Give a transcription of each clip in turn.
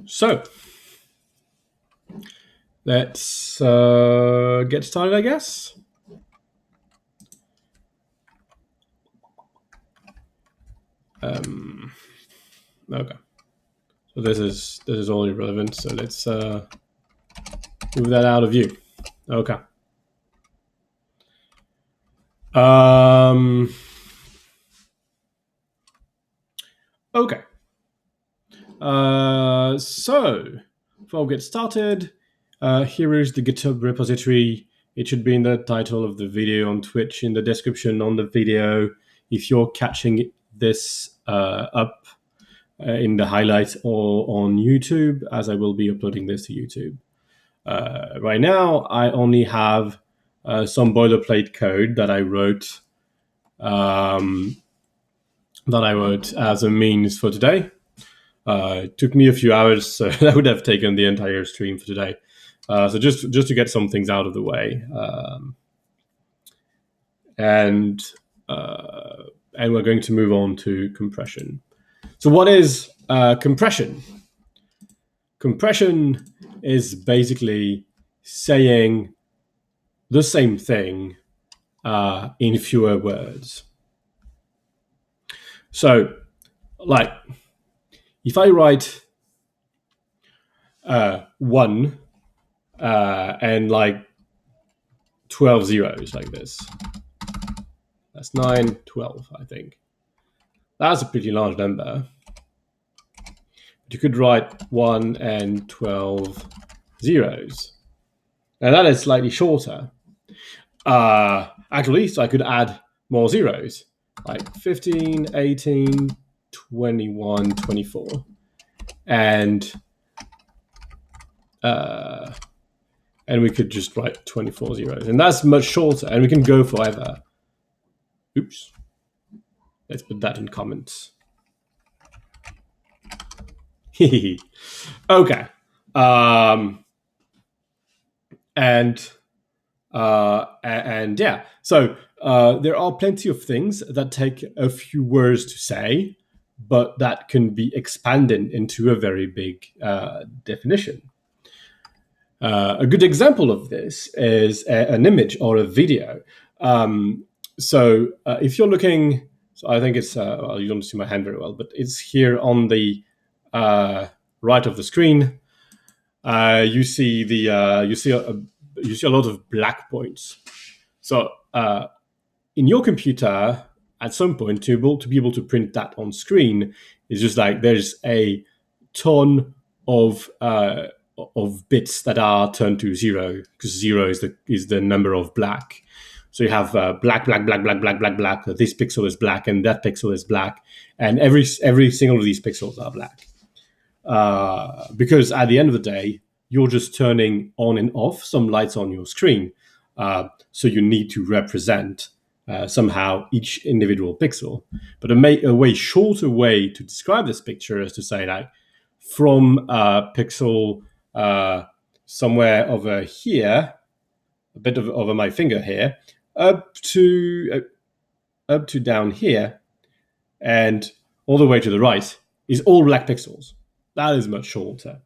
So let's get started, I guess. Okay. So this is all irrelevant. So let's move that out of view. Okay. Okay. So before we get started, here is the GitHub repository. It should be in the title of the video on Twitch, in the description on the video. If you're catching this up in the highlights or on YouTube, as I will be uploading this to YouTube. Right now, I only have some boilerplate code that I wrote as a means for today. It took me a few hours, so that would have taken the entire stream for today. So just to get some things out of the way, and we're going to move on to compression. So what is compression? Compression is basically saying the same thing in fewer words. So, like, if I write 1 and like 12 zeros like this, that's 9, 12, I think. That's a pretty large number. You could write 1 and 12 zeros. Now that is slightly shorter. Actually, so I could add more zeros, like 15, 18, 21, 24. And we could just write 24 zeros. And that's much shorter, and we can go forever. Oops. Let's put that in comments. Okay. And yeah, so there are plenty of things that take a few words to say, but that can be expanded into a very big definition. A good example of this is an image or a video. So if you're looking, so I think it's, well, you don't see my hand very well, but it's here on the right of the screen. You see a lot of black points. So in your computer, at some point, to be able to print that on screen, is just like there's a ton of bits that are turned to 0, because 0 is the number of black. So you have black, black, black, black, black, black, black. This pixel is black, and that pixel is black, and every single of these pixels are black. Because at the end of the day, you're just turning on and off some lights on your screen. So you need to represent somehow each individual pixel. But a way shorter way to describe this picture is to say that from pixel somewhere over here, a bit over my finger here, up to down here, and all the way to the right is all black pixels. That is much shorter.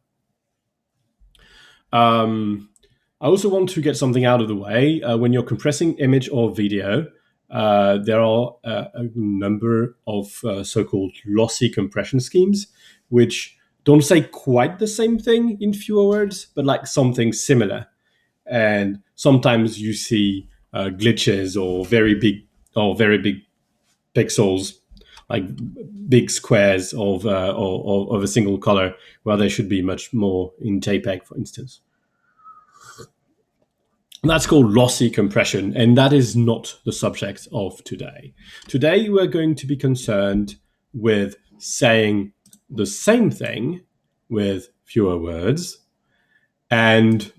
I also want to get something out of the way. When you're compressing image or video, there are a number of so-called lossy compression schemes, which don't say quite the same thing in fewer words, but like something similar. And sometimes you see glitches or very big pixels, like big squares of a single color, where they should be much more in JPEG, for instance. That's called lossy compression, and that is not the subject of today. Today, we're going to be concerned with saying the same thing with fewer words, and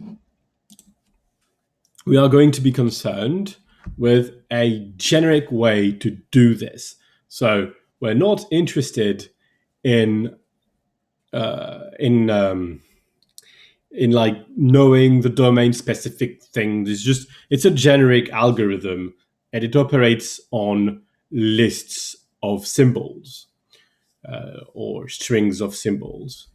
we are going to be concerned with a generic way to do this. So we're not interested in like knowing the domain specific thing. It's a generic algorithm, and it operates on lists of symbols or strings of symbols.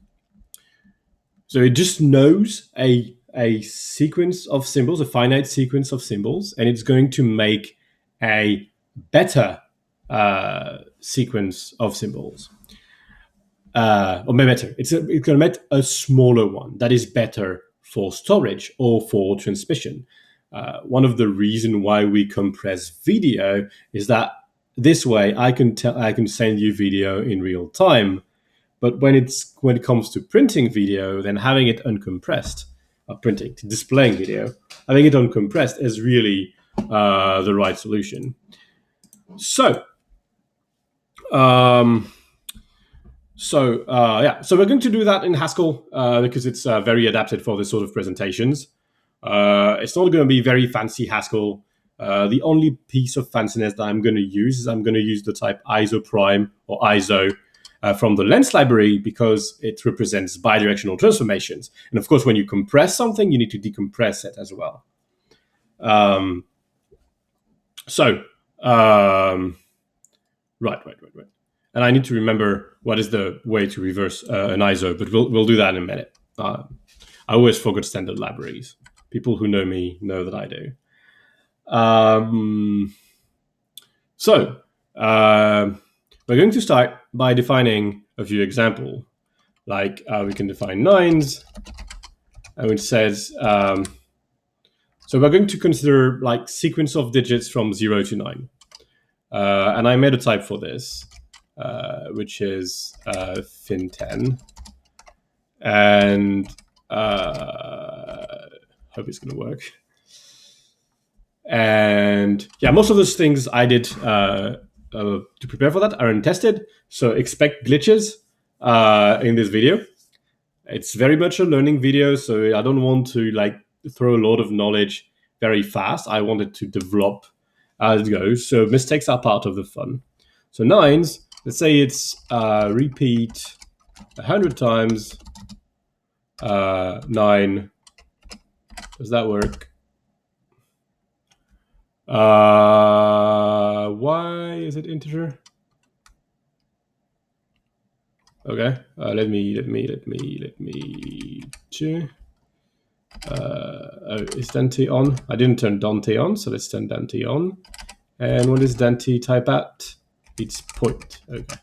So it just knows a sequence of symbols, a finite sequence of symbols, and it's going to make a better sequence of symbols. Or maybe better. It's going to make a smaller one that is better for storage or for transmission. One of the reasons why we compress video is that this way I can send you video in real time. But when it comes to printing video, then having it uncompressed, displaying video, having it uncompressed is really the right solution. So, so we're going to do that in Haskell because it's very adapted for this sort of presentations. It's not going to be very fancy Haskell. The only piece of fanciness that I'm going to use is I'm going to use the type ISO prime or ISO from the lens library because it represents bidirectional transformations. And of course, when you compress something, you need to decompress it as well. Right. And I need to remember what is the way to reverse an ISO, but we'll do that in a minute. I always forget standard libraries. People who know me know that I do. We're going to start by defining a few examples. Like we can define nines, and it says, so we're going to consider like sequence of digits from 0 to 9. And I made a type for this, which is fin10. And hope it's going to work. And yeah, most of those things I did to prepare for that are untested. So expect glitches in this video. It's very much a learning video, so I don't want to like throw a lot of knowledge very fast. I want it to develop as it goes. So mistakes are part of the fun. So nines, let's say it's repeat 100 times 9. Does that work? Why is it integer? Okay, let me check. Is Dante on? I didn't turn Dante on, so let's turn Dante on. And what is Dante type at? It's point. Okay.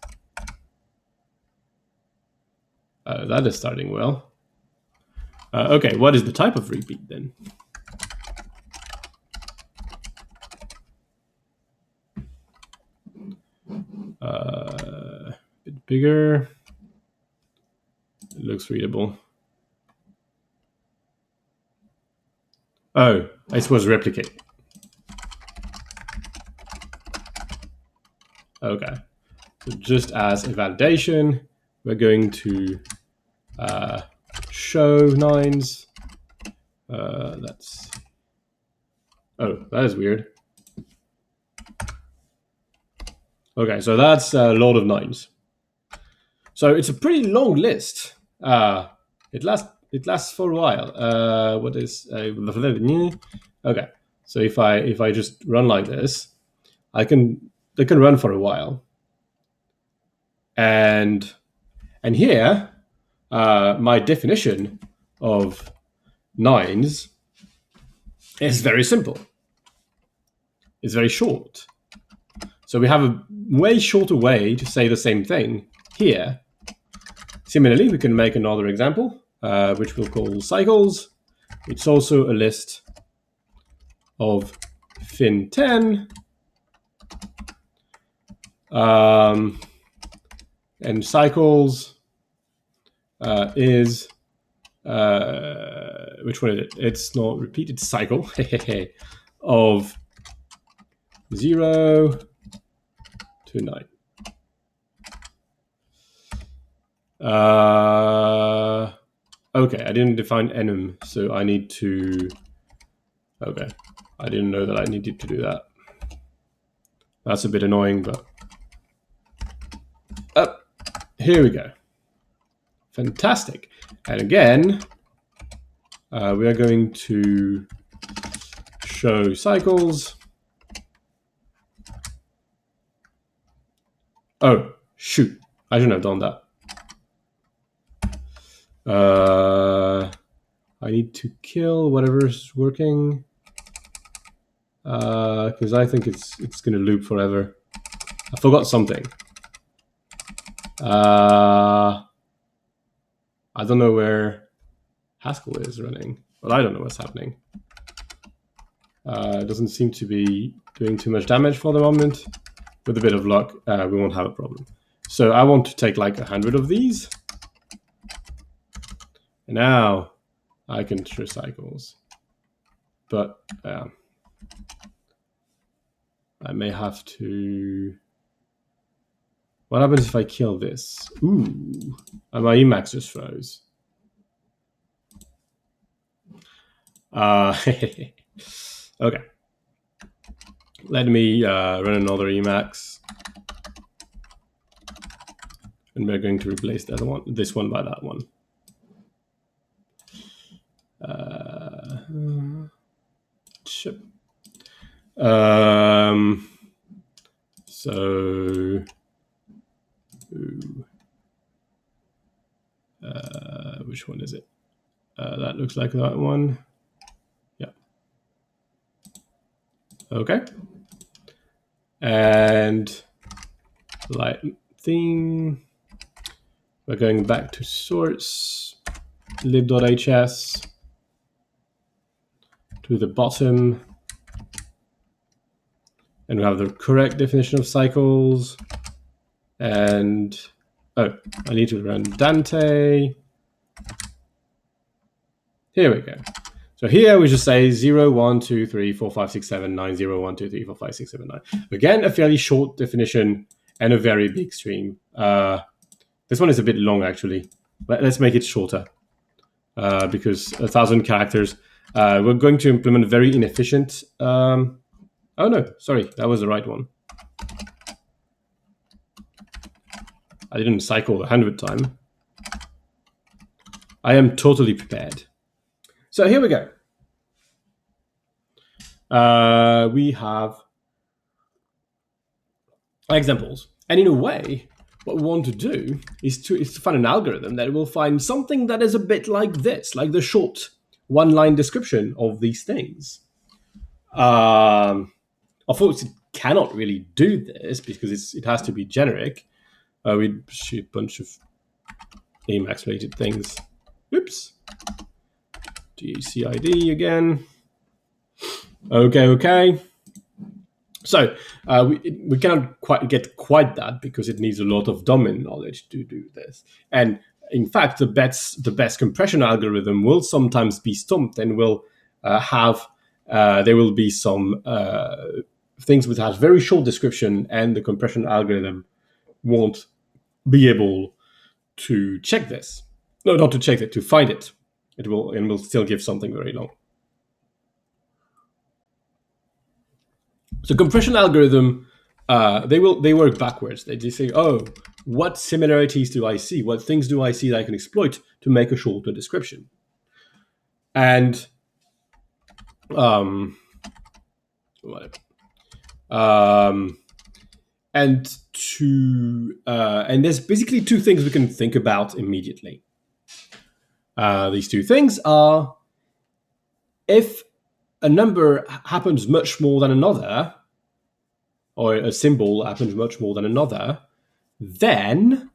That is starting well. Okay, what is the type of repeat then? A bit bigger. It looks readable. Oh, I suppose replicate. Okay. So just as a validation, we're going to show nines. That is weird. Okay, so that's a lot of nines. So it's a pretty long list. It lasts for a while. What is okay? So if I just run like this, they can run for a while. And here, my definition of nines is very simple. It's very short. So we have a way shorter way to say the same thing here. Similarly, we can make another example, which we'll call cycles. It's also a list of fin10. And cycles is, which one is it? It's not repeat, it's cycle of 0 to 9. Okay, I didn't define enum, so I need to. Okay, I didn't know that I needed to do that. That's a bit annoying, but here we go. Fantastic. And again, we are going to show cycles. Oh, shoot. I shouldn't have done that. I need to kill whatever's working because I think it's going to loop forever. I forgot something. I don't know where Haskell is running, but I don't know what's happening. It doesn't seem to be doing too much damage for the moment. With a bit of luck, we won't have a problem. So I want to take like 100 of these. And now I can true cycles. But I may have to... What happens if I kill this? Ooh, and my Emacs just froze. Okay. Let me run another Emacs. And we're going to replace the other one, this one by that one. Ship. So which one is it? That looks like that one. Yeah. Okay. And light theme. We're going back to source, lib.hs, to the bottom. And we have the correct definition of cycles. And, oh, I need to run Dante. Here we go. So here we just say 0, 1, 2, 3, 4, 5, 6, 7, 9, 0, 1, 2, 3, 4, 5, 6, 7, 9. Again, a fairly short definition and a very big stream. This one is a bit long, actually. But let's make it shorter because 1,000 characters. We're going to implement very inefficient... oh, no, sorry, that was the right one. I didn't cycle the 100th time. I am totally prepared. So here we go. We have examples. And in a way, what we want to do is to find an algorithm that will find something that is a bit like this, like the short one-line description of these things. Of course, it cannot really do this because it has to be generic. We shoot a bunch of Emacs-related things. Oops. GCID again. Okay. So we cannot quite get that because it needs a lot of domain knowledge to do this. And in fact, the best compression algorithm will sometimes be stumped and will there will be some things which have very short description, and the compression algorithm won't be able to check this. No, not to check it, to find it. It will still give something very long. So compression algorithm, they work backwards. They just say, oh, what similarities do I see? What things do I see that I can exploit to make a shorter description? And and there's basically two things we can think about immediately. These two things are, if a number happens much more than another, or a symbol happens much more than another, then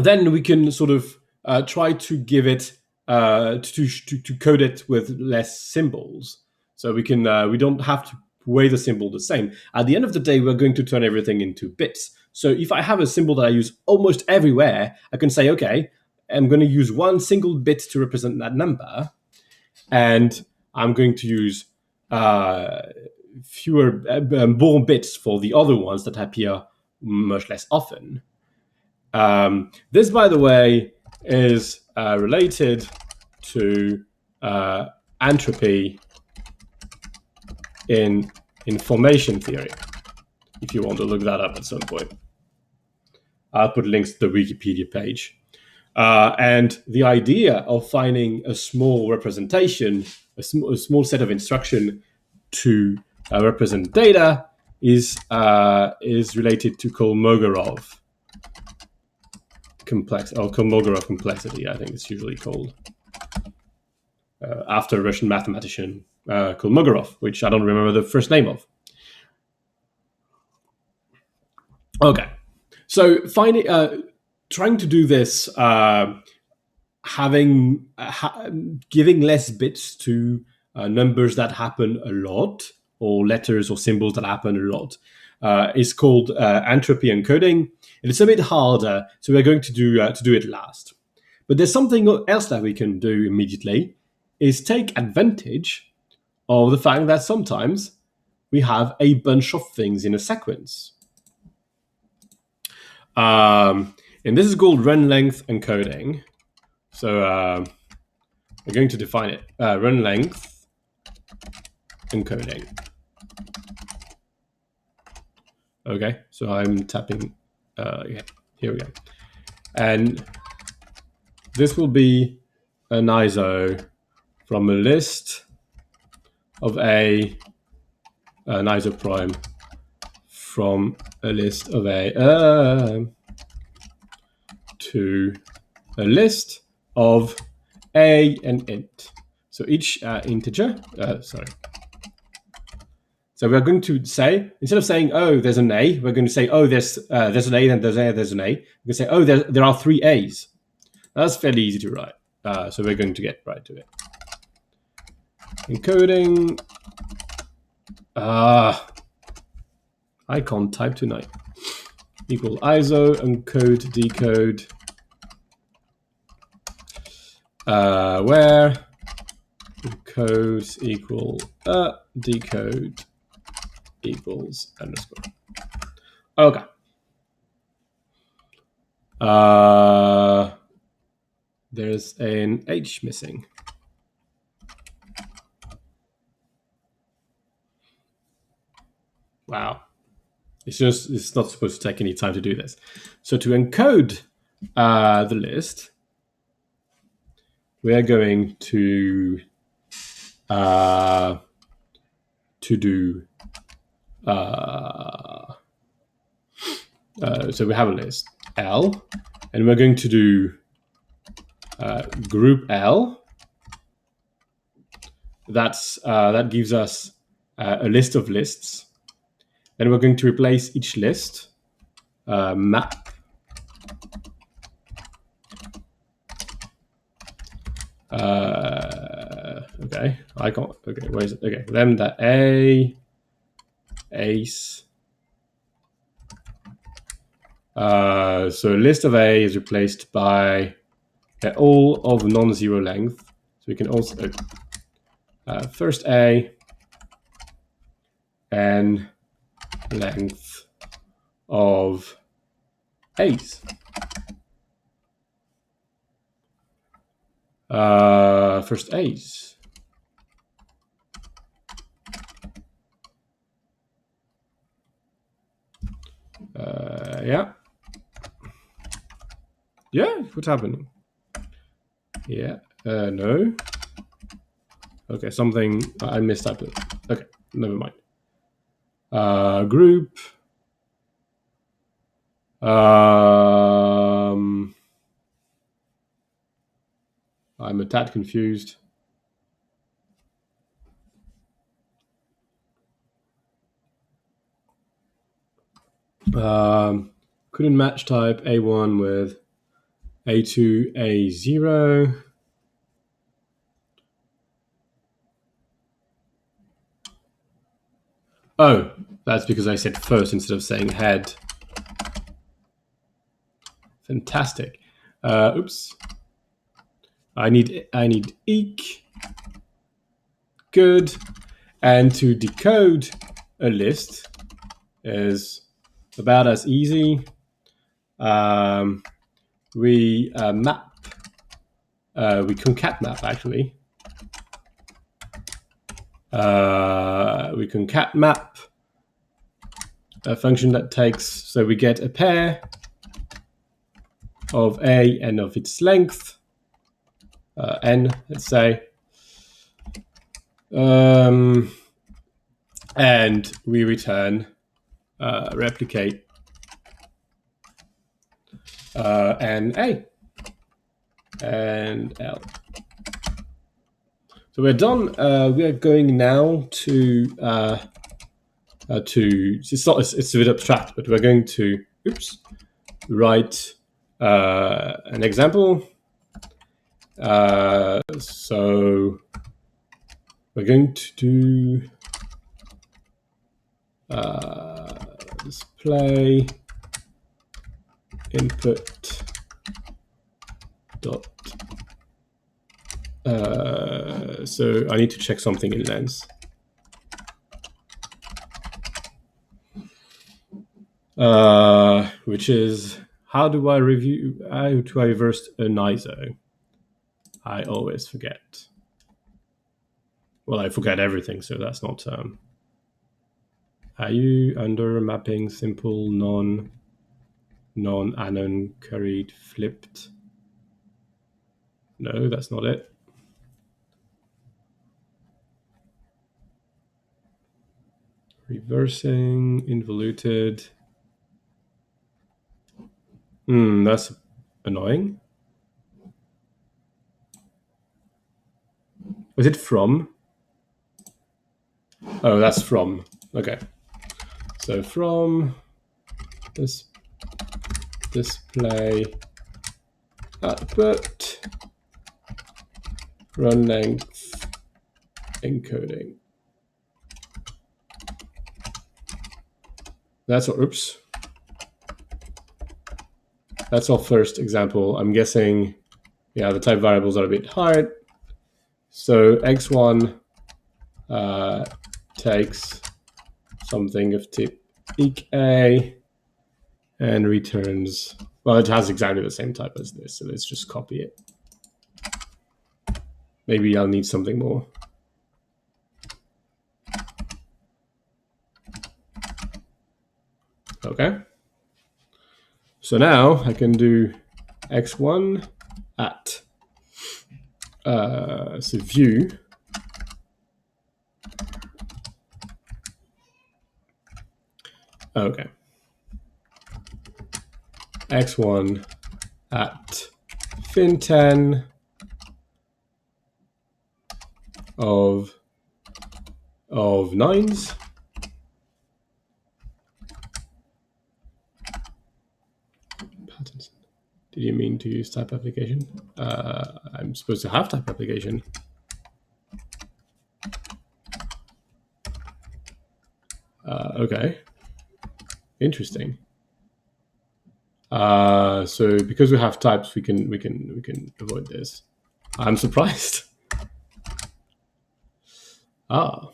we can sort of try to give it to code it with less symbols. So we don't have to weigh the symbol the same. At the end of the day, we're going to turn everything into bits. So if I have a symbol that I use almost everywhere, I can say, okay, I'm going to use one single bit to represent that number, and I'm going to use more bits for the other ones that appear much less often. This, by the way, is related to entropy in information theory, if you want to look that up at some point. I'll put links to the Wikipedia page. And the idea of finding a small representation, a small set of instruction to represent data is related to Kolmogorov. complexity, or Kolmogorov complexity, I think it's usually called, after a Russian mathematician, Kolmogorov, which I don't remember the first name of. Okay, so trying to do this, giving less bits to numbers that happen a lot, or letters or symbols that happen a lot, is called entropy encoding, and it's a bit harder. So we're going to do it last. But there's something else that we can do immediately, is take advantage of the fact that sometimes we have a bunch of things in a sequence. And this is called run length encoding. So we're going to define it. Run length encoding. Okay, so I'm tapping. Yeah, here we go. And this will be an ISO from a list of an ISO prime from a list of A to a list of A and int. So each integer, So we're going to say, instead of saying, oh, there's an A, we're going to say, oh, there's an A, then there's an A. We're going to say, oh, there are 3 A's. That's fairly easy to write. So we're going to get right to it. Encoding. I can't type tonight. Equal ISO encode decode. Where encodes equal decode equals underscore. Okay. There's an H missing. Wow. It's not supposed to take any time to do this. So to encode the list, we are going to do so we have a list L, and we're going to do group L. That gives us a list of lists. Then we're going to replace each list map okay, I can't. Okay, where is it? Okay, lambda A ace. So list of A is replaced by all of non-zero length. So we can also first A and length of A's. First A's. Yeah. Yeah, what's happening? Yeah, no. Okay, something I mistyped it. Okay, never mind. Group. I'm a tad confused. Couldn't match type A1 with A2, A0. Oh, that's because I said first instead of saying head. Fantastic. Oops. I need eq. Good. And to decode a list is about as easy. We map. We concat map actually. We concat map a function that takes, so we get a pair of A and of its length, n, let's say, and we return replicate and A and L. So we're done. We are going now to it's a bit abstract, but we're going to write an example. So we're going to do display input dot. So I need to check something in lens. Which is how do I reverse an ISO? I always forget. Well, I forget everything, so that's not. Are you under mapping simple non-anon curried flipped? No, that's not it. Reversing involuted. That's annoying. Was it from? Oh, that's from. Okay. So from this display output run length encoding. That's what. Oops. That's our first example. I'm guessing, yeah, the type variables are a bit hard. So x1 takes something of type eq and returns, well, it has exactly the same type as this, so let's just copy it. Maybe I'll need something more. Okay. So now I can do x1 at so view okay x1 at fin10 of nines patterns. Did you mean to use type application? I'm supposed to have type application. Okay, interesting. So because we have types, we can avoid this. I'm surprised. Ah.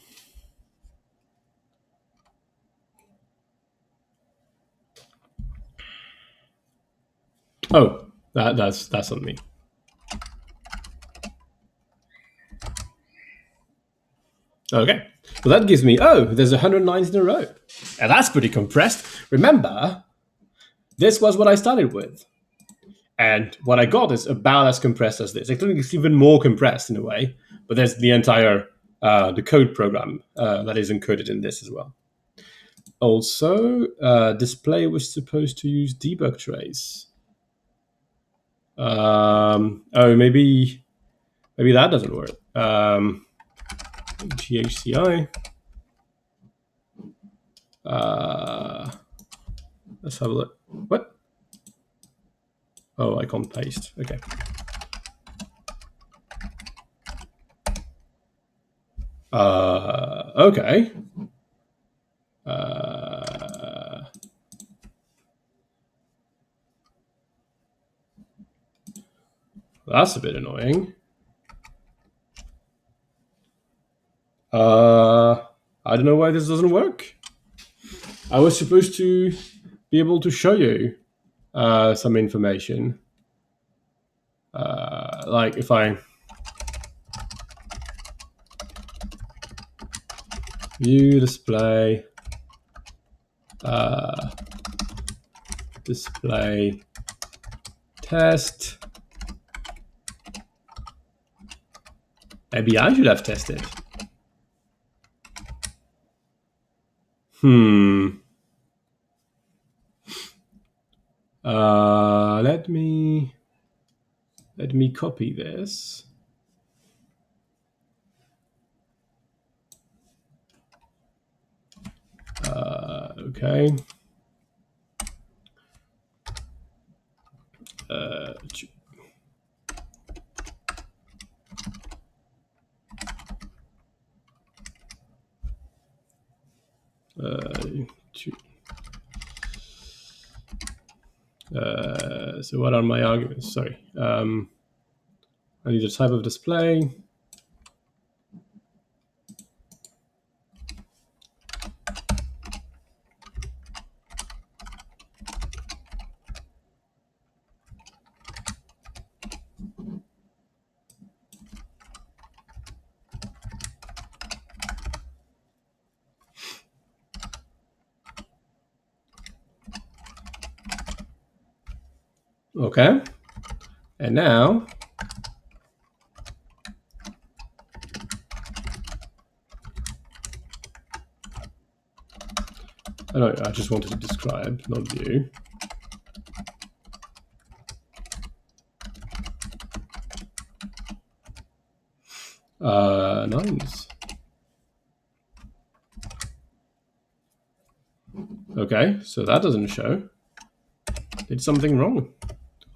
Oh, that's on me. Okay, well that gives me, oh, there's 109 in a row. And that's pretty compressed. Remember, this was what I started with. And what I got is about as compressed as this. I think it's even more compressed in a way, but there's the entire, the code program that is encoded in this as well. Also, display was supposed to use debug trace. Oh, maybe that doesn't work. GHCI. Let's have a look. What? Oh, I can't paste. Okay. Okay. That's a bit annoying. I don't know why this doesn't work. I was supposed to be able to show you some information. Like if I view display, display test. Maybe I should have tested. Let me copy this. Okay. So what are my arguments? Sorry. I need a type of display. Okay. And now I just wanted to describe, not view. Nines. Okay, so that doesn't show. Did something wrong?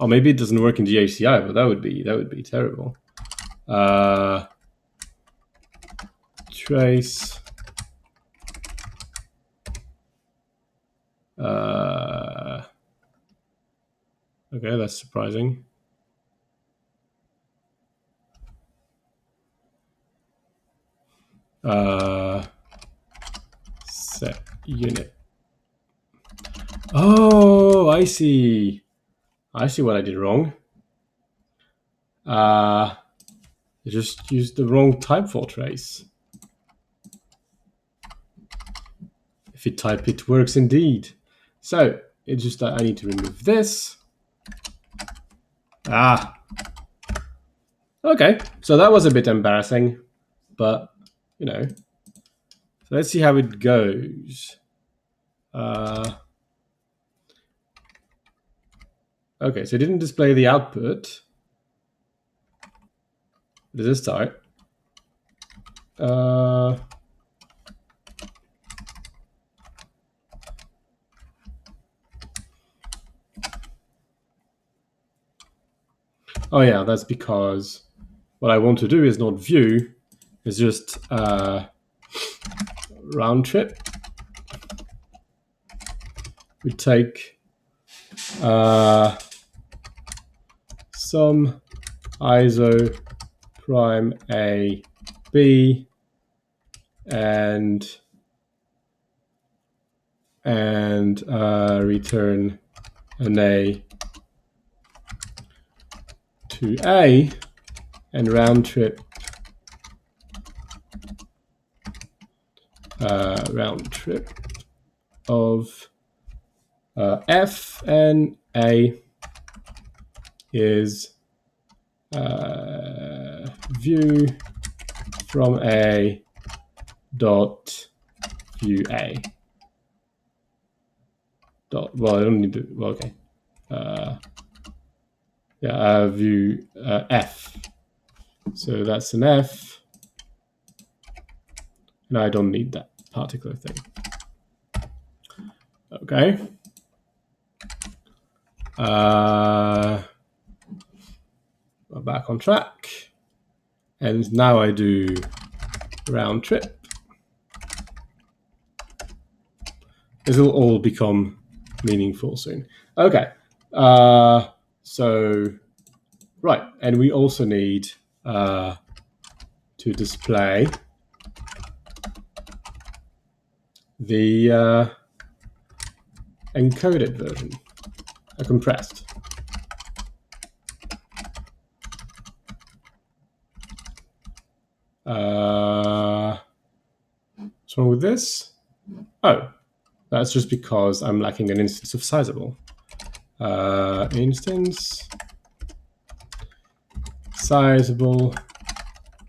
Or maybe it doesn't work in the ACI, but that would be terrible. Trace. Okay, that's surprising. Set unit. Oh, I see. I see what I did wrong. I just used the wrong type for trace. If you type, it works indeed. So it's just that I need to remove this. Okay, so that was a bit embarrassing, but you know. So let's see how it goes. Okay, so it didn't display the output. Does this start? Oh yeah, that's because what I want to do is not view, it's just round trip. We take some ISO prime A B and return an A to A and round trip of F and A is view from A dot view A dot, well, I don't need to, well, okay. View F. So that's an F. No, I don't need that particular thing. Okay. We're back on track. And now I do round trip. This will all become meaningful soon. Okay. So, right. And we also need to display the encoded version, a compressed. What's wrong with this? Oh, that's just because I'm lacking an instance of sizable. Instance sizable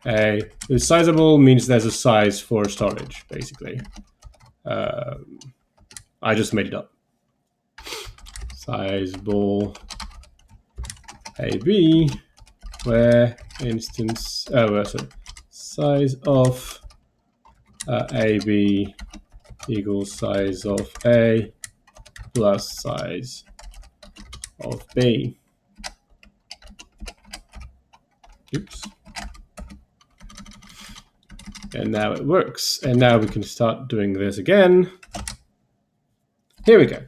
A. The sizable means there's a size for storage, basically. I just made it up. Sizable AB, where instance, size of AB equals size of A plus size of B. Oops. And now it works. And now we can start doing this again. Here we go.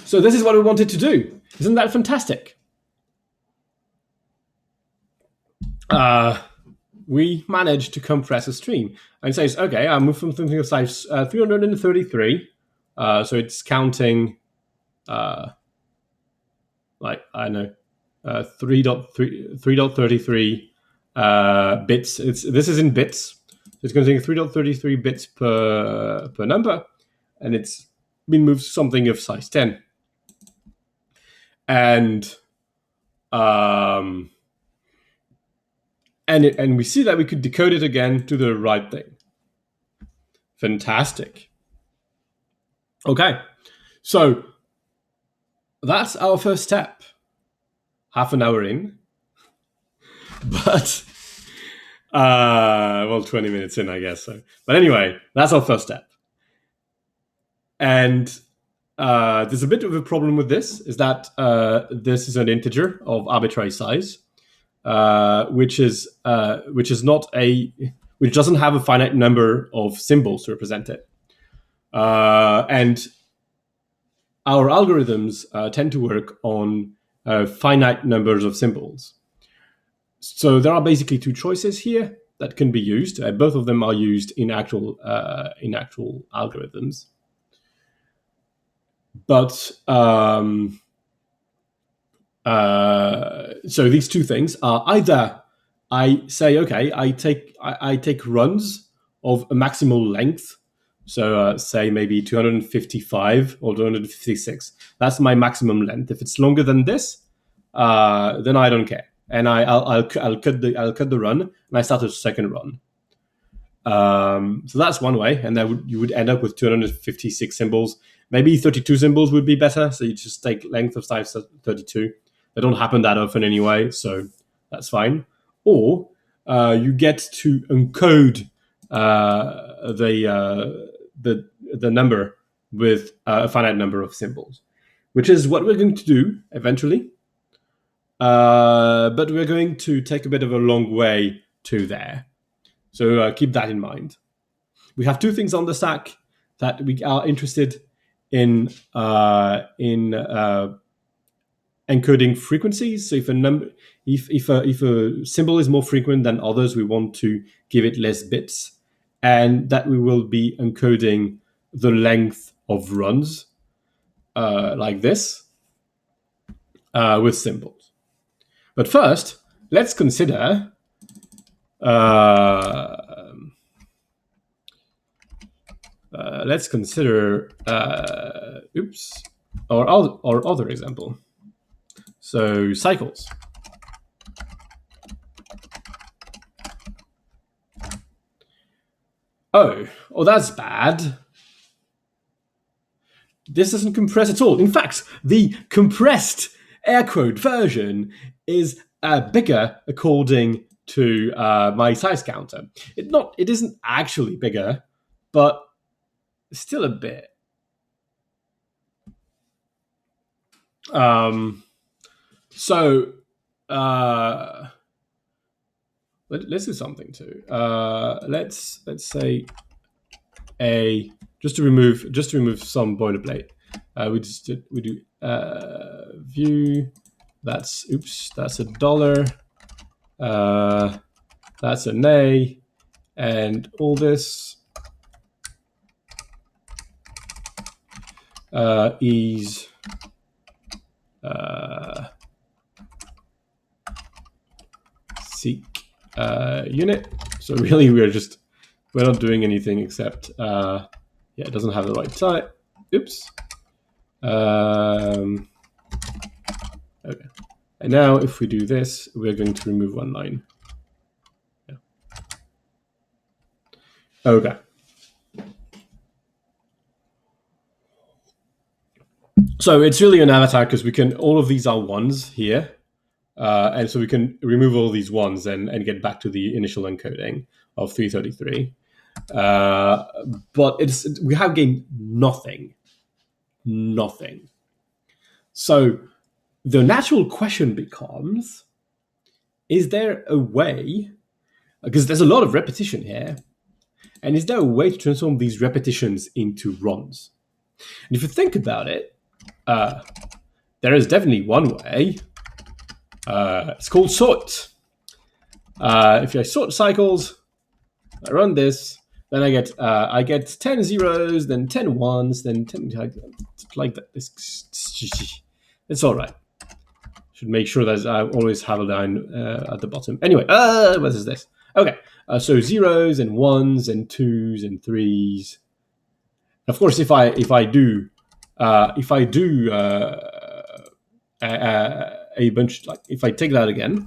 So this is what we wanted to do. Isn't that fantastic? We managed to compress a stream. And it says, okay, I moved from something of size 333. So it's counting, like, I don't know, 3.33 bits. This is in bits. It's going to take 3.33 bits per number. And it's been moved to something of size 10. And we see that we could decode it again to the right thing. Fantastic. Okay, so that's our first step. Half an hour in, but 20 minutes in, I guess. So, but anyway, that's our first step. And there's a bit of a problem with this, is that this is an integer of arbitrary size. Which doesn't have a finite number of symbols to represent it, and our algorithms tend to work on finite numbers of symbols. So there are basically two choices here that can be used. Both of them are used in actual algorithms, but so these two things are either I say, okay, I take runs of a maximal length. So say maybe 255 or 256. That's my maximum length. If it's longer than this, then I don't care, and I'll cut the run, and I start a second run. So that's one way, and then you would end up with 256 symbols. Maybe 32 symbols would be better. So you just take length of size 32. They don't happen that often anyway, so that's fine. Or you get to encode the number with a finite number of symbols, which is what we're going to do eventually. But we're going to take a bit of a long way to there. So keep that in mind. We have two things on the stack that we are interested in encoding frequencies. So if a symbol is more frequent than others, we want to give it less bits, and that we will be encoding the length of runs like this with symbols. But first, let's consider our other example. So cycles. Oh, that's bad. This doesn't compress at all. In fact, the compressed air quote version is bigger according to my size counter. It isn't actually bigger, but still a bit. So let's do something too. Let's say just to remove some boilerplate. We do view. That's $1. That's an A, and all this is seek unit. So really, we're not doing anything except it doesn't have the right type. Oops. Okay. And now if we do this, we're going to remove one line. Yeah. Okay. So it's really an avatar because we can, all of these are ones here. And so we can remove all these ones and get back to the initial encoding of 333. But we have gained nothing. So the natural question becomes, is there a way, because there's a lot of repetition here, and is there a way to transform these repetitions into runs? And if you think about it, there is definitely one way. It's called sort. If I sort cycles, I run this, then I get 10 zeros, then 10 ones, then 10 like that. It's all right. Should make sure that I always have a line at the bottom. Anyway, what is this? Okay, so zeros and ones and twos and threes. Of course, if I do a bunch, like if I take that again,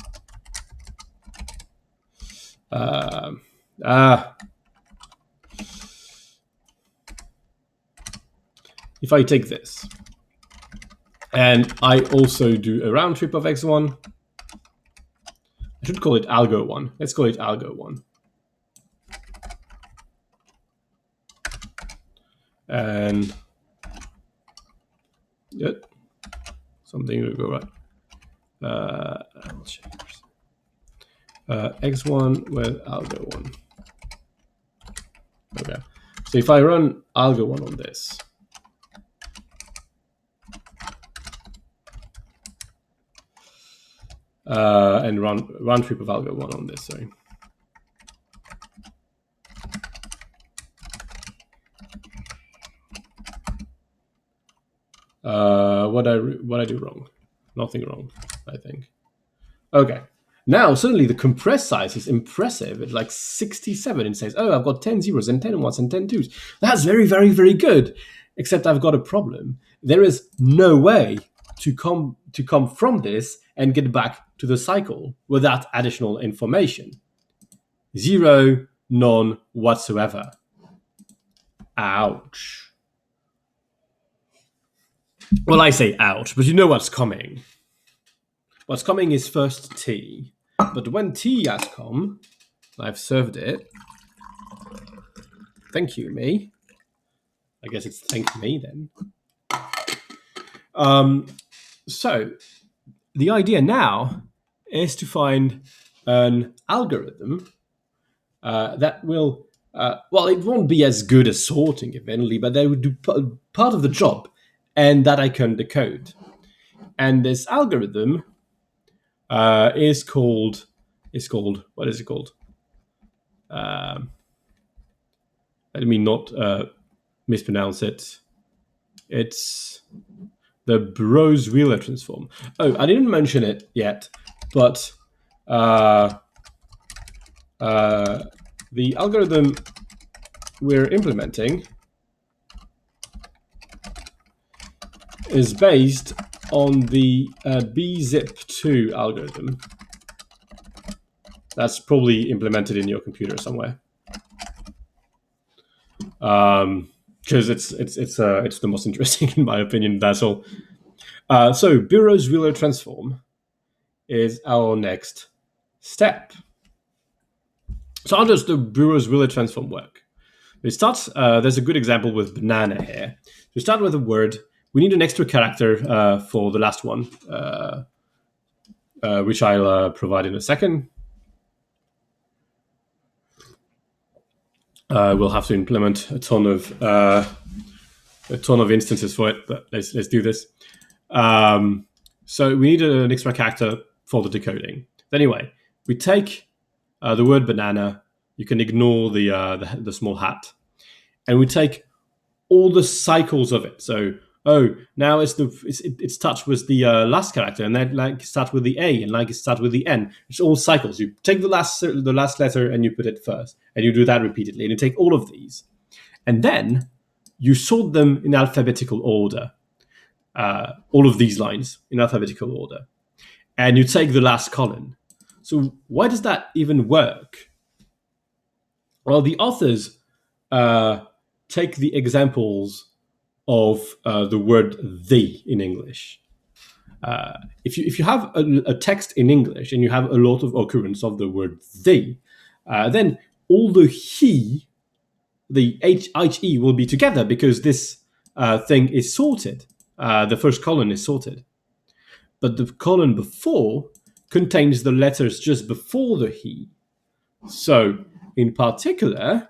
if I take this and I also do a round trip of x1, I should call it algo1. Let's call it algo1. And yep, something will go right. I'll check first. X1 with algo1. Okay, so if I run algo1 on this, and run trip of algo1 on this, sorry. What I do wrong? Nothing wrong, I think. Okay. Now suddenly the compressed size is impressive. It's like 67. It says, oh, I've got 10 zeros and 10 ones and 10 twos. That's very, very, very good. Except I've got a problem. There is no way to come from this and get back to the cycle without additional information. Zero, none whatsoever. Ouch. Well, I say ouch, but you know what's coming. What's coming is first t. But when t has come, I've served it. Thank you, me. I guess it's thank me then. So the idea now is to find an algorithm that will, well, it won't be as good as sorting eventually, but they would do part of the job, and that I can decode. And this algorithm is called, what is it called? Let me not mispronounce it. It's the Burrows-Wheeler transform. Oh, I didn't mention it yet, but the algorithm we're implementing is based on the bzip2 algorithm. That's probably implemented in your computer somewhere. Because it's the most interesting in my opinion. That's all. So Burrows-Wheeler transform is our next step. So how does the Burrows-Wheeler transform work? We start. There's a good example with banana here. We start with a word. We need an extra character for the last one, which I'll provide in a second. We'll have to implement a ton of instances for it, but let's do this. So we need an extra character for the decoding. Anyway, we take the word banana. You can ignore the small hat, and we take all the cycles of it. So now it's touched with the last character, and then like start with the A, and like it start with the N. It's all cycles. You take the last letter and you put it first, and you do that repeatedly, and you take all of these, and then you sort them in alphabetical order. All of these lines in alphabetical order, and you take the last column. So why does that even work? Well, the authors take the examples of the word "the" in English. If you have a text in English and you have a lot of occurrence of the word "they," then all the "he," the HE will be together because this thing is sorted. The first column is sorted. But the column before contains the letters just before the he. So, in particular,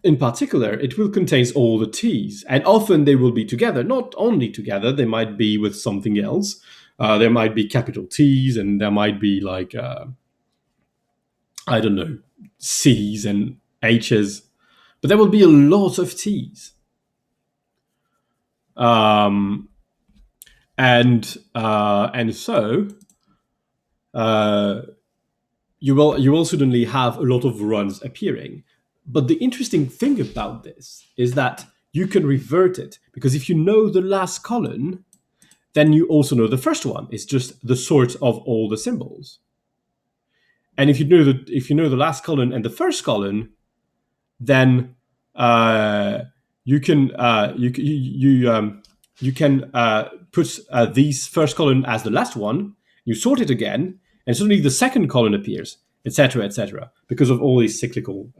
it will contain all the t's, and often they will be together. Not only together, they might be with something else. There might be capital T's, and there might be like I don't know, C's and H's, but there will be a lot of T's. And so you will suddenly have a lot of runs appearing. But the interesting thing about this is that you can revert it, because if you know the last column, then you also know the first one. It's just the sort of all the symbols. And if you know the last column and the first column, then you can put these first column as the last one. You sort it again, and suddenly the second column appears, etc., because of all these cyclical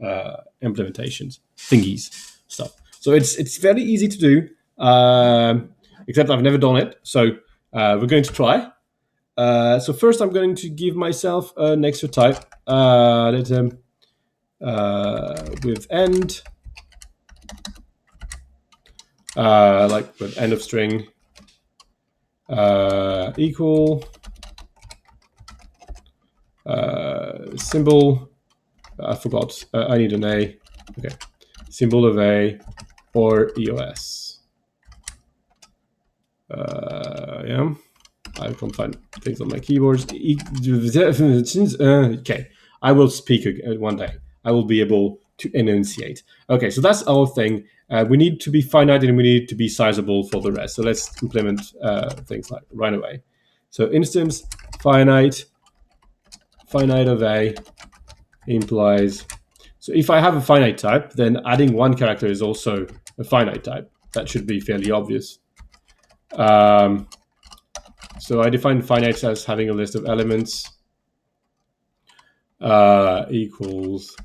implementations, thingies, stuff. So it's very easy to do, except I've never done it. So we're going to try. So first, I'm going to give myself an extra type with end, like with end of string equal symbol. I forgot. I need an A. Okay, symbol of A or EOS. Yeah, I can't find things on my keyboards. Okay, I will speak one day. I will be able to enunciate. Okay, so that's our thing. We need to be finite and we need to be sizable for the rest. So let's implement things like right away. So instance finite of A implies. So if I have a finite type, then adding one character is also a finite type. That should be fairly obvious. So I define finite as having a list of elements equals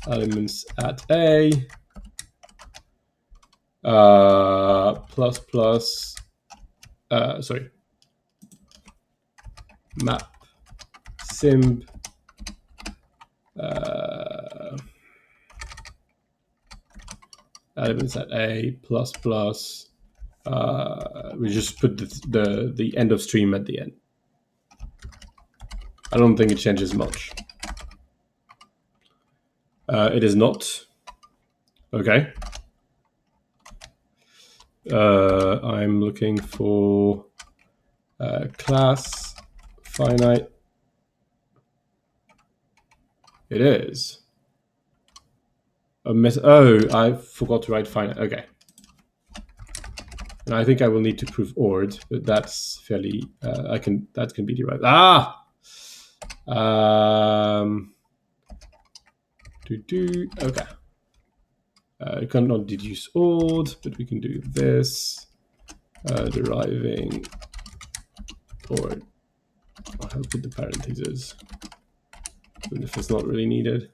elements at A plus map simb elements at A plus we just put the end of stream at the end. I don't think it changes much. It is not. Okay. I'm looking for class finite. It is. Oh, I forgot to write finite. Okay. And I think I will need to prove ORed, but that's fairly. That can be derived. Okay. I cannot deduce ORed, but we can do this. Deriving ORed. I'll put the parentheses, even if it's not really needed.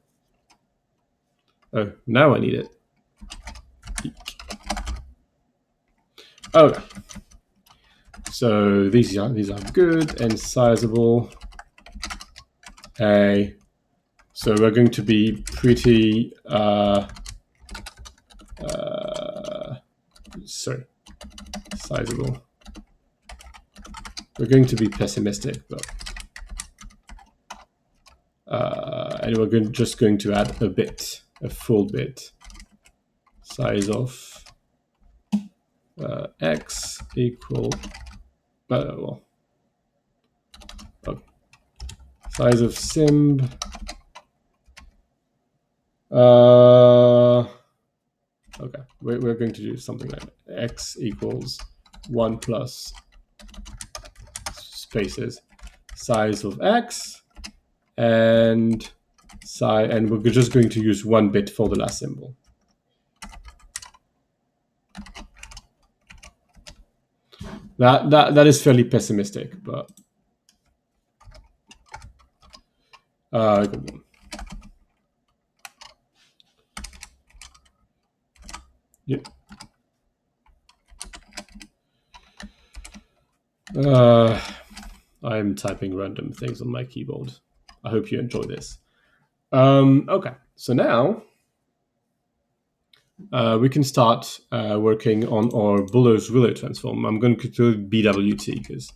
Oh, now I need it. Okay. So these are good and sizable. A. So we're going to be pretty sizable. We're going to be pessimistic, but and we're just going to add a bit, a full bit. Size of x equal size of simb okay, we're going to do something like x equals 1 plus spaces size of x and we're just going to use one bit for the last symbol. That is fairly pessimistic, but good one. Yep. I'm typing random things on my keyboard. I hope you enjoy this. Okay, so now we can start working on our Burrows-Wheeler transform. I'm going to do BWT because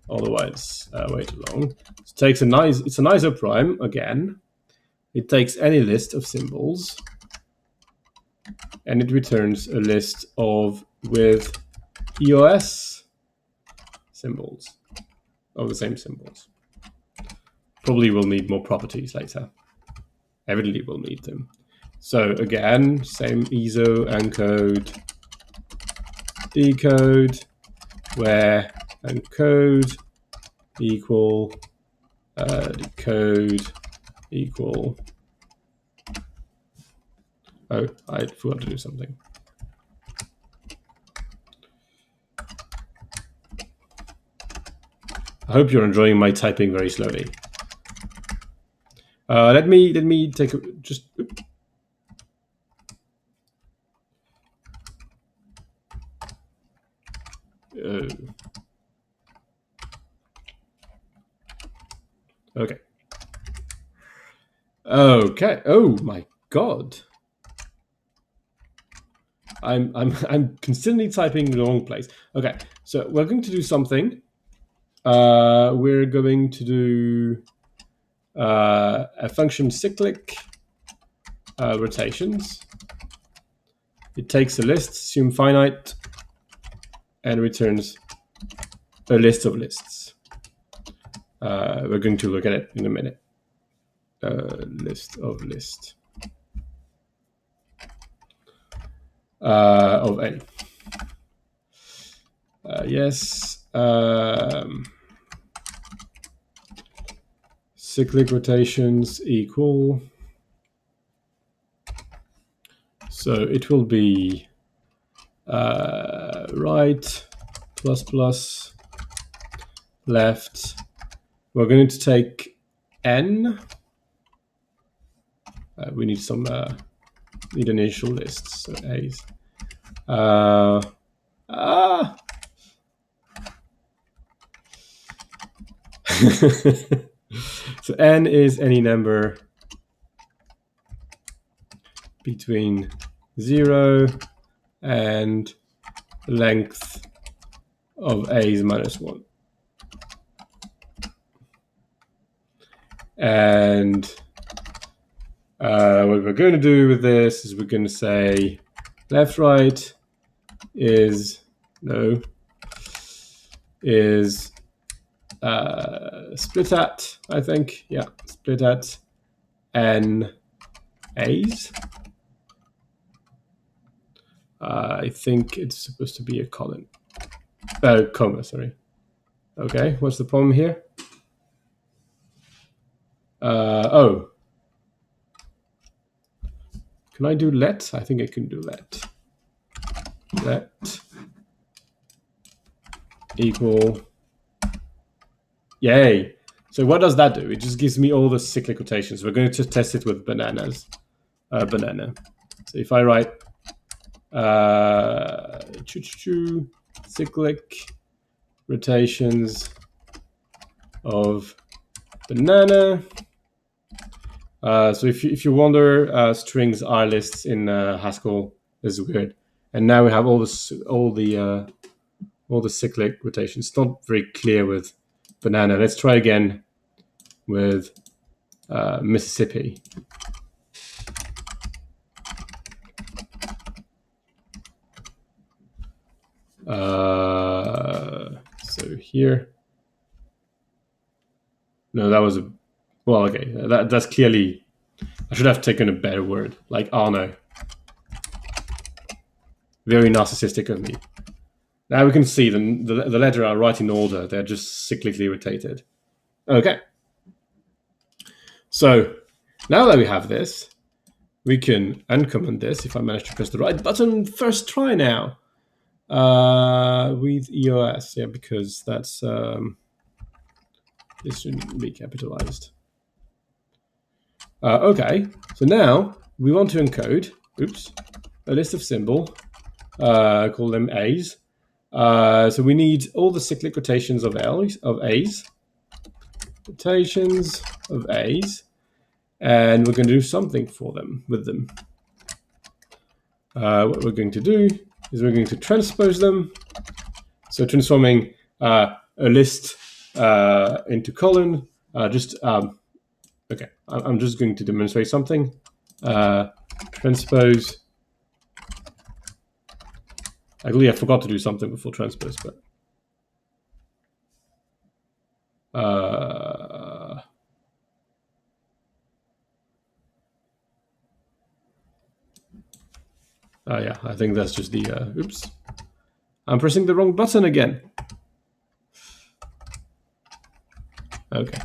otherwise way too long. It takes it's an isoprime again. It takes any list of symbols and it returns a list with EOS symbols of the same symbols. Probably will need more properties later. Evidently we'll need them. So again, same ISO, encode, decode, where encode equal decode equal. Oh, I forgot to do something. I hope you're enjoying my typing very slowly. Let me take just. Okay. Okay. Oh my god. I'm constantly typing in the wrong place. Okay, so we're going to do something. We're going to do a function cyclic rotations. It takes a list, assume finite, and returns a list of lists. We're going to look at it in a minute. List of list of A. Yes. Cyclic rotations equal. So it will be right plus plus left. We're going to take n. We need some need initial lists. So A's. So n is any number between 0 and length of A is -1. And what we're going to do with this is we're going to say left right is split at, I think. Yeah, split at n A's. I think it's supposed to be a colon. Comma, sorry. Okay, what's the problem here? Oh. Can I do let? I think I can do let. Let equal. Yay. So what does that do? It just gives me all the cyclic rotations. We're going to test it with bananas. Banana. So if I write cyclic rotations of banana. So if you wonder, strings are lists in Haskell. This is weird. And now we have all the cyclic rotations. It's not very clear with banana. Let's try again with Mississippi. So here. No, that was well, okay. That's clearly. I should have taken a better word, like Arno. Very narcissistic of me. Now we can see the letters are right in order. They're just cyclically rotated. Okay. So now that we have this, we can uncomment this if I manage to press the right button. First try now. with EOS, yeah, because that's this shouldn't be capitalized. Okay, so now we want to encode, a list of symbols, call them A's. So we need all the cyclic rotations of A's, rotations of A's, and we're going to do something for them with them. What we're going to do is we're going to transpose them. So transforming a list into column. Okay, I'm just going to demonstrate something. Transpose. Actually, I forgot to do something before transpose, but yeah, I think that's just the, oops. I'm pressing the wrong button again. Okay.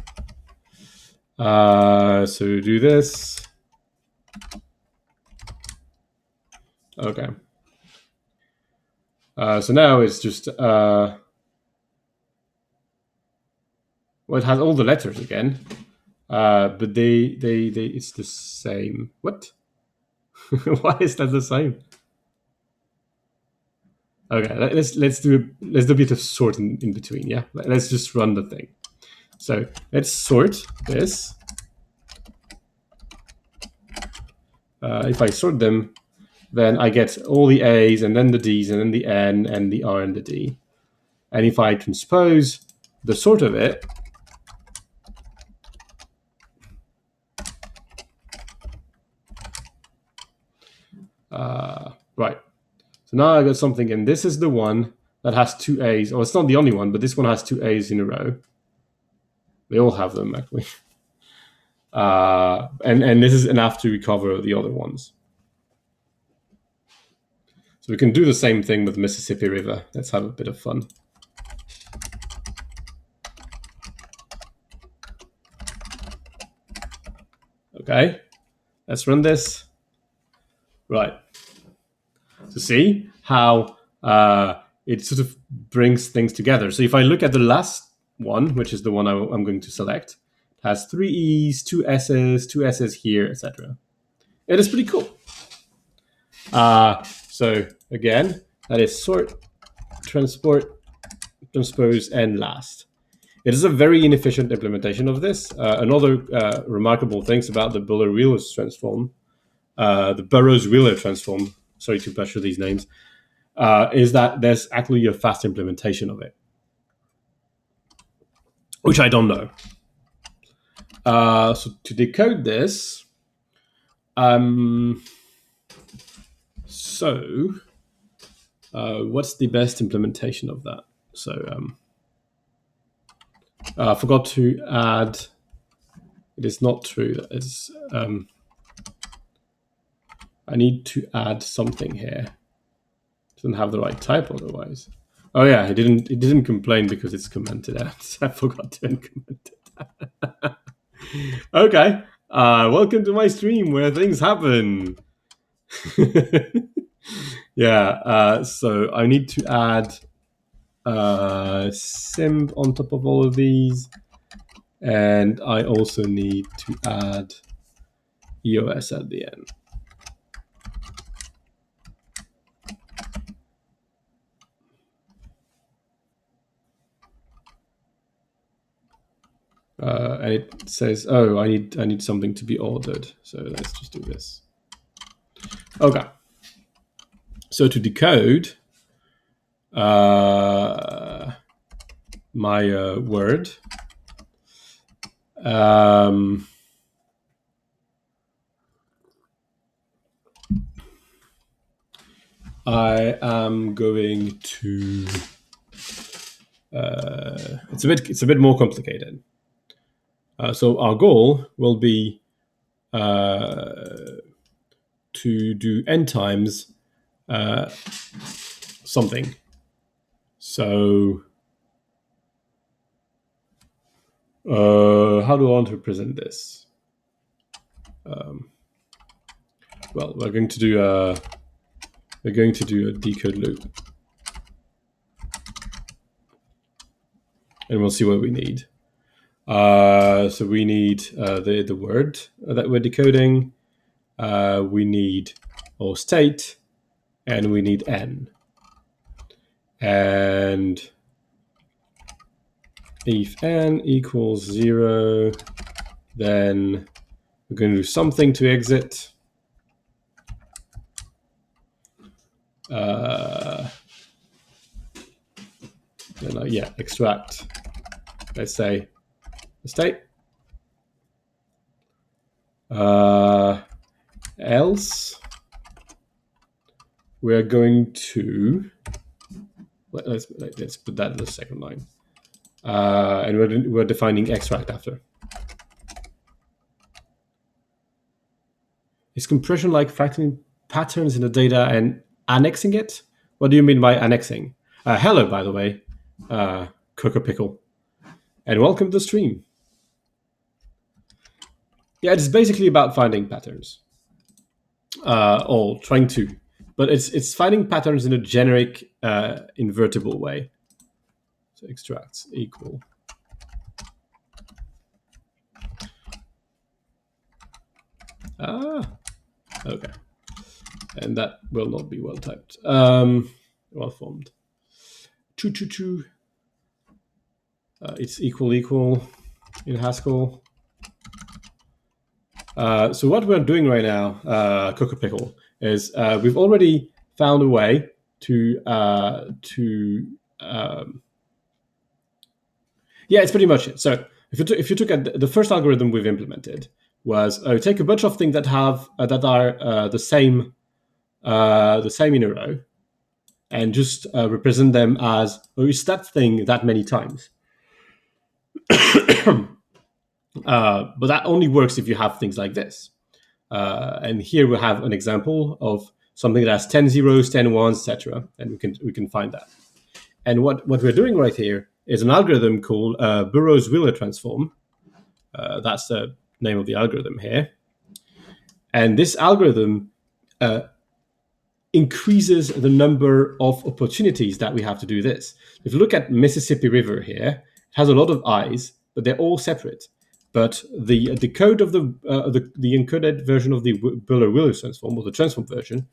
So do this. Okay. So now it's just, well, it has all the letters again, but it's the same. What? Why is that the same? Okay, let's do a bit of sort in between. Yeah, let's just run the thing. So let's sort this. If I sort them, then I get all the A's and then the D's and then the N and the R and the D. And if I transpose the sort of it, right. So now I got something, and this is the one that has two A's. Or it's not the only one, but this one has two A's in a row. They all have them, actually. And this is enough to recover the other ones. So we can do the same thing with Mississippi River. Let's have a bit of fun. Okay, let's run this. Right. So see how it sort of brings things together. So if I look at the last one, which is the one I'm going to select, it has 3 E's, 2 S's here, etc. It is pretty cool. So again, that is sort, transport, transpose, and last. It is a very inefficient implementation of this. Another remarkable things about the Burrows-Wheeler transform, the Burrows-Wheeler transform, sorry to butcher these names, is that there's actually a fast implementation of it, which I don't know. So to decode this, what's the best implementation of that? So I forgot to add. It is not true. That is. I need to add something here. It doesn't have the right type otherwise. Oh yeah, it didn't complain because it's commented out. I forgot to uncomment it. Okay. Welcome to my stream where things happen. Yeah. So I need to add simp on top of all of these, and I also need to add EOS at the end. And it says, oh, I need something to be ordered. So let's just do this. Okay. So to decode my word, I am going to. It's a bit more complicated. So our goal will be to do n times something. So how do I want to present this? Well, we're going to do a decode loop. and we'll see what we need. So we need the word that we're decoding. We need our state, and we need n. And if n equals 0, then we're going to do something to exit. Yeah, extract, let's say, the state. Else, we're going to, let's put that in the second line. And we're defining extract after. Is compression like fractaling patterns in the data and annexing it? What do you mean by annexing? Hello, by the way, Coco Pickle, and welcome to the stream. Yeah, it's basically about finding patterns, or trying to, but it's finding patterns in a generic invertible way. So extracts equal. Okay, and that will not be well typed. Well formed. Two. It's equal in Haskell. So what we're doing right now, Coco Pickle, is we've already found a way to yeah, it's pretty much it. So if you took the first algorithm we've implemented was take a bunch of things that have that are the same in a row, and just represent them as it's that thing that many times. But that only works if you have things like this. And here we have an example of something that has 10 zeros, 10 ones, etc. And we can find that. And what we're doing right here is an algorithm called Burrows-Wheeler transform. That's the name of the algorithm here. And this algorithm increases the number of opportunities that we have to do this. If you look at Mississippi River here, it has a lot of I's, but they're all separate. But the code of the encoded version of the Burrows-Wheeler transform, or the transform version,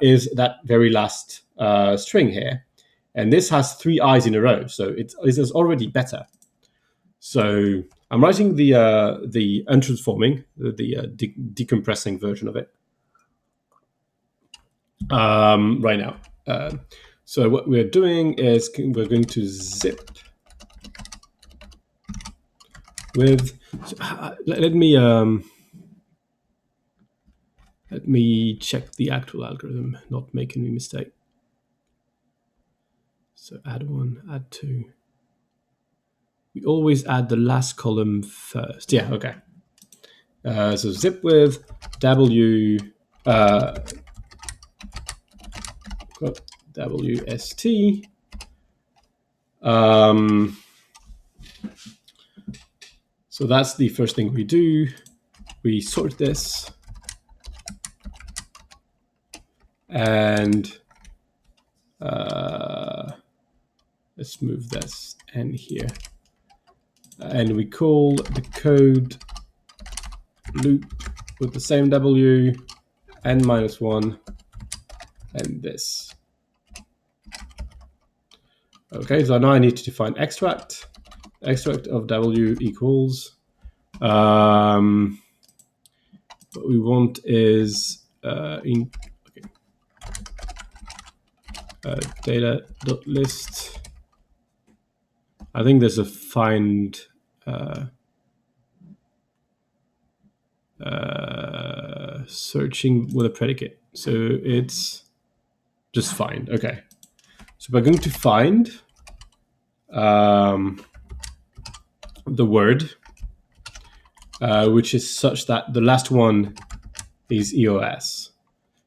is that very last string here. And this has 3 I's in a row, so it is already better. So I'm writing the untransforming, the decompressing version of it right now. So what we're doing is we're going to zip with. Let me check the actual algorithm, not make any mistake. So add 1, add 2. We always add the last column first. Yeah, okay. So zip with W WST. So that's the first thing we do. We sort this, and let's move this N here. And we call the code loop with the same W, N minus 1, and this. Okay, so now I need to define extract. Extract of W equals. What we want is data.list. I think there's a find searching with a predicate. So it's just find. Okay. So we're going to find the word, which is such that the last one is EOS.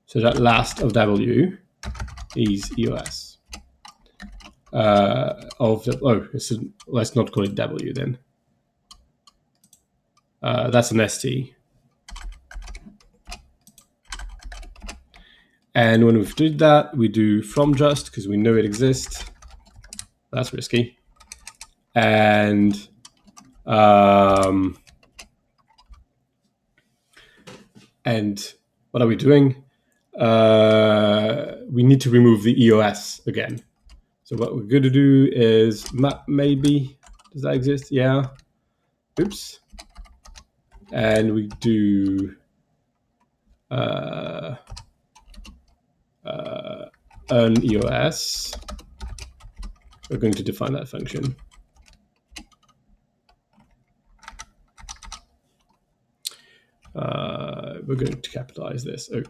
So that last of W is EOS. Let's not call it W then. That's an ST. And when we've did that, we do from just, because we know it exists. That's risky. and what are we doing? We need to remove the EOS again. So what we're going to do is map maybe. Does that exist? Yeah. Oops. And we do an EOS. We're going to define that function. We're going to capitalize this. Oh.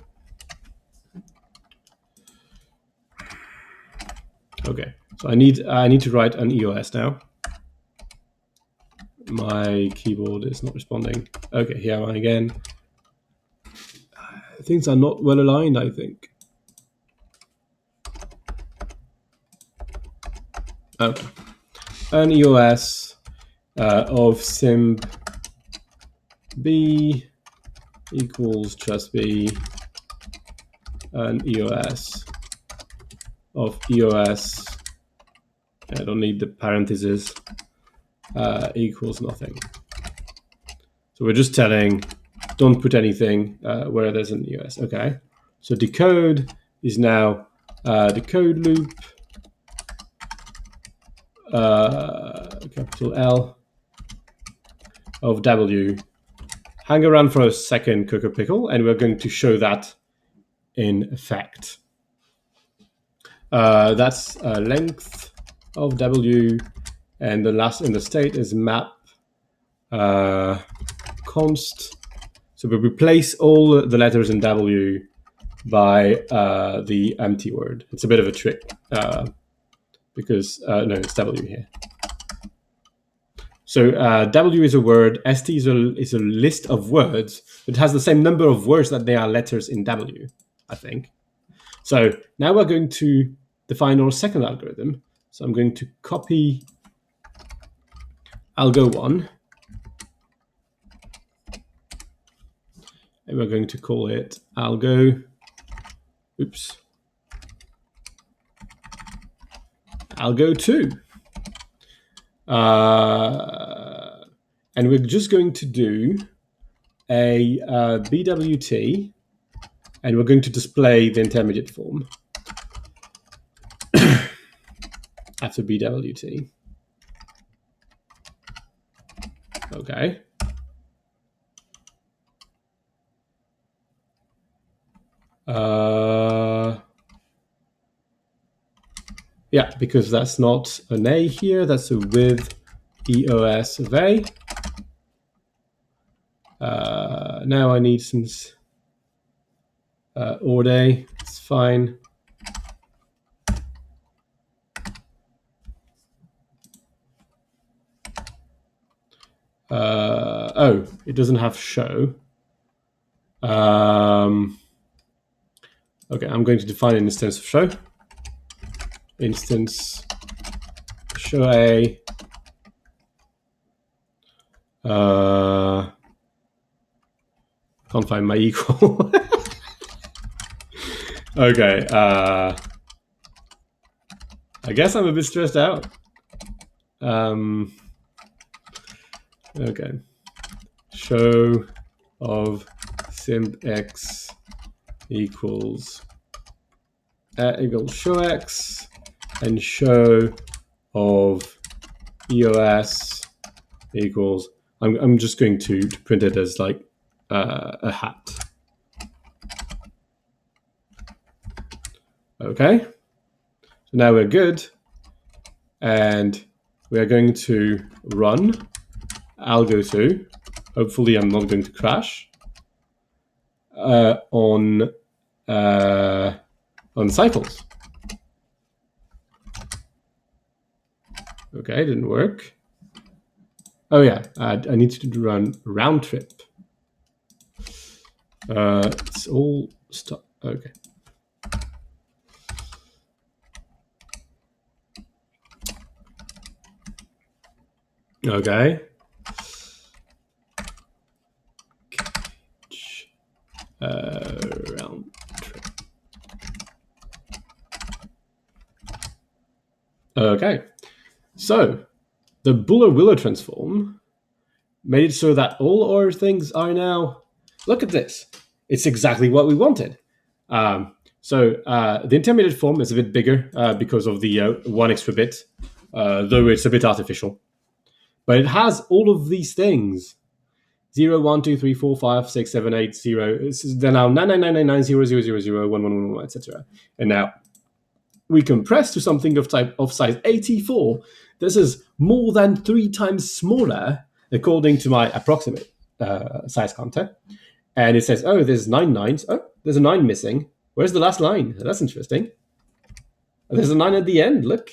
Okay, so I need to write an EOS now. My keyboard is not responding. Okay, here am I again. Things are not well aligned, I think. Okay, an EOS of simp b equals just b, an EOS of EOS, I don't need the parentheses, equals nothing. So we're just telling, don't put anything where there's an EOS. Okay, so decode is now the code loop, capital L of W. Hang around for a second, Coco Pickle, and we're going to show that in effect. That's length of W, and the last in the state is map const. So we replace all the letters in W by the empty word. It's a bit of a trick because no, it's W here. So W is a word, ST is a list of words. It has the same number of words that there are letters in W, I think. So now we're going to define our second algorithm. So I'm going to copy algo 1. And we're going to call it algo, algo 2. And we're just going to do a BWT, and we're going to display the intermediate form after BWT. Okay. Yeah, because that's not an A here, that's a with EOS of A. Now I need some ORDA, it's fine. Oh, it doesn't have show. Okay, I'm going to define an instance of show. Instance show A. Can't find my equal. Okay, I guess I'm a bit stressed out. Okay, show of simp x equals show x, and show of EOS equals, I'm just going to print it as like a hat. Okay, so now we're good, and we are going to run algo 2. Hopefully I'm not going to crash on cycles. Okay, didn't work. Oh yeah, I need to run round trip. It's all stop. Okay. Okay. Round trip. Okay. So the Burrows-Wheeler transform made it so that all our things are now, look at this. It's exactly what we wanted. So the intermediate form is a bit bigger because of the one extra bit, though it's a bit artificial. But it has all of these things. 0, 1, 2, 3, 4, 5, 6, 7, 8, 0. They're now 9, 9, 9, 9, 9, 0, 0, 0, 0, 1, 1, 1, 1, etc. And now we compress to something of size 84. This is more than 3 times smaller, according to my approximate size counter. And it says, oh, there's 9 nines. Oh, there's a 9 missing. Where's the last line? That's interesting. There's a 9 at the end, look.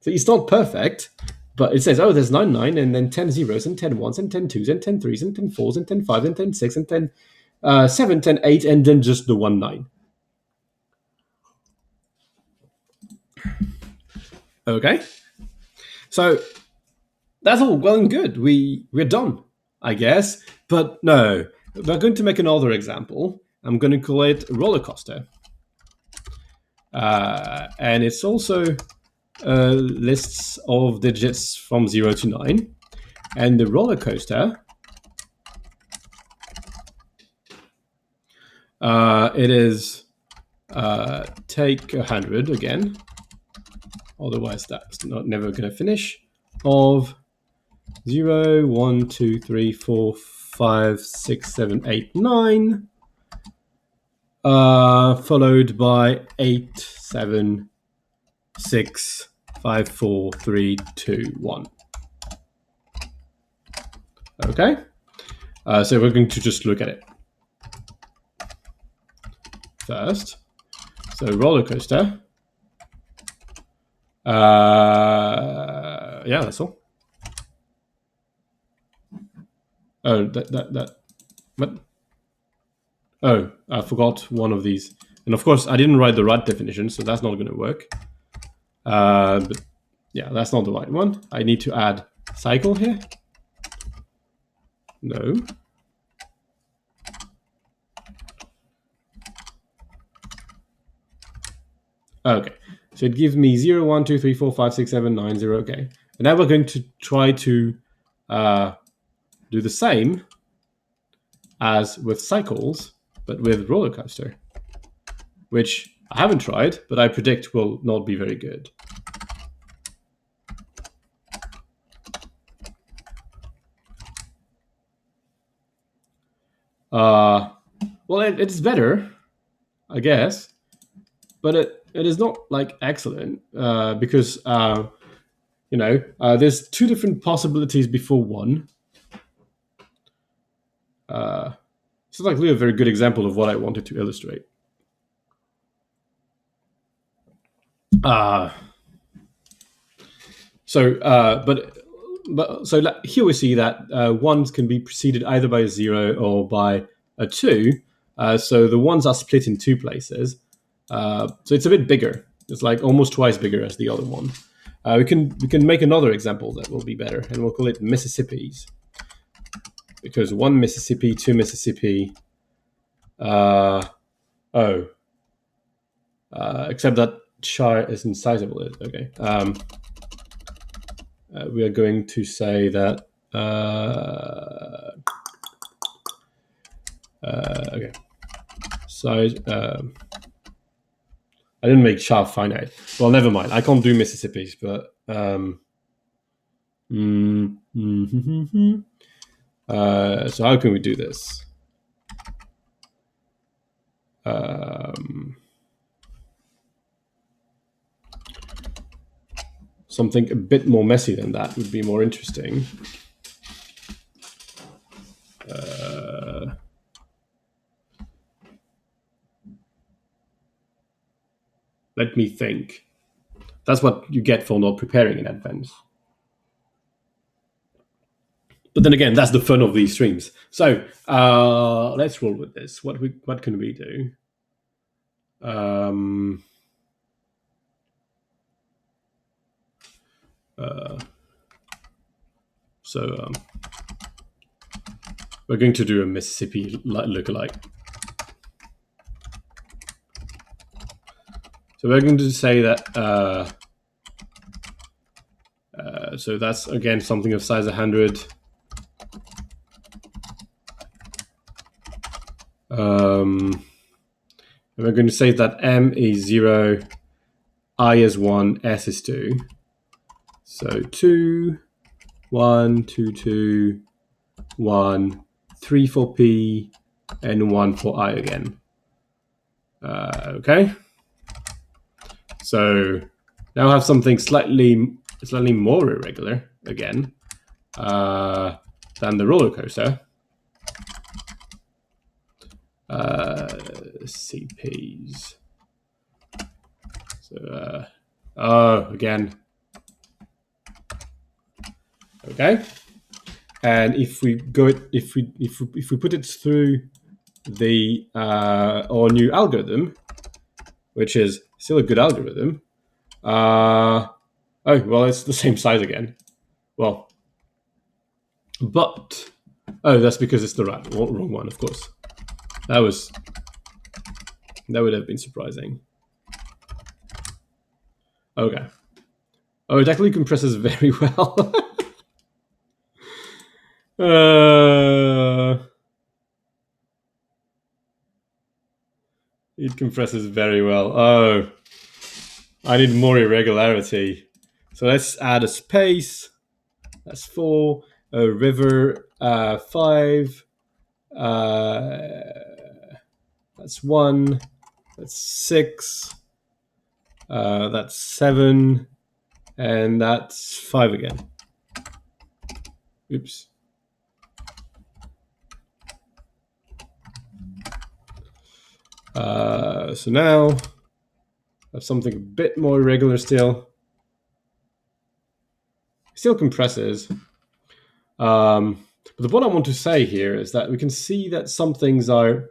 So it's not perfect, but it says, oh, there's 9 9, and then 10 zeros, and 10 ones, and 10 twos, and 10 threes, and 10 fours, and 10 fives, and 10 six, and 10 7, 10 8, and then just the 1 9. Okay. So that's all well and good. We're done, I guess. But no, we're going to make another example. I'm going to call it roller coaster. And it's also lists of digits from 0 to 9. And the roller coaster, it is take 100 again. Otherwise, that's never going to finish. Of 0, 1, 2, 3, 4, 5, 6, 7, 8, 9. Followed by 8, 7, 6, 5, 4, 3, 2, 1. Okay. So we're going to just look at it first. So roller coaster. Yeah, that's all. Oh, what? Oh, I forgot one of these. And of course, I didn't write the right definition, so that's not going to work. But yeah, that's not the right one. I need to add cycle here. No. Okay, so it gives me 0, 1, 2, 3, 4, 5, 6, 7, 9, 0. Okay. And now we're going to try to do the same as with cycles, but with roller coaster, which I haven't tried, but I predict will not be very good. Well, it's better, I guess, but it is not like excellent because there's 2 different possibilities before 1. It's not really a very good example of what I wanted to illustrate. So here we see that 1s can be preceded either by a 0 or by a 2. So the 1s are split in 2 places. So it's a bit bigger. It's like almost twice bigger as the other one. We can make another example that will be better, and we'll call it Mississippi's. Because 1 Mississippi, 2 Mississippi. Except that char isn't sizable. Okay. We are going to say that. Okay. Size. I didn't make char finite. Well, never mind. I can't do Mississippi's, but. So how can we do this? Something a bit more messy than that would be more interesting. Let me think. That's what you get for not preparing in advance. But then again, that's the fun of these streams. So let's roll with this. What can we do? We're going to do a Mississippi lookalike. So we're going to say that So that's, again, something of size 100. And we're going to say that m is 0, I is 1, s is 2. So 2, 1, 2, 2, 1, 3 for p, and 1 for I again. Okay. So now I have something slightly more irregular again than the roller coaster. CPs. So again. Okay. And if we put it through the our new algorithm, which is still a good algorithm. Oh, well, it's the same size again. Well, but that's because it's the wrong one, of course. That would have been surprising. Okay. Oh, it actually compresses very well. It compresses very well. Oh, I need more irregularity. So let's add a space. That's 4. A river, 5. That's 1. That's 6. That's 7. And that's 5 again. Oops. So now I have something a bit more irregular still. Still compresses. But what I want to say here is that we can see that some things are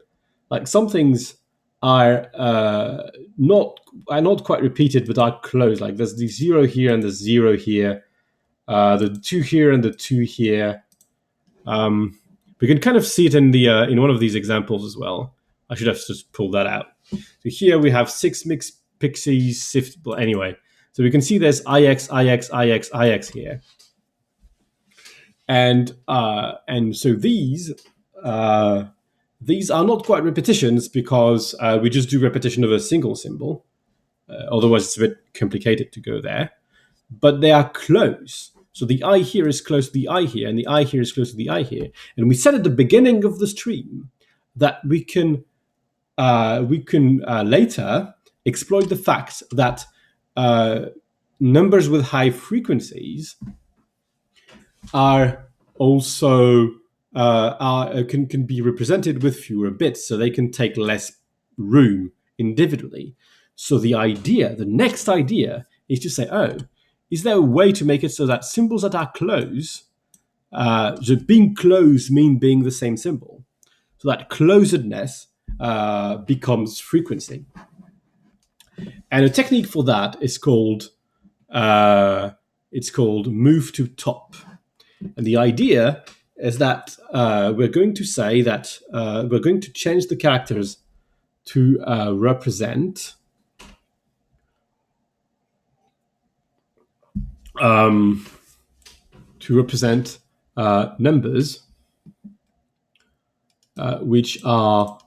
not quite repeated, but are close. Like there's the 0 here and the 0 here, the 2 here and the 2 here. We can kind of see it in the in one of these examples as well. I should have just pulled that out. So here we have 6 mixed pixies sift. Well, anyway, so we can see there's IX, IX, IX, IX here. And so these are not quite repetitions because we just do repetition of a single symbol. Otherwise, it's a bit complicated to go there. But they are close. So the I here is close to the I here, and the I here is close to the I here. And we said at the beginning of the stream that we can later exploit the fact that numbers with high frequencies are also can be represented with fewer bits, so they can take less room individually. So the next idea is to say, oh, is there a way to make it so that symbols that are close, being close mean being the same symbol, so that closedness becomes frequency. And a technique for that is called move to top. And the idea is that we're going to say that we're going to change the characters to represent numbers which are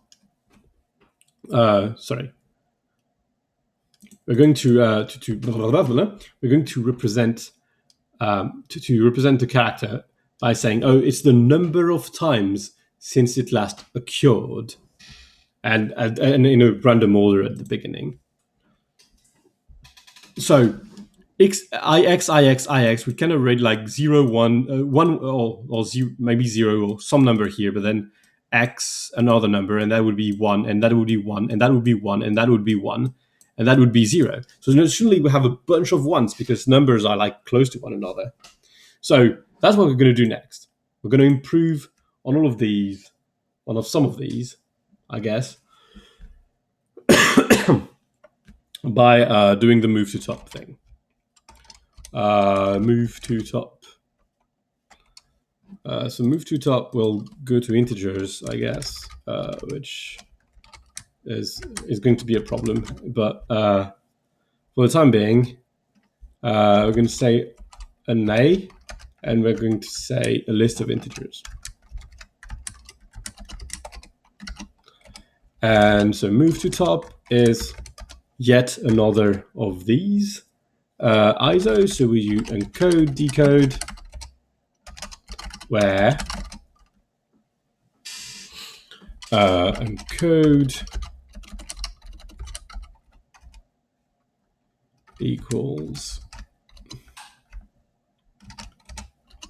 we're going to represent to represent the character by saying, oh, it's the number of times since it last occurred, and in a random order at the beginning. So ix, we kind of read like 0, 1, 1 or 0, maybe 0 or some number here, but then x, another number, and that would be 1, and that would be 1, and that would be 1, and that would be 1, and that would be 0. So naturally we have a bunch of ones because numbers are like close to one another. So that's what we're going to do next. We're going to improve on all of these, on some of these, I guess, by doing the move to top thing. Move to top. So move to top will go to integers, I guess, which is going to be a problem. But for the time being, we're going to say an A, and we're going to say a list of integers. And so move to top is yet another of these ISO. So we use encode, decode, where encode equals,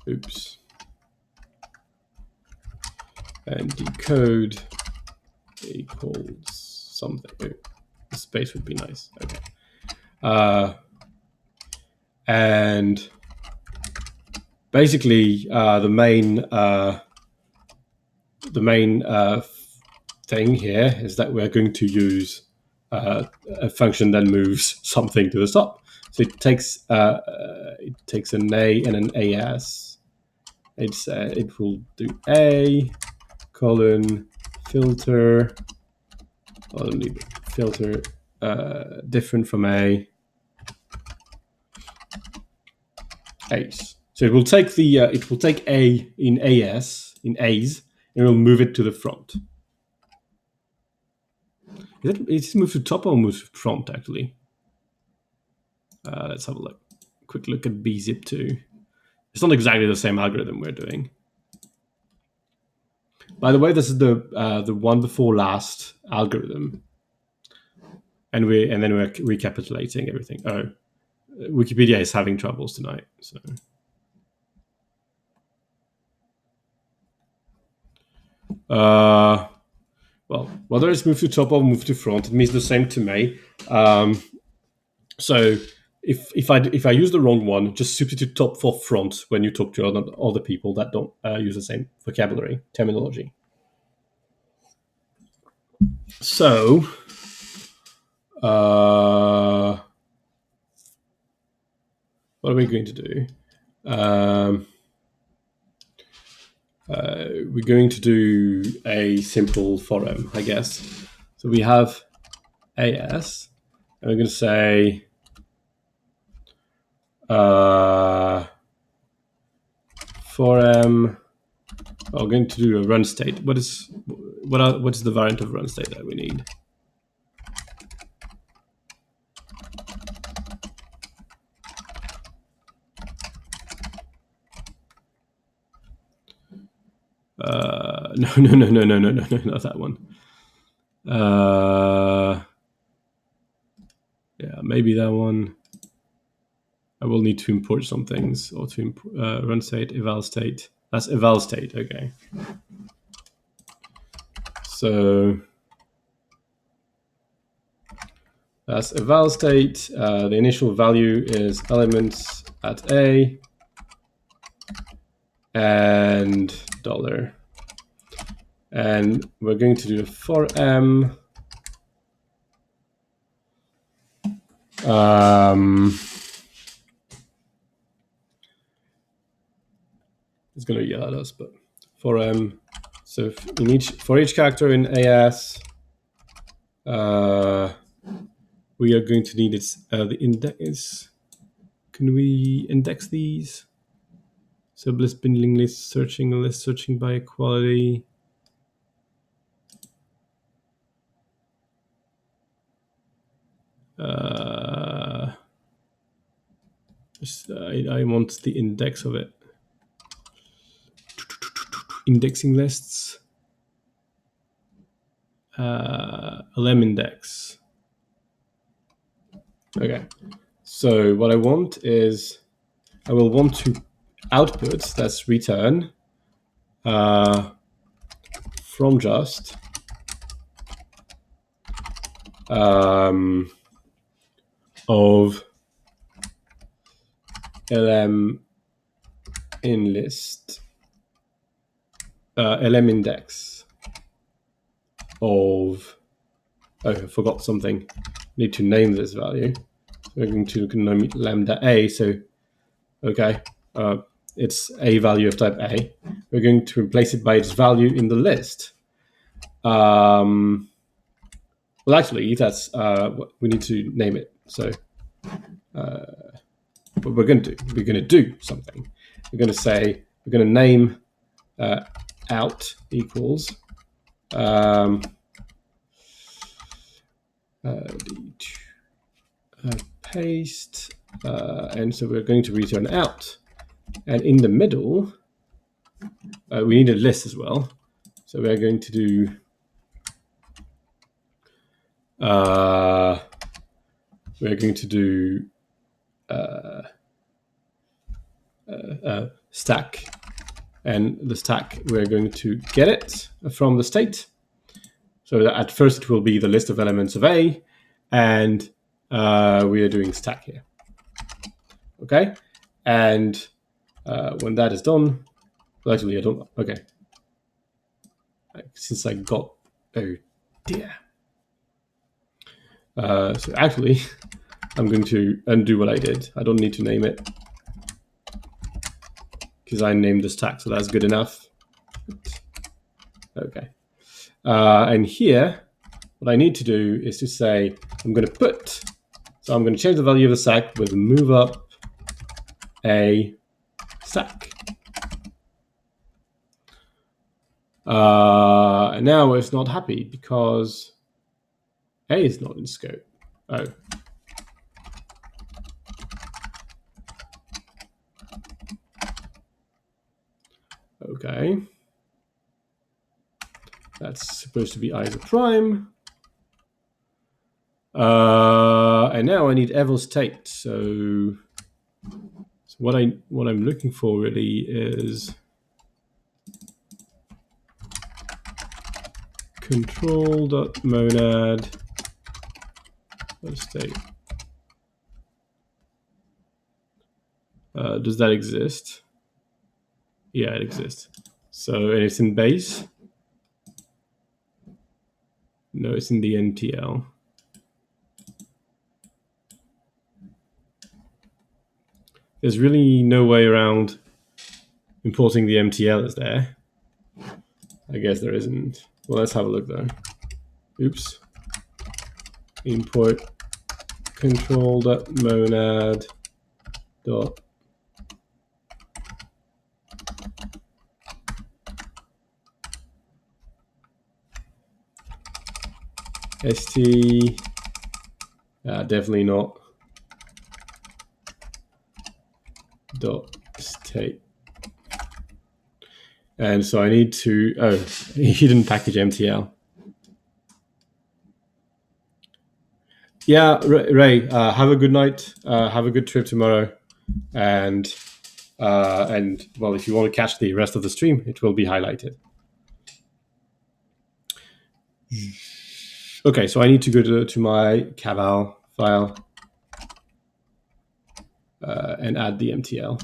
oops, and decode equals something. Oh, the space would be nice. Okay. And basically, the main thing here is that we're going to use a function that moves something to the top. So it takes an A and an AS. It will do A colon filter. I'll leave it filter different from A. A's. So it will take A in A's, and it will move it to the front. Is it move to top or move to front, actually? Let's have a look. Quick look at bzip2. It's not exactly the same algorithm we're doing. By the way, this is the one before last algorithm, and then we're recapitulating everything. Oh, Wikipedia is having troubles tonight. So. Well, whether it's move to top or move to front, it means the same to me. So if I use the wrong one, just substitute top for front when you talk to other people that don't use the same vocabulary terminology. So what are we going to do? We're going to do a simple form, I guess. So we have AS, and we're going to say form. We're going to do a run state. What is the variant of run state that we need? No, not that one. Yeah, maybe that one. I will need to import some things, or to run state, eval state. That's eval state, okay. So that's eval state. The initial value is elements at A and $. And we're going to do a for m. It's going to yell at us, but for m. So for each character in AS, we are going to need the index. Can we index these? So list, binding list, searching a list, searching by equality. I want the index of it. Indexing lists. lm index. Okay. So what I want is I will want to output, that's return, from just of lm in list, lm index of, oh, I forgot something. Need to name this value. We're going to name it lambda a. So, okay, it's a value of type A. We're going to replace it by its value in the list. Well, actually, that's we need to name it. So, what we're going to do. We're going to do something. We're going to say, we're going to name out equals paste, and so we're going to return out. And in the middle, we need a list as well. So we're going to do stack, and the stack we're going to get it from the state. So at first it will be the list of elements of A, and we are doing stack here. Okay, and when that is done, well, actually I don't. Okay, since I got, oh dear. So actually, I'm going to undo what I did. I don't need to name it because I named the stack, so that's good enough. Okay, and here, what I need to do is to say I'm going to put. So I'm going to change the value of the stack with move up a stack. And now it's not happy because A is not in scope. Oh. Okay. That's supposed to be I as a prime. And now I need eval state. So what I'm looking for really is control.monad state. Does that exist? Yeah, it exists. So, and it's in base. No, it's in the NTL. There's really no way around importing the MTL, is there? I guess there isn't. Well, let's have a look though. Oops. Import control.monad dot st. Definitely not. Dot state. And so I need to, oh, he didn't package MTL. Yeah, Ray, have a good night. Have a good trip tomorrow. And well, if you want to catch the rest of the stream, it will be highlighted. Okay, so I need to go to my Caval file and add the MTL.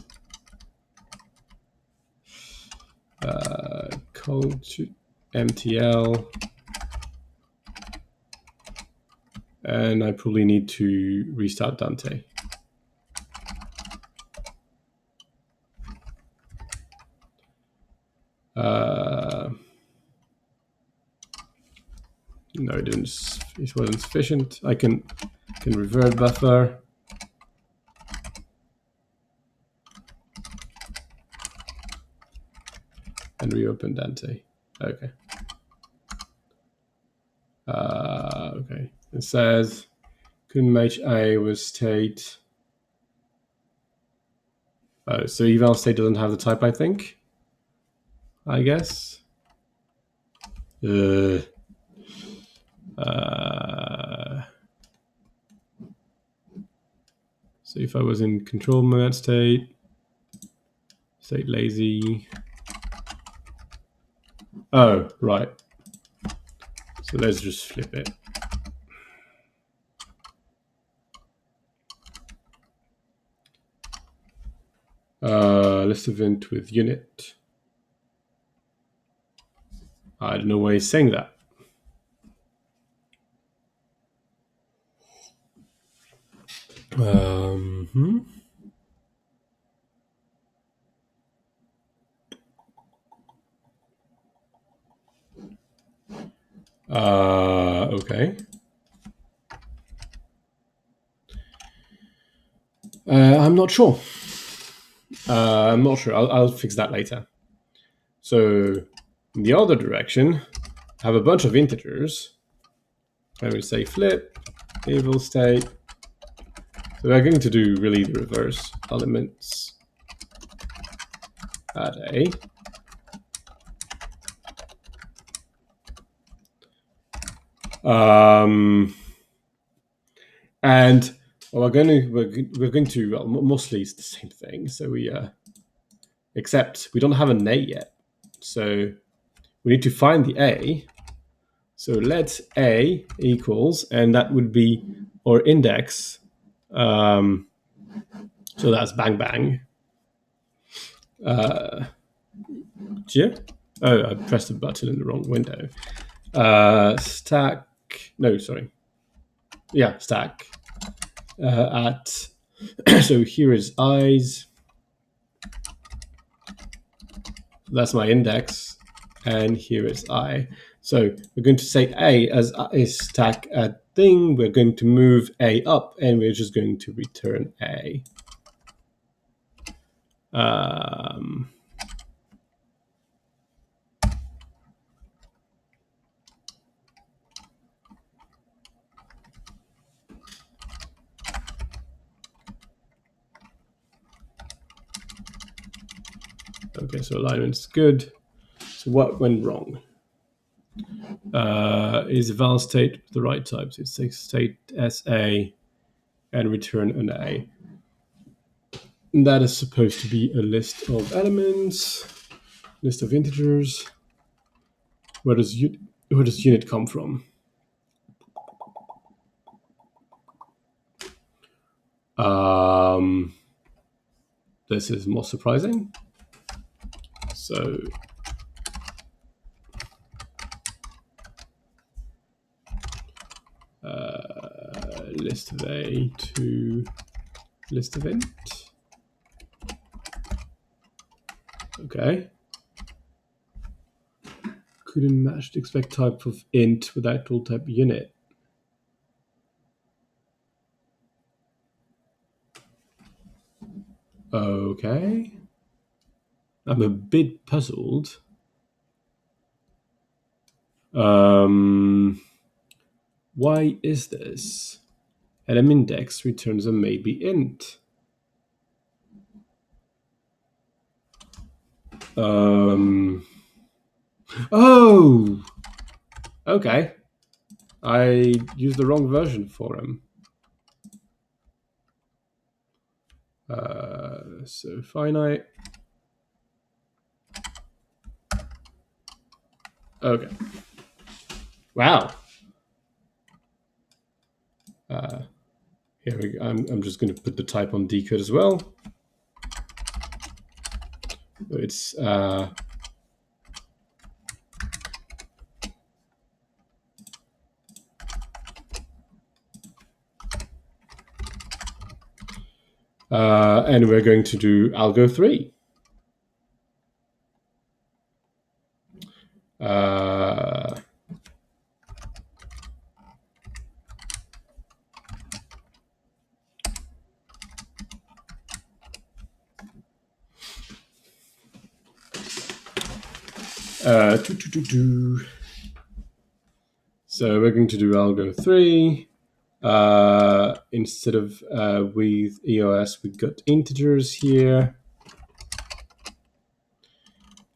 Code to MTL. And I probably need to restart Dante. No, it didn't. It wasn't sufficient. I can revert buffer. And reopen Dante. Okay. Okay. It says couldn't match A with state. Oh, so eval state doesn't have the type, I think. I guess. So if I was in control mode state lazy. Oh, right. So let's just flip it. List event with unit. I don't know why he's saying that. Okay. I'm not sure. I'm not sure. I'll fix that later. So in the other direction, I have a bunch of integers. I will say flip, evil state. So we're going to do really the reverse. Elements add a. And well, we're going to well, mostly it's the same thing. So we except we don't have an a yet. So we need to find the a. So let a equals, and that would be our index. So that's bang bang. Yeah. Oh, I pressed the button in the wrong window. Stack. No, sorry. Yeah, stack. At so here is eyes. That's my index, and here is I. So we're going to say A as is stack at thing. We're going to move A up, and we're just going to return A. Okay, so alignment's good. So what went wrong? Is val state the right type? So it's state SA and return an A. And that is supposed to be a list of elements, list of integers. Where does unit come from? This is more surprising. So list of A to list of int. Okay. Couldn't match the expect type of int with actual type unit. Okay. I'm a bit puzzled. Why is this? Element index returns a maybe int. Oh! Okay. I used the wrong version for him. So finite. Okay. Wow. Here we go. I'm just going to put the type on decode as well. It's and we're going to do algo 3. So we're going to do algo 3. Instead of with EOS, we've got integers here.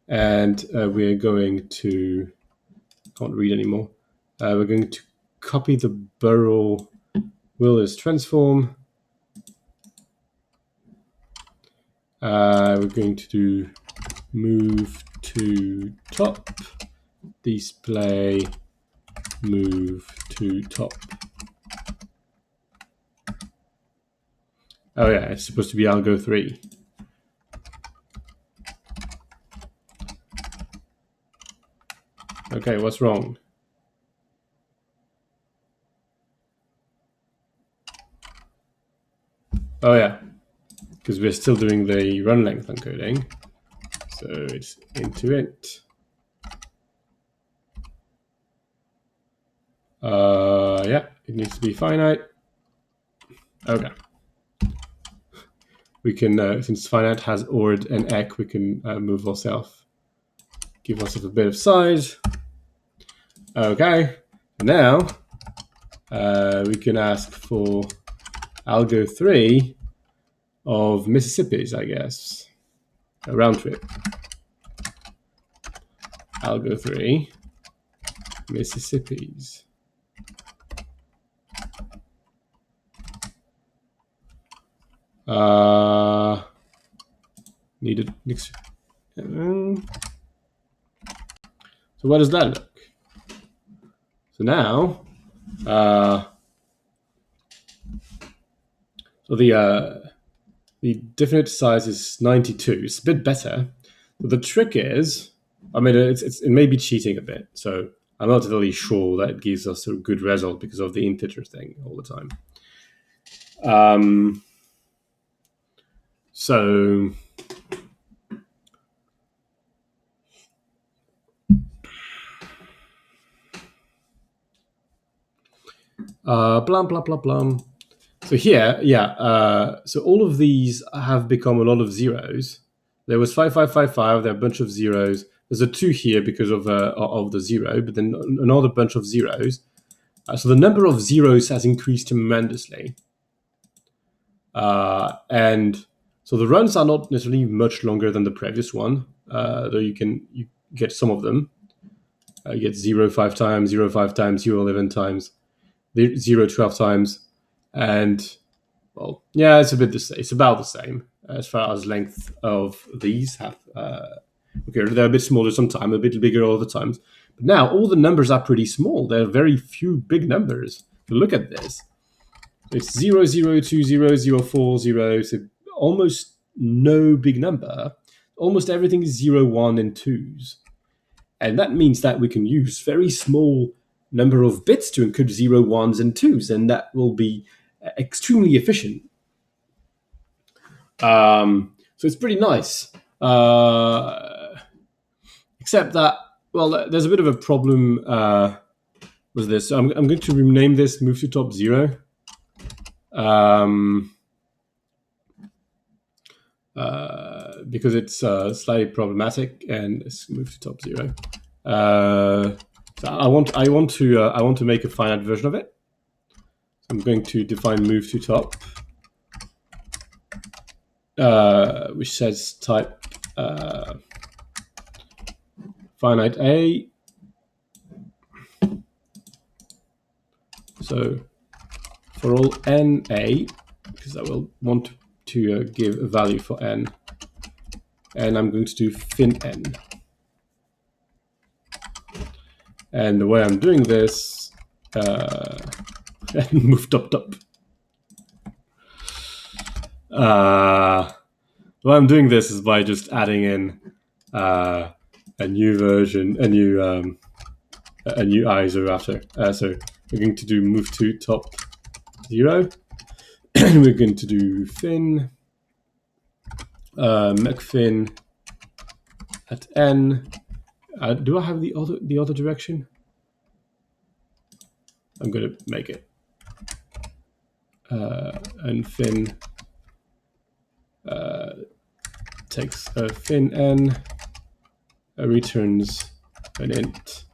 And we're going to, can't read anymore. We're going to copy the Burrows-Wheeler transform. We're going to do move to top, display, move to top. Oh yeah, it's supposed to be algo 3. Okay, what's wrong? Oh yeah, because we're still doing the run length encoding. So it's into int. Yeah, it needs to be finite. Okay. we can, since finite has ord and ec, we can move ourselves, give ourselves a bit of size. Okay, now we can ask for algo 3 of Mississippi's, I guess. A round trip. Algo 3 Mississippi's. Needed next. So what does that look? So now, so the definite size is 92. It's a bit better. But the trick is, I mean, it may be cheating a bit. So I'm not really sure that it gives us a good result because of the integer thing all the time. So blum, blum, blum, blum. So here, so all of these have become a lot of zeros. There was 5555, there are a bunch of zeros. There's a 2 here because of the 0, but then another bunch of zeros. So the number of zeros has increased tremendously. And so the runs are not necessarily much longer than the previous one, though you get some of them. You get 0 5 times, 0 5 times, 0 11 times, 0 12 times, and well, yeah, it's about the same as far as length of these have. Okay, they're a bit smaller sometimes, a bit bigger other times. But now all the numbers are pretty small. There are very few big numbers. Look at this. It's 0, 0, 2, 0, 0, 4, 0. So almost no big number. Almost everything is 0, 1, and 2s. And that means that we can use very small number of bits to encode 0, 1s, and 2s, and that will be extremely efficient. So it's pretty nice. Except that, well, there's a bit of a problem with this. So I'm going to rename this move to top 0. Because it's slightly problematic, and let's move to top 0. So I want to make a finite version of it. So I'm going to define move to top, which says type finite a. So for all n a, because I will want to give a value for n, and I'm going to do fin n. And the way I'm doing this, move top. The way I'm doing this is by just adding in a new version, a new ISO after. So we're going to do move to top 0. We're going to do fin, mcfin at n. Do I have the other direction? I'm going to make it. And fin takes a fin n, returns an int,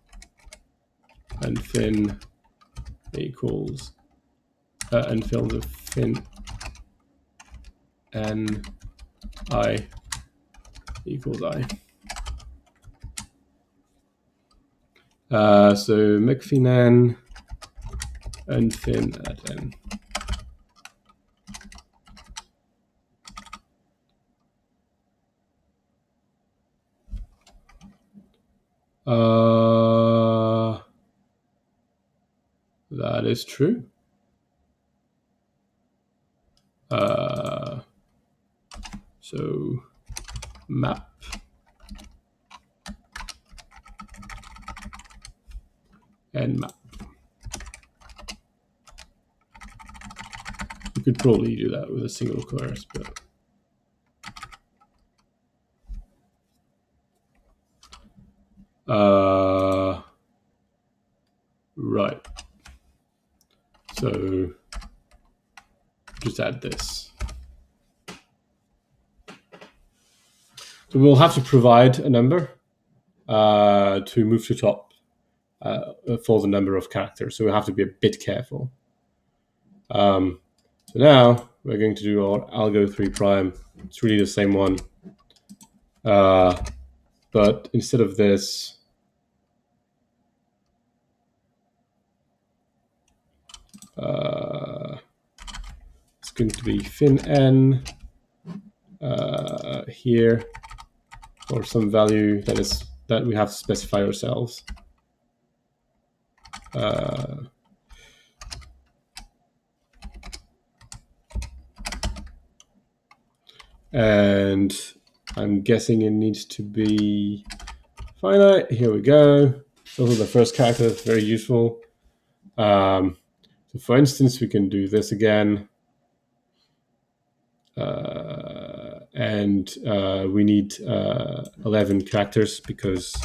and fin equals, and fills a fin n I equals I. So mcfin n and fin at n. That is true. So map and map. You could probably do that with a single course, but right. So just add this. So we'll have to provide a number to move to top for the number of characters. So we have to be a bit careful. So now we're going to do our algo 3 prime. It's really the same one. But instead of this, it's going to be fin n here, or some value that we have to specify ourselves. And I'm guessing it needs to be finite. Here we go. So the first character is very useful. So for instance, we can do this again. And we need 11 characters because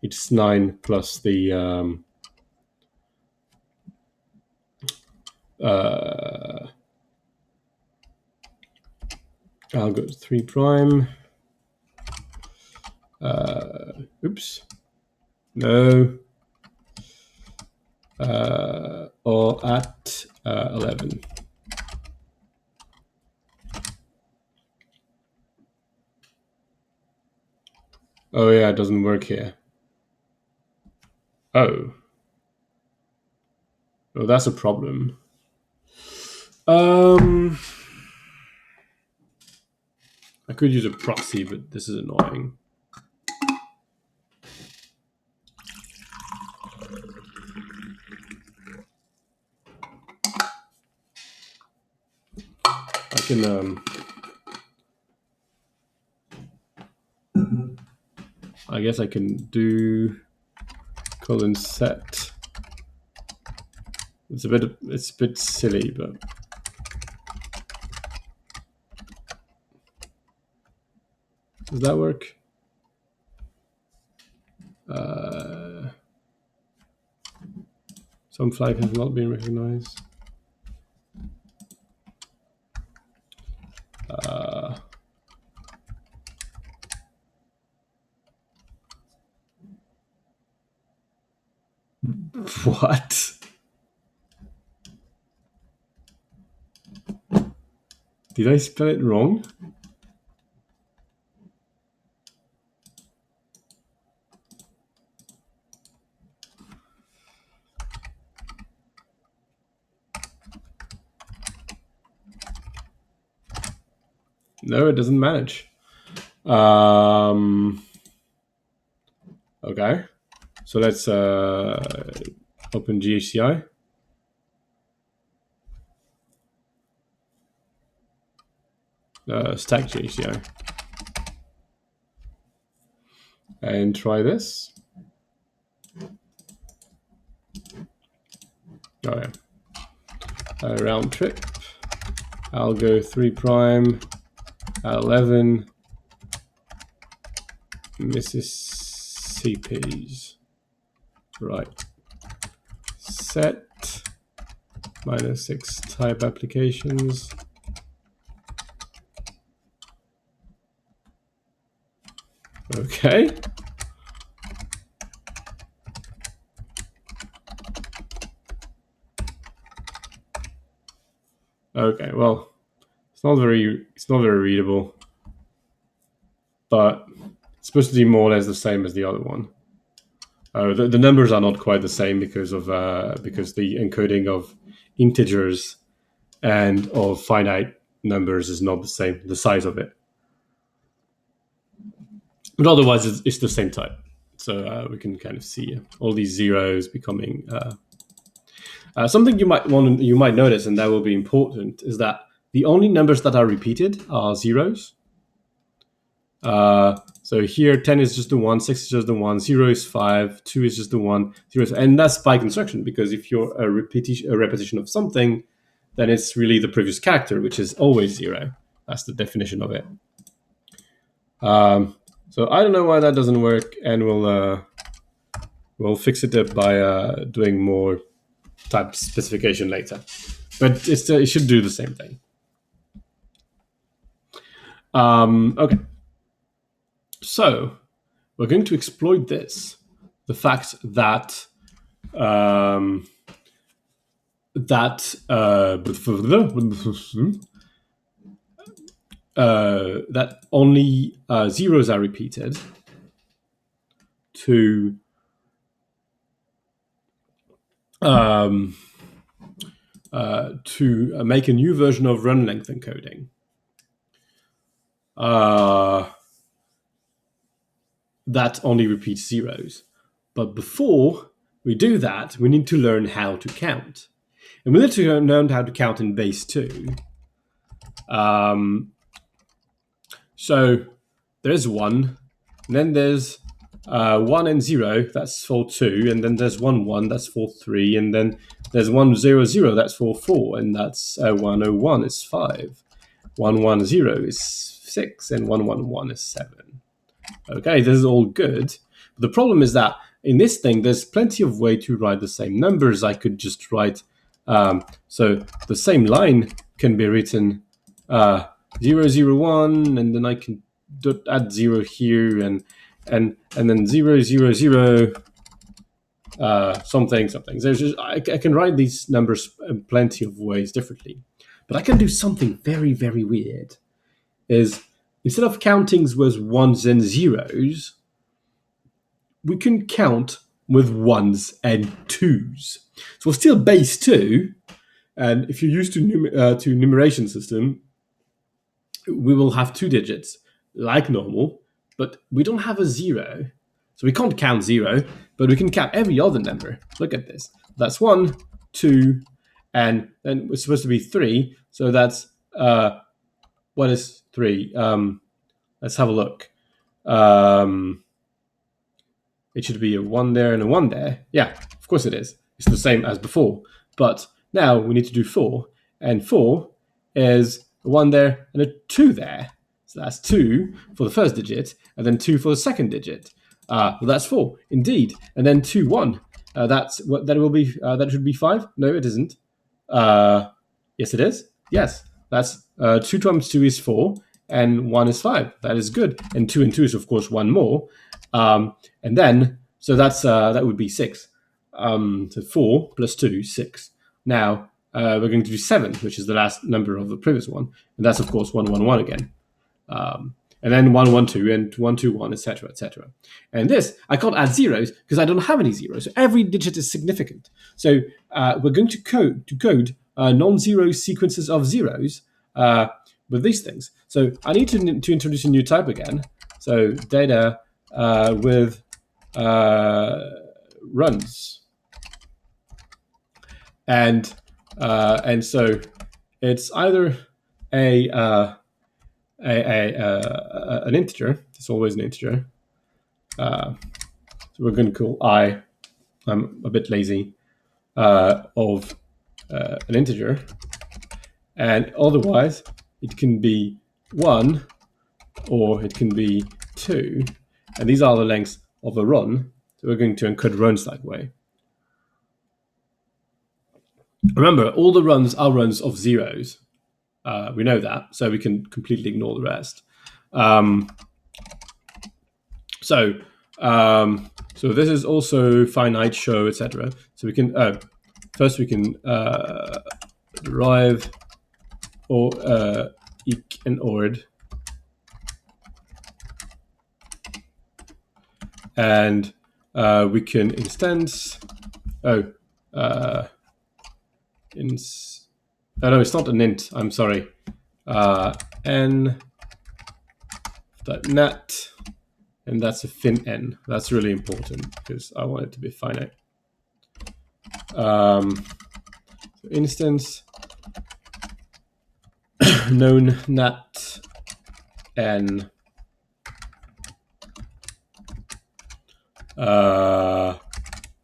it's 9 plus the I'll go to 3 prime. Oops. No. Or at 11. Oh yeah, it doesn't work here. Oh. Oh, that's a problem. I could use a proxy, but this is annoying. I can I guess I can do colon set. It's a bit silly, but does that work? Some flag has not been recognized. What? Did I spell it wrong? No, it doesn't manage. Okay, so let's open GHCI. Stack GHCI. And try this. Oh yeah. Round trip. I'll go 3 prime. 11. Mississippi's. Right. Set. -6 type applications. Okay. Okay, well, it's not very readable, but it's supposed to be more or less the same as the other one. The numbers are not quite the same because the encoding of integers and of finite numbers is not the same, the size of it. But otherwise, it's the same type. So we can kind of see all these zeros becoming. Something you might notice, and that will be important, is that the only numbers that are repeated are zeros. So here 10 is just the 1, 6 is just the 1, 0 is 5, 2 is just the 1, 0 is, and that's by construction, because if you're a repetition of something, then it's really the previous character, which is always 0. That's the definition of it. So I don't know why that doesn't work, and we'll fix it up by doing more type specification later. But it should do the same thing. Okay. So we're going to exploit this, the fact that that only zeros are repeated to make a new version of run length encoding. That only repeats zeros. But before we do that, we need to learn how to count. And we need to learn how to count in base 2. So there's 1, and then there's 1 and 0, that's for 2, and then there's 1, 1, that's for 3, and then there's 1, 0, 0, that's for 4, and that's 1, 0, 1 is 5, 1, 1, 0 is 6, and 1, 1, 1 is 7. Okay, this is all good. But the problem is that in this thing, there's plenty of way to write the same numbers. I could just write, so the same line can be written 0, 0, 1, and then I can add 0 here, and then 0, 0, 0, something. There's just, I can write these numbers in plenty of ways differently. But I can do something very, very weird. Is instead of counting with ones and zeros, we can count with ones and twos. So we're still base 2, and if you're used to numeration system, we will have 2 digits like normal, but we don't have a 0. So we can't count 0, but we can count every other number. Look at this. That's 1, 2, and then it's supposed to be 3. So that's, what is 3? Let's have a look. It should be a 1 there and a 1 there. Yeah, of course it is. It's the same as before. But now we need to do 4. And 4 is a 1 there and a 2 there. So that's 2 for the first digit, and then 2 for the second digit. Well, that's 4, indeed. And then 2, 1. That's what that will be. That should be 5. No, it isn't. Yes, it is. Yes, that's 2 times 2 is 4, and 1 is 5. That is good. And 2 and 2 is, of course, 1 more. And then, so that's that would be 6. So 4 plus 2, 6. Now, we're going to do 7, which is the last number of the previous one. And that's, of course, 1, 1, 1 again. And then 1, 1, 2, and 1, 2, 1, etc., etc. And this, I can't add zeros because I don't have any zeros. So every digit is significant. So we're going to code non-zero sequences of zeros with these things. So I need to introduce a new type again. So data with runs, and so it's either an integer. It's always an integer. So we're going to call I. I'm a bit lazy. Of an integer, and otherwise it can be 1 or it can be 2, and these are the lengths of a run. So we're going to encode runs that way. Remember, all the runs are runs of zeros. We know that, so we can completely ignore the rest. So this is also finite, show, etc. So we can first we can derive or eq and ord, and we can instance. No, it's not an int. I'm sorry. N.net, and that's a fin n. That's really important because I want it to be finite. So instance known nat n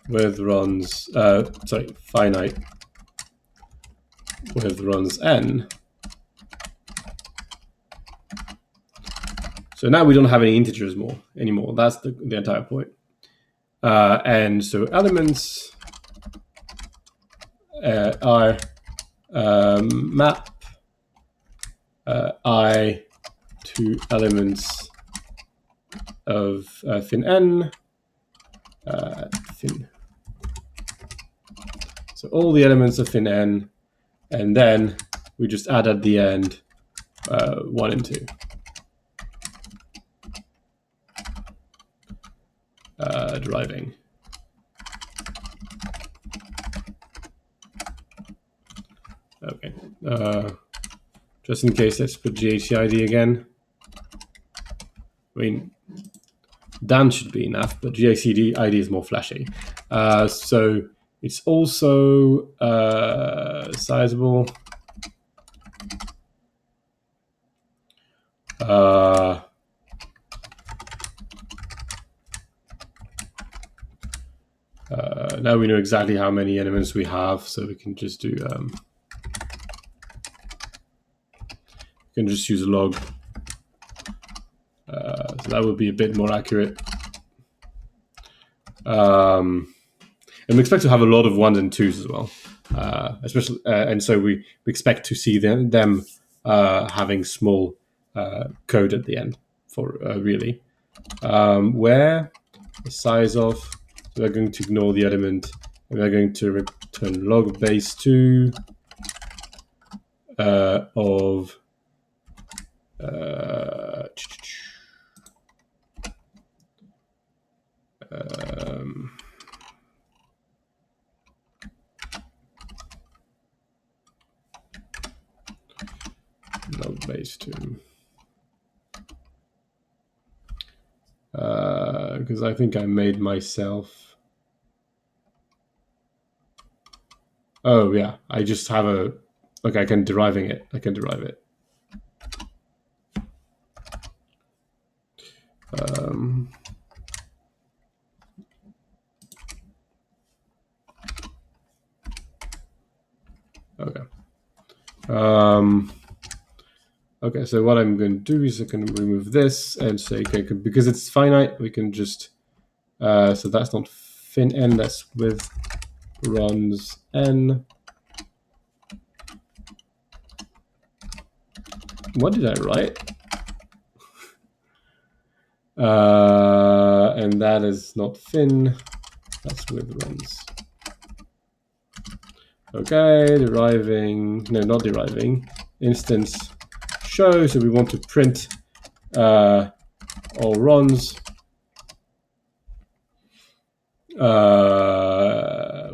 with runs finite with runs n. So now we don't have any integers anymore. That's the entire point. And so elements are map I to elements of fin n, so all the elements of fin n, and then we just add at the end 1 and 2. Deriving. Okay. Just in case, let's put GHCID again. I mean, Dan should be enough, but GHCID is more flashy. So it's also sizable. Now we know exactly how many elements we have, so we can just do. We can just use a log. So that would be a bit more accurate. And we expect to have a lot of 1s and 2s as well, especially, and so we expect to see them having small code at the end for really. Where the size of, so we're going to ignore the element, and we're going to return log base 2 of log base 2. Because I think I made myself. Oh yeah, I just have a. Okay, I can derive it. Okay. Okay, so what I'm going to do is I can remove this and say, okay, because it's finite, we can just. So that's not fin n, that's with runs n. What did I write? And that is not fin, that's with runs. Okay, deriving, no, not deriving, instance show, so we want to print all runs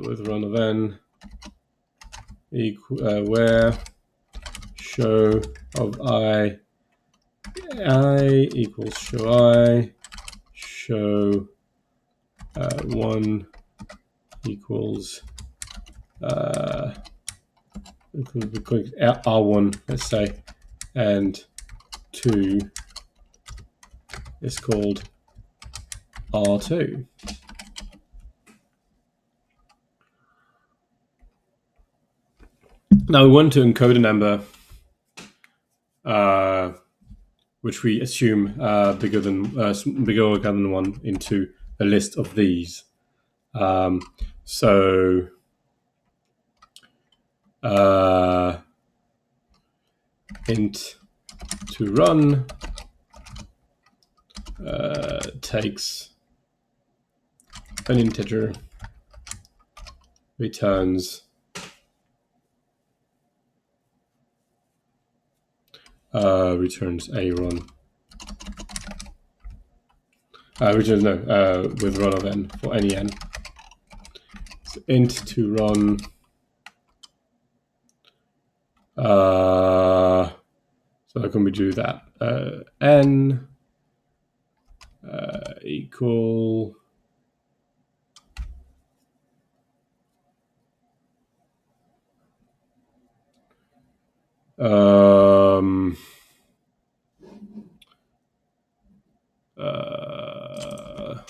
with run of n where show of I equals show 1 equals R1, let's say, and 2 is called R2. Now we want to encode a number which we assume bigger or greater than 1 into a list of these. So int to run takes an integer, returns returns a run. Returns with run of n for any n. So int to run so how can we do that? N equal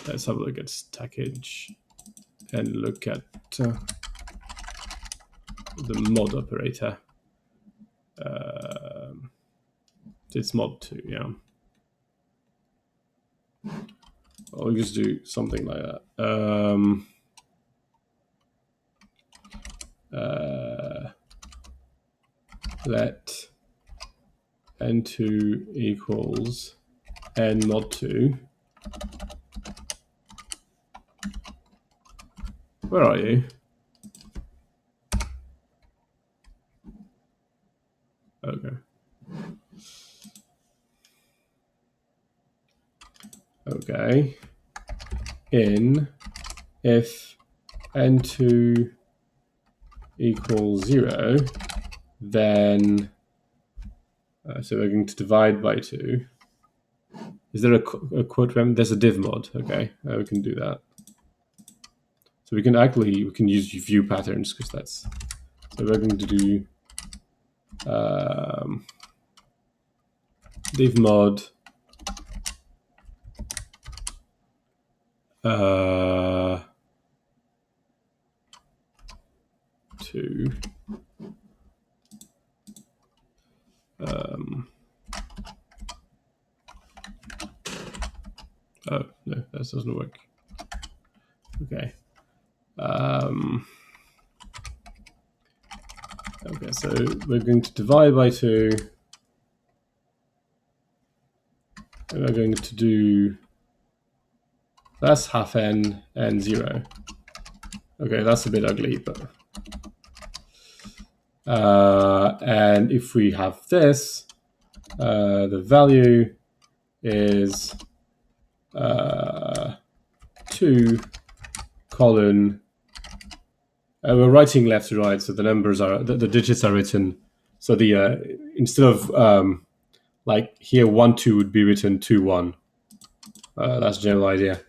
let's have a look at stackage and look at the mod operator. It's mod 2, yeah. I'll just do something like that. Let n2 equals n mod 2. Where are you? Okay. Okay. In if n2 equals 0, then so we're going to divide by 2. Is there a quote? There's a div mod. Okay, we can do that. So we can use view patterns because that's. So we're going to do div mod 2. Oh no, that doesn't work. Okay. Okay, so we're going to divide by 2. And we're going to do that's half n and 0. Okay, that's a bit ugly, but and if we have this, the value is 2 colon. We're writing left to right, so the numbers are the digits are written. So the instead of like here 1 2 would be written 2 1. That's the general idea.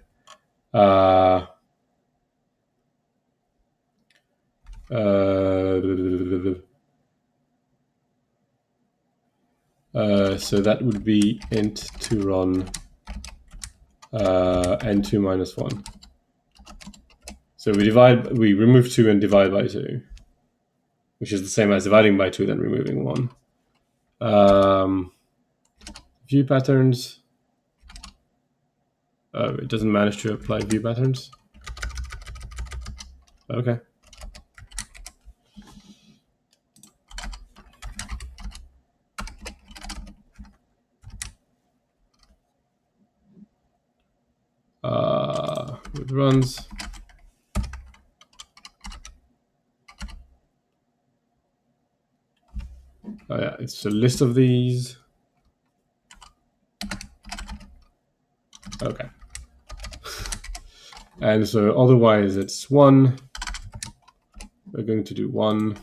So that would be int 2 ron n2 minus 1. So we remove 2 and divide by 2, which is the same as dividing by 2 then removing 1. View patterns. It doesn't manage to apply view patterns. Okay. It runs. Oh yeah, it's a list of these. Okay. And so otherwise it's 1. We're going to do 1.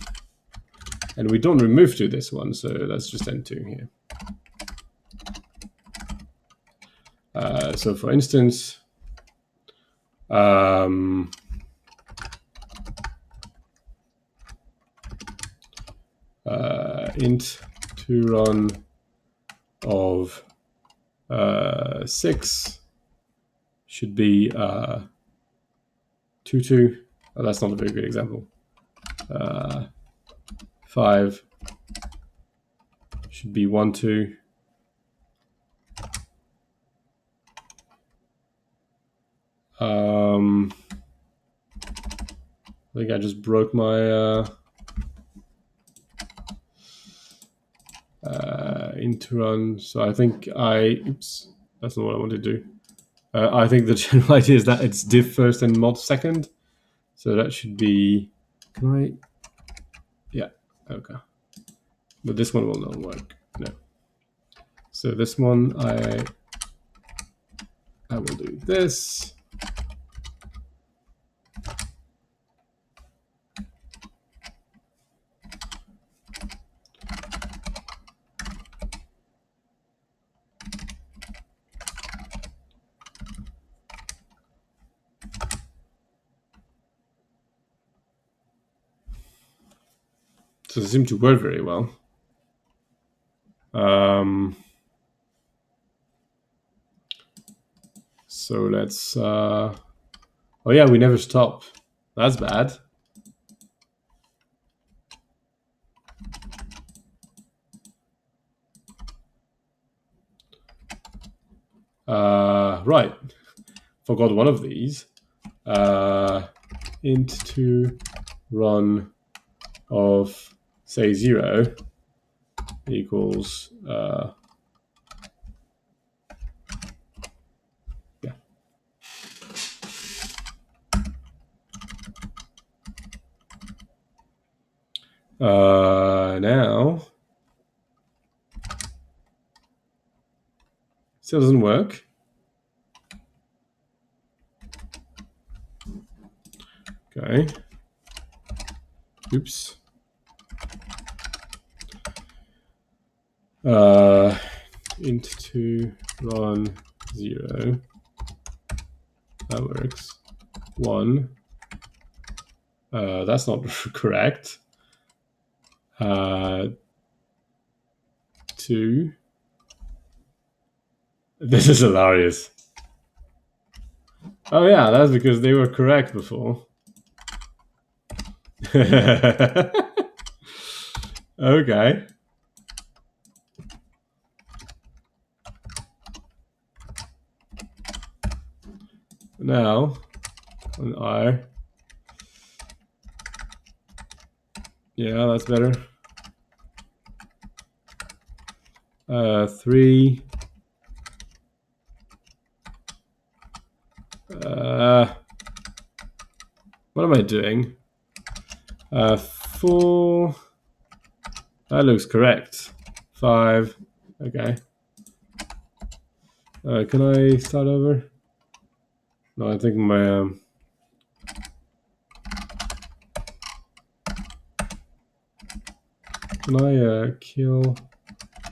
And we don't remove to this one, so that's just n2 here. So for instance, int 2 ron of 6 should be 2 2. Oh, that's not a very good example. 5 should be 1 2. I think I just broke my int run. So I think oops, that's not what I want to do. I think the general idea is that it's div first and mod second. So that should be, can I? Yeah, okay. But this one will not work, no. So this one, I will do this. So it seemed to work very well. So let's, oh yeah, we never stop. That's bad. Right, forgot one of these. Int 2 run of, say, 0 equals, Now, still doesn't work. Okay. Oops. Int2 ron 0. That works. 1. That's not correct. 2. This is hilarious. Oh yeah, that's because they were correct before. Okay. Now, on R. Yeah, that's better. 3. What am I doing? 4. That looks correct. 5. Okay. Can I start over? No, I think my can I kill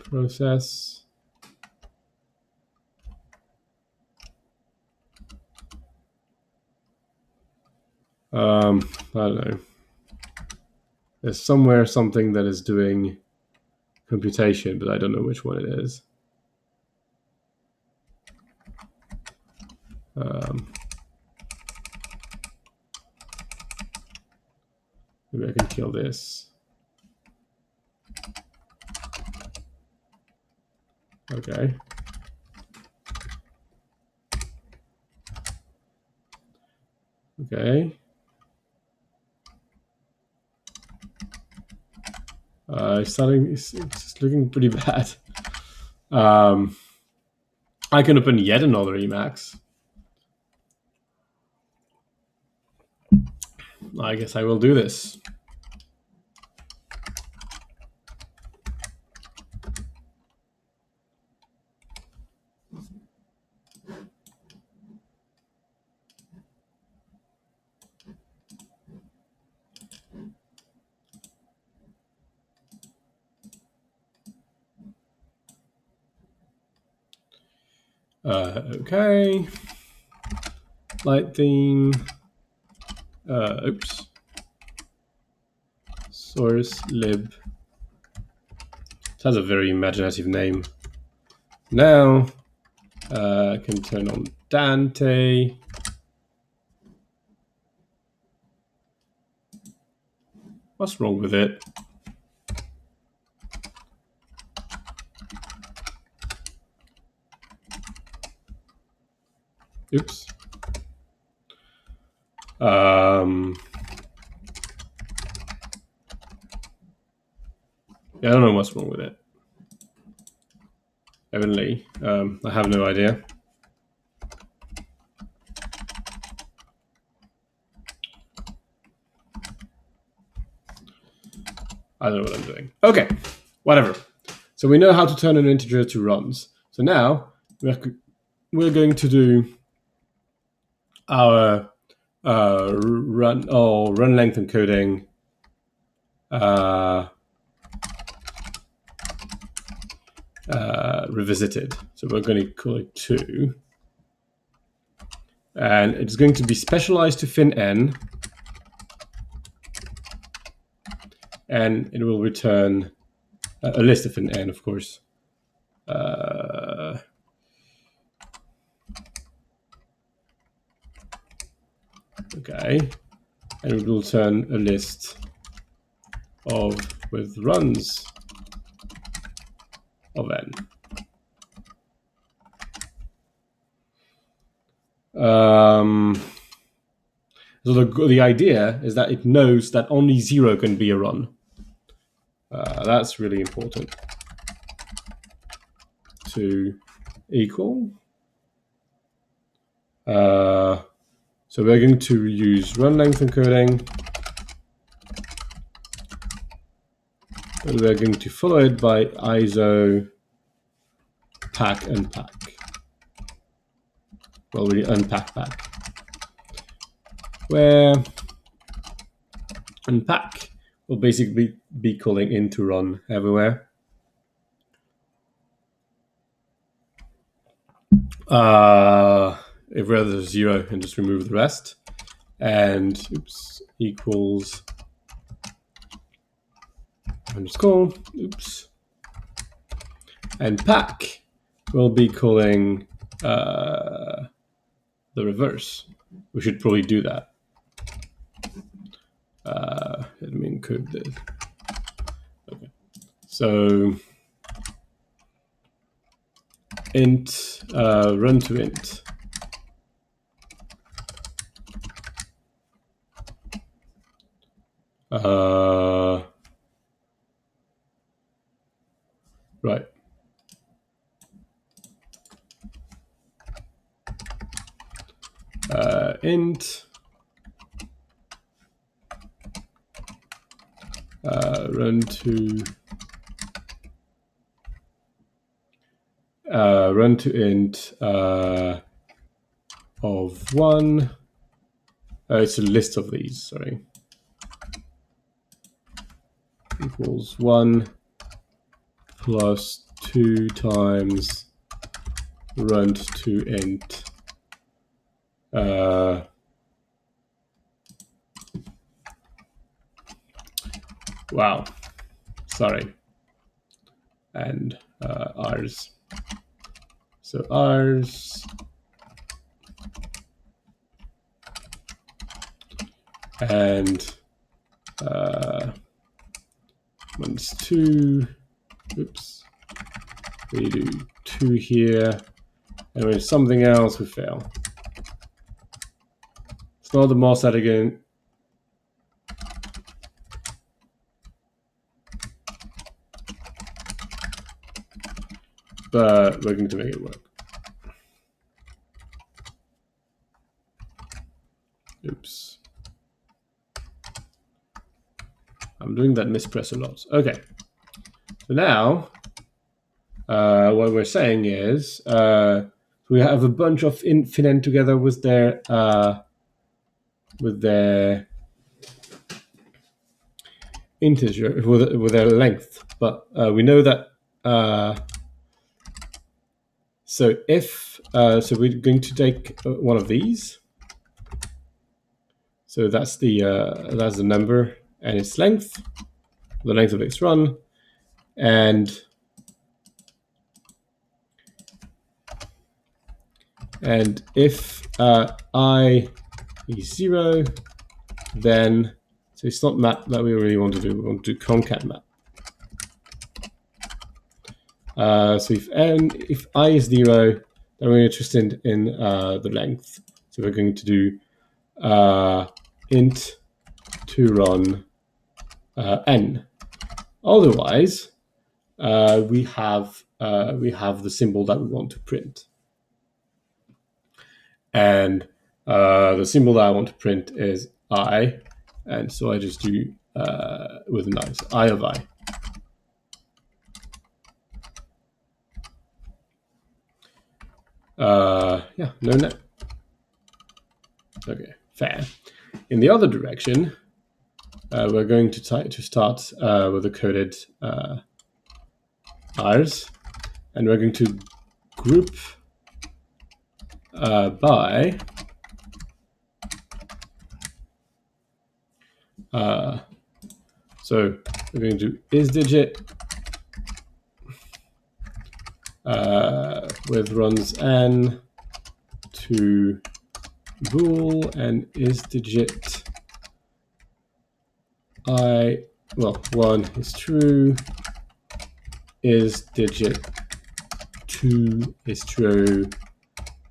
process? I don't know. There's somewhere something that is doing computation, but I don't know which one it is. Maybe I can kill this. Okay. Okay. It's looking pretty bad. I can open yet another Emacs. I guess I will do this. Okay. Light theme. Oops. Source lib. It has a very imaginative name. Now I can turn on Dante. What's wrong with it? Oops. Yeah, I don't know what's wrong with it. Evidently, I have no idea. I don't know what I'm doing. Okay, whatever. So we know how to turn an integer to runs. So now we're going to do our run length encoding revisited. So we're going to call it 2. And it's going to be specialized to fin n. And it will return a list of fin n, of course. Okay. And it will return a list with runs of n. So the idea is that it knows that only 0 can be a run. That's really important to equal. So we're going to use run length encoding. we're going to follow it by ISO pack unpack. Well, we unpack pack. Where unpack will basically be calling int to run everywhere. If rather than 0, and just remove the rest. And oops, equals underscore, oops. And pack will be calling the reverse. We should probably do that. Let me encode this. Okay. So int run to int. Right. Int run to int of 1. It's a list of these. Sorry. Equals 1 plus 2 times run to int wow, sorry, and ours. So ours and once 2, oops, we do 2 here, and when something else, we fail. It's not the more set again. But we're going to make it work. Oops. I'm doing that mispress a lot. Okay. So now, what we're saying is we have a bunch of finend together with their integer, with their length. But we know that. So if so, we're going to take one of these. So that's the number and its length, the length of its run, and if I is 0, then so it's not map that we really want to do. We want to do concat map. So if I is 0, then we're interested in the length. So we're going to do int to run n. Otherwise, we have the symbol that we want to print, and the symbol that I want to print is I, and so I just do with an I, so I of I. Yeah, no net. Okay, fair. In the other direction, we're going to start with the coded R's, and we're going to group by so we're going to do isDigit with runs n to bool, and isDigit I, well, 1 is true, isDigit 2 is true,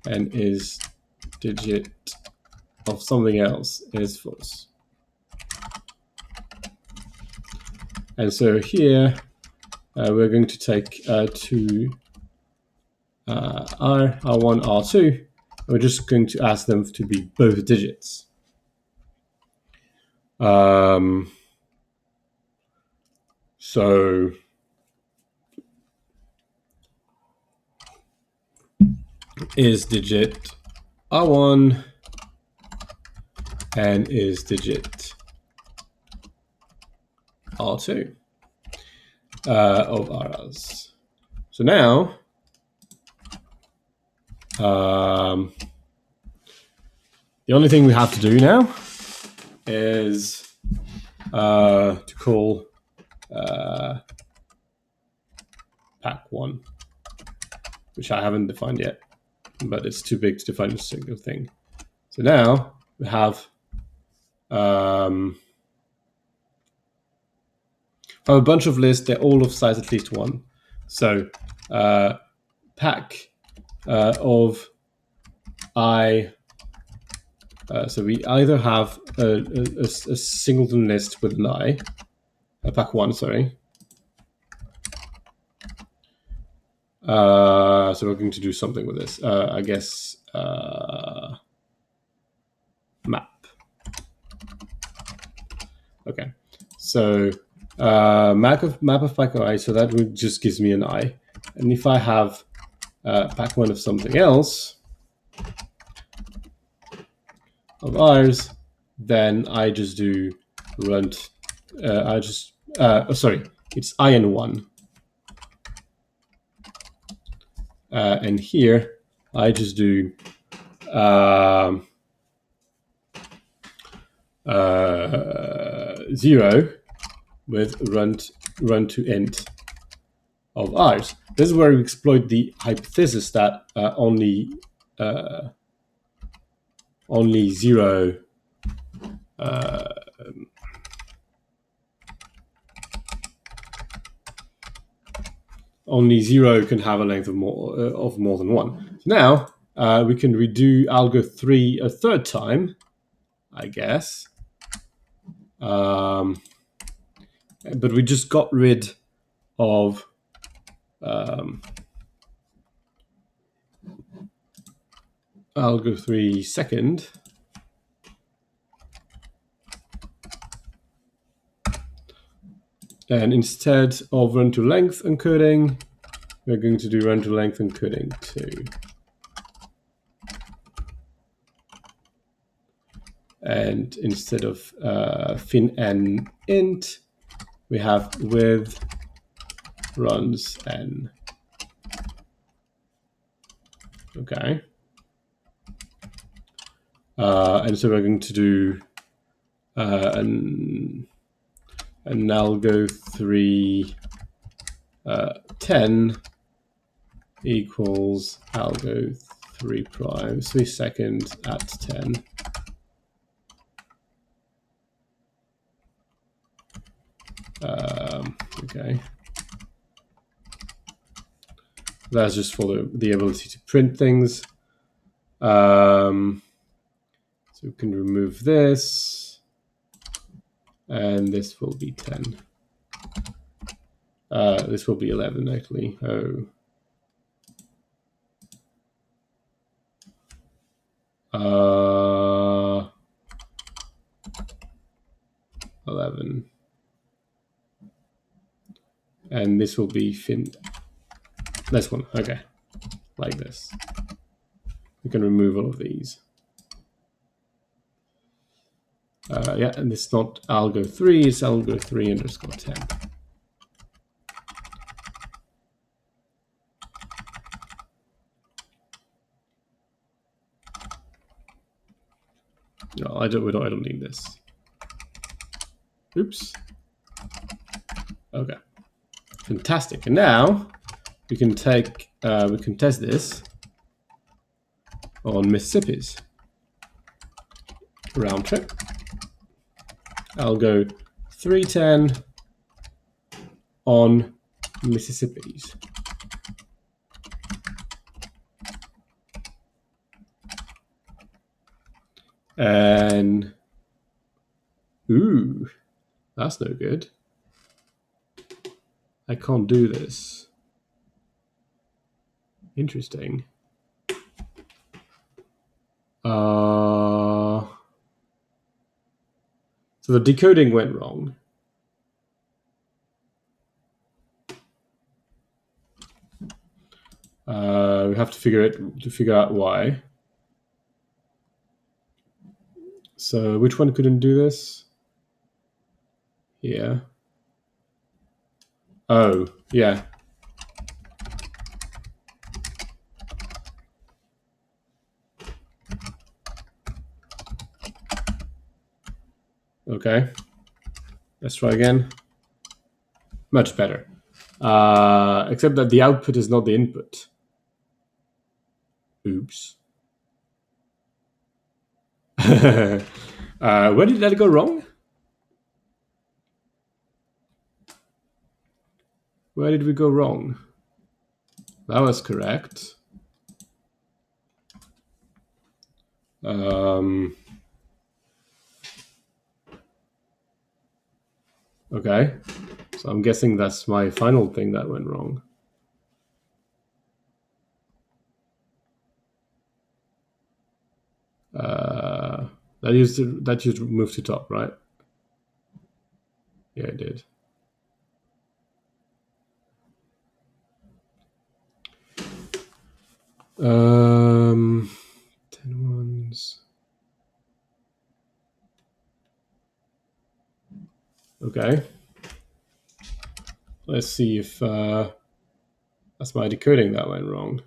and isDigit of something else is false. And so here we're going to take two R1, R2, and we're just going to ask them to be both digits. So is digit R1 and is digit R2 of R's. So now the only thing we have to do now is to call pack1, which I haven't defined yet, but it's too big to define a single thing. So now we have a bunch of lists. They're all of size at least 1. So pack of I. So we either have a singleton list with an I, pack1, sorry. So we're going to do something with this. I guess map. Okay. So map of pack of I. So that just gives me an I. And if I have pack1 of something else of ours, then I just do runt. Sorry, it's in1. And here I just do 0 with run to int of ours. This is where we exploit the hypothesis that only 0 only 0 can have a length of more than 1. So now we can redo algo 3 a third time, I guess. But we just got rid of algo 3 second. And instead of run to length encoding, we're going to do run to length encoding too. And instead of fin n int, we have with runs n. Okay. And so we're going to do an algo 3 10 equals algo 3 prime 3 second at 10. Okay. That's just for the ability to print things. So we can remove this, and this will be 10. This will be 11 actually. Oh. 11. And this will be this one, okay, like this. We can remove all of these. Yeah, and it's not algo 3, it's algo 3 underscore 10. No, I don't need this. Oops. Okay. Fantastic. And now we can test this on Mississippi's round trip. I'll go 310 on Mississippi's. And ooh, that's no good. I can't do this. Interesting. So the decoding went wrong. We have to figure out why. So which one couldn't do this? Yeah. Oh, yeah. Okay. Let's try again. Much better. Except that the output is not the input. Oops. Where did that go wrong? Where did we go wrong? That was correct. Okay. So I'm guessing that's my final thing that went wrong. That used move to top, right? Yeah, it did. Um, 10 ones. Okay. Let's see if that's my decoding that went wrong.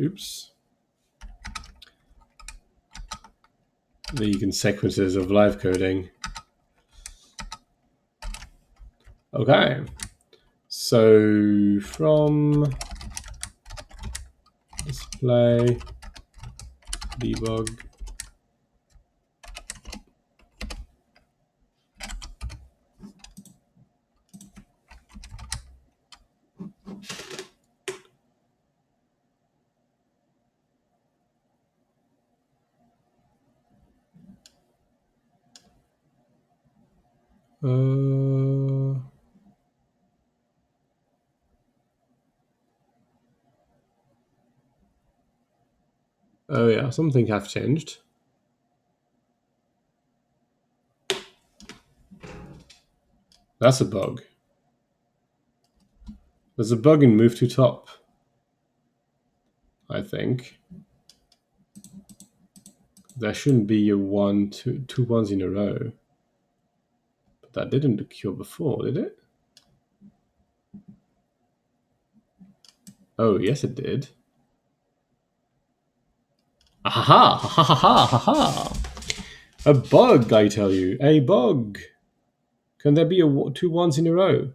Oops. The consequences of live coding. Okay. So from display debug oh yeah, something have changed. That's a bug. There's a bug in move to top, I think. There shouldn't be two ones in a row. But that didn't occur before, did it? Oh, yes, it did. Aha! Ha ha ha ha ha! A bug, I tell you. A bug! Can there be two ones in a row?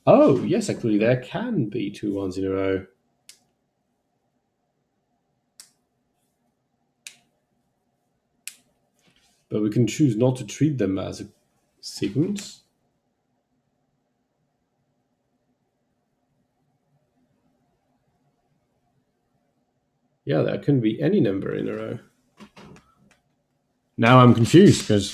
Oh, yes, actually, there can be two ones in a row. But we can choose not to treat them as a sequence. Yeah, there couldn't be any number in a row. Now I'm confused because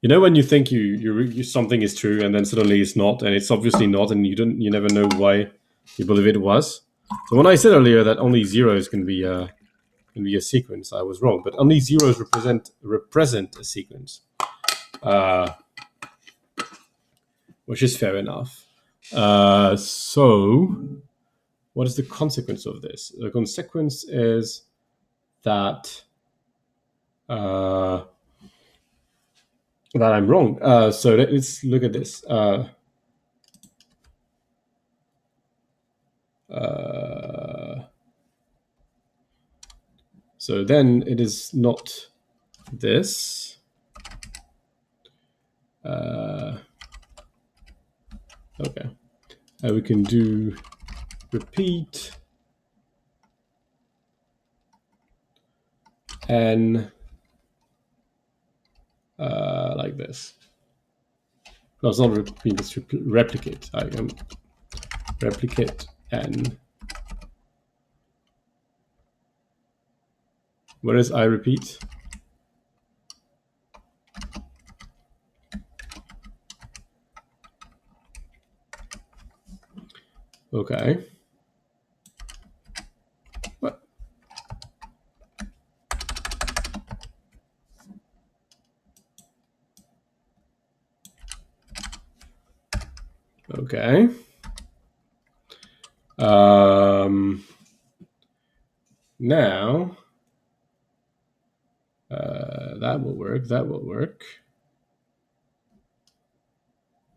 you know when you think you something is true and then suddenly it's not, and it's obviously not, and you never know why you believe it was. So when I said earlier that only zeros can be a sequence, I was wrong. But only zeros represent a sequence, which is fair enough. So what is the consequence of this? The consequence is that that I'm wrong. So let's look at this. So then it is not this. Okay. We can do repeat n like this. No, it's not repeat, it's replicate. I am replicate n. Where is I repeat? Okay. What? Okay. Now, that will work. That will work.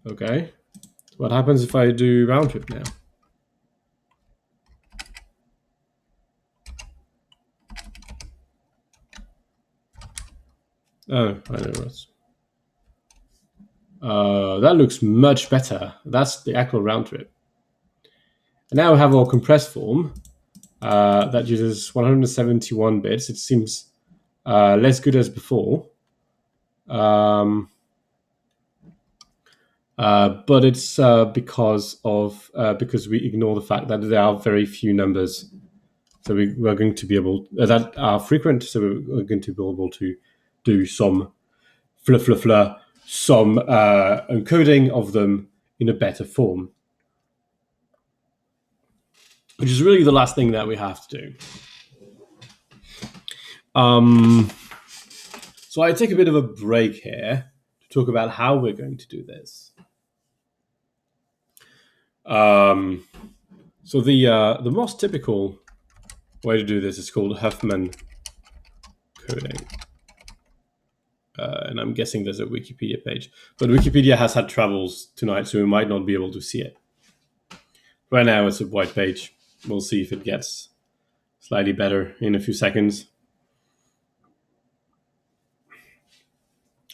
Okay. What happens if I do round trip now? Oh, I know what. That looks much better. That's the actual round trip. And now we have our compressed form that uses 171 bits. It seems less good as before. But it's because we ignore the fact that there are very few numbers. So we're going to be able that are frequent. So we're going to be able to do some some encoding of them in a better form, which is really the last thing that we have to do. So I take a bit of a break here to talk about how we're going to do this. So the most typical way to do this is called Huffman coding. And I'm guessing there's a Wikipedia page. But Wikipedia has had troubles tonight, so we might not be able to see it. Right now it's a white page. We'll see if it gets slightly better in a few seconds.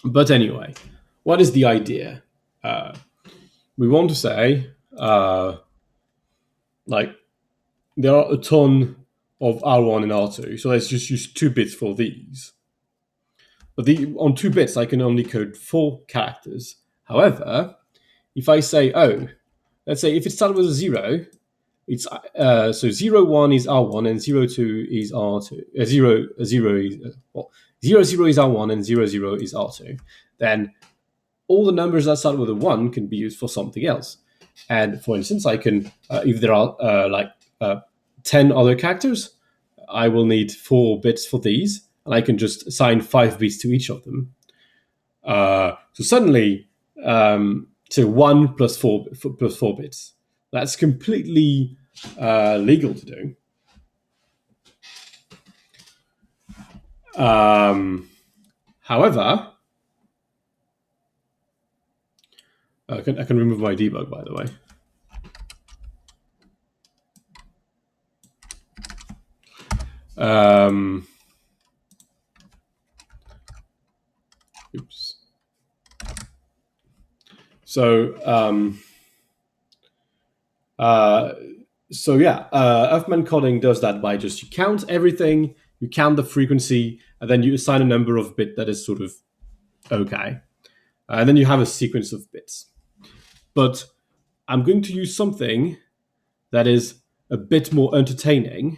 But anyway, what is the idea? We want to say, like, there are a ton of R1 and R2, so let's just use 2 bits for these. But on 2 bits, I can only code 4 characters. However, if I say, let's say if it started with a 0, it's so 0, 1 is R1 and 0, 2 is R2. 0 is 0, 0 is R1 and 0, 0 is R2. Then all the numbers that start with a 1 can be used for something else. And for instance, I can, if there are 10 other characters, I will need 4 bits for these, and I can just assign 5 bits to each of them. So suddenly, so 1 plus 4 bits. That's completely legal to do. However, I can remove my debug, by the way. Oops. So Huffman coding does that by just you count everything, you count the frequency, and then you assign a number of bit that is sort of okay, and then you have a sequence of bits. But I'm going to use something that is a bit more entertaining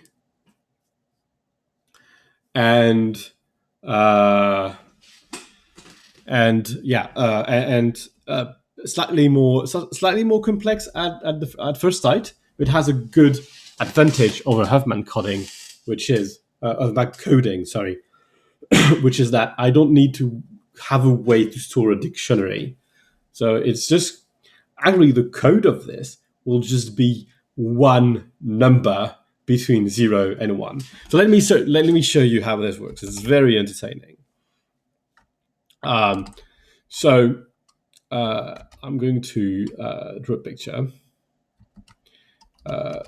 and slightly more complex at first sight. It has a good advantage over Huffman coding, which is about coding. Sorry, which is that I don't need to have a way to store a dictionary. So it's just actually the code of this will just be one number between 0 and 1. So let me show you how this works. It's very entertaining. So I'm going to draw a picture.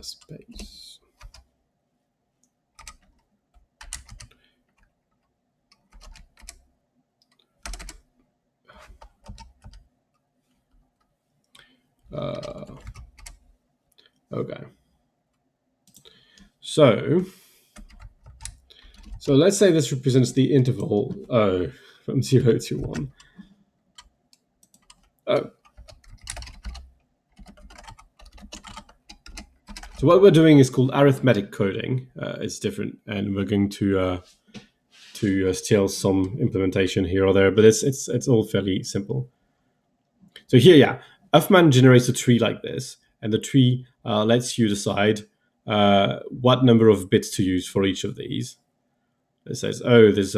Space. Okay. So let's say this represents the interval from 0 to 1. So what we're doing is called arithmetic coding. It's different, and we're going to steal some implementation here or there, but it's all fairly simple. So here, Huffman generates a tree like this, and the tree lets you decide what number of bits to use for each of these. It says, there's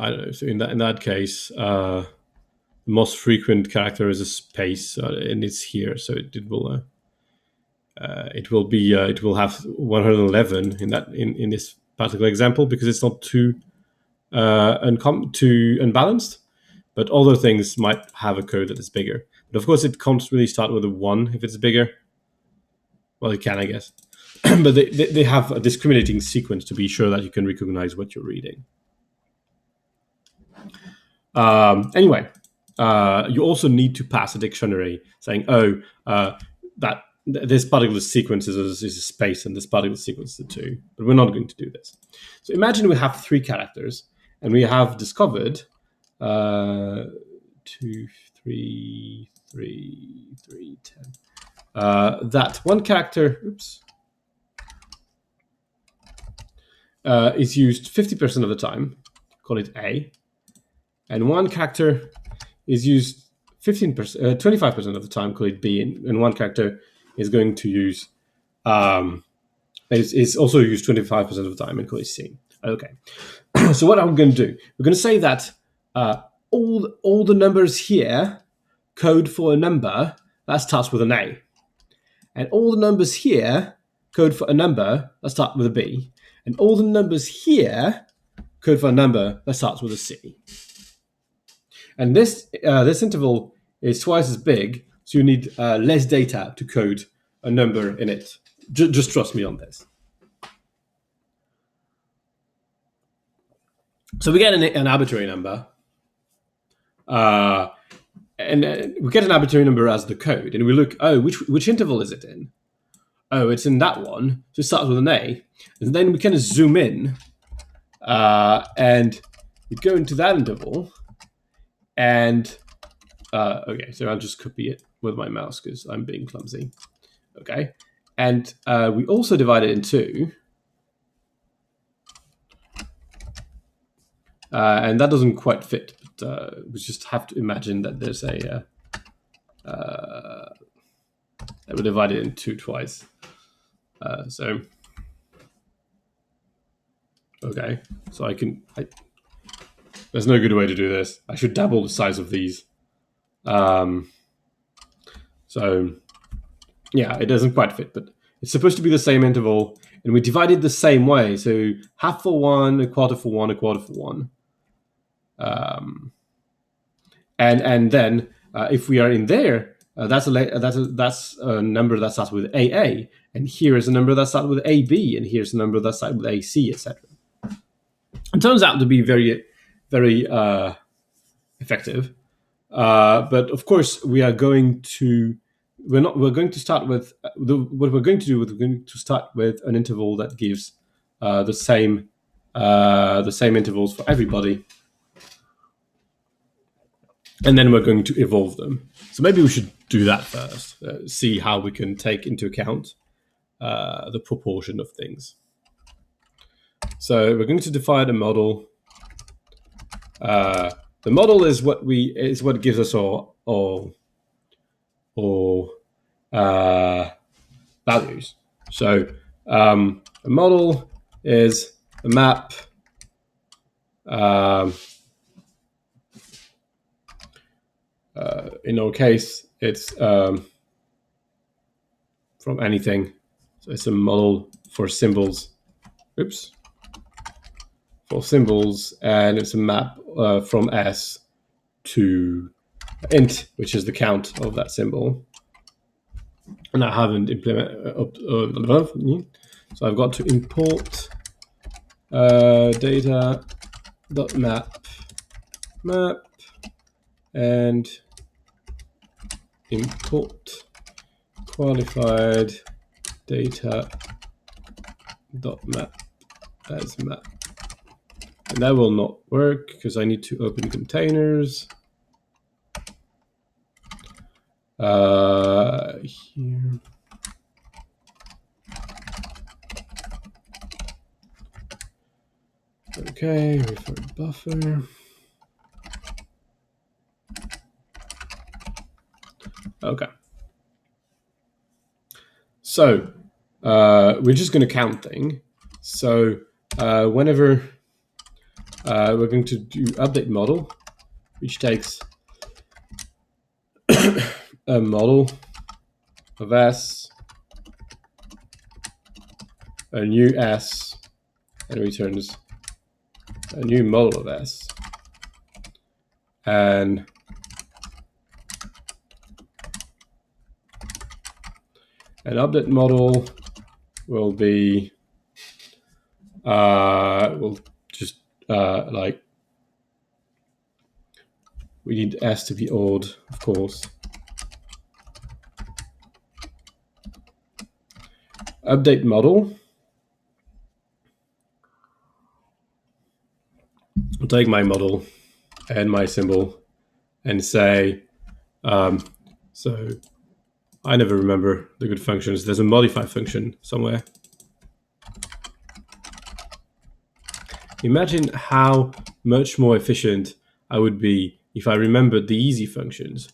I don't know. So in that case, most frequent character is a space, and it's here, so it will have 111 in this particular example because it's not too unbalanced. But other things might have a code that is bigger. But of course, it can't really start with a 1 if it's bigger. Well, it can, I guess. But they have a discriminating sequence to be sure that you can recognize what you're reading. Anyway, you also need to pass a dictionary saying, that this particular sequence is a space and this particular sequence is a 2. But we're not going to do this. So imagine we have 3 characters and we have discovered 2, 3, 3, 3, 10. That one character, is used 50% of the time, call it A, and one character is used 25% of the time, call it B, and one character is going to use is also used 25% of the time and call it C. Okay, so what are we going to do? We're going to say that all the numbers here code for a number that starts with an A. And all the numbers here code for a number that starts with a B. And all the numbers here code for a number that starts with a C. And this interval is twice as big, so you need less data to code a number in it. Just trust me on this. So we get an arbitrary number. And we get an arbitrary number as the code, and we look, which interval is it in? Oh, it's in that one. So it starts with an A. And then we kind of zoom in, and we go into that interval. And, okay, so I'll just copy it with my mouse because I'm being clumsy. Okay. And we also divide it in 2. And that doesn't quite fit. But we just have to imagine that there's that we divide it in 2 twice. So okay, so there's no good way to do this. I should double the size of these. So yeah, it doesn't quite fit, but it's supposed to be the same interval, and we divide it the same way. So half for 1, a quarter for 1, a quarter for 1. And then if we are in there, that's a number that starts with AA, and here is a number that starts with AB, and here's a number that starts with AC, etc. It turns out to be very, very effective. But of course, we're going to start with an interval that gives the same intervals for everybody. And then we're going to evolve them. So maybe we should do that first, see how we can take into account the proportion of things. So we're going to define a model. The model is what gives us all values. So a model is a map. In our case, it's from anything. So it's a model for symbols. For symbols, and it's a map from S to int, which is the count of that symbol. And I haven't implemented. So I've got to import data.map and import qualified data.map as map. And that will not work because I need to open containers. Here. Okay, refer buffer. Okay. So we're just going to count things. So whenever we're going to do update model, which takes a model of S, a new S, and returns a new model of S. And an update model will be we'll just like, we need S to be odd, of course. Update model. I'll take my model and my symbol and say, so I never remember the good functions. There's a modify function somewhere. Imagine how much more efficient I would be if I remembered the easy functions.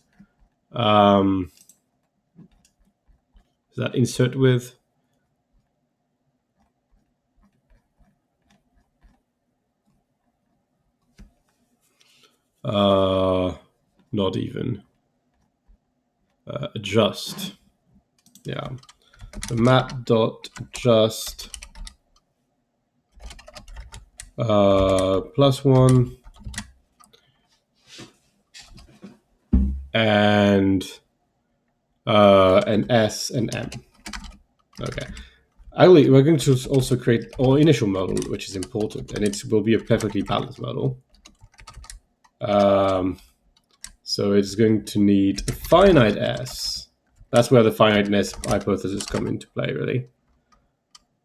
Is that insert with? Not even. Adjust. Yeah. The map.adjust +1 and an S and M. Okay. Actually, we're going to also create our initial model, which is important, and it will be a perfectly balanced model. So it's going to need a finite S. That's where the finiteness hypothesis come into play, really.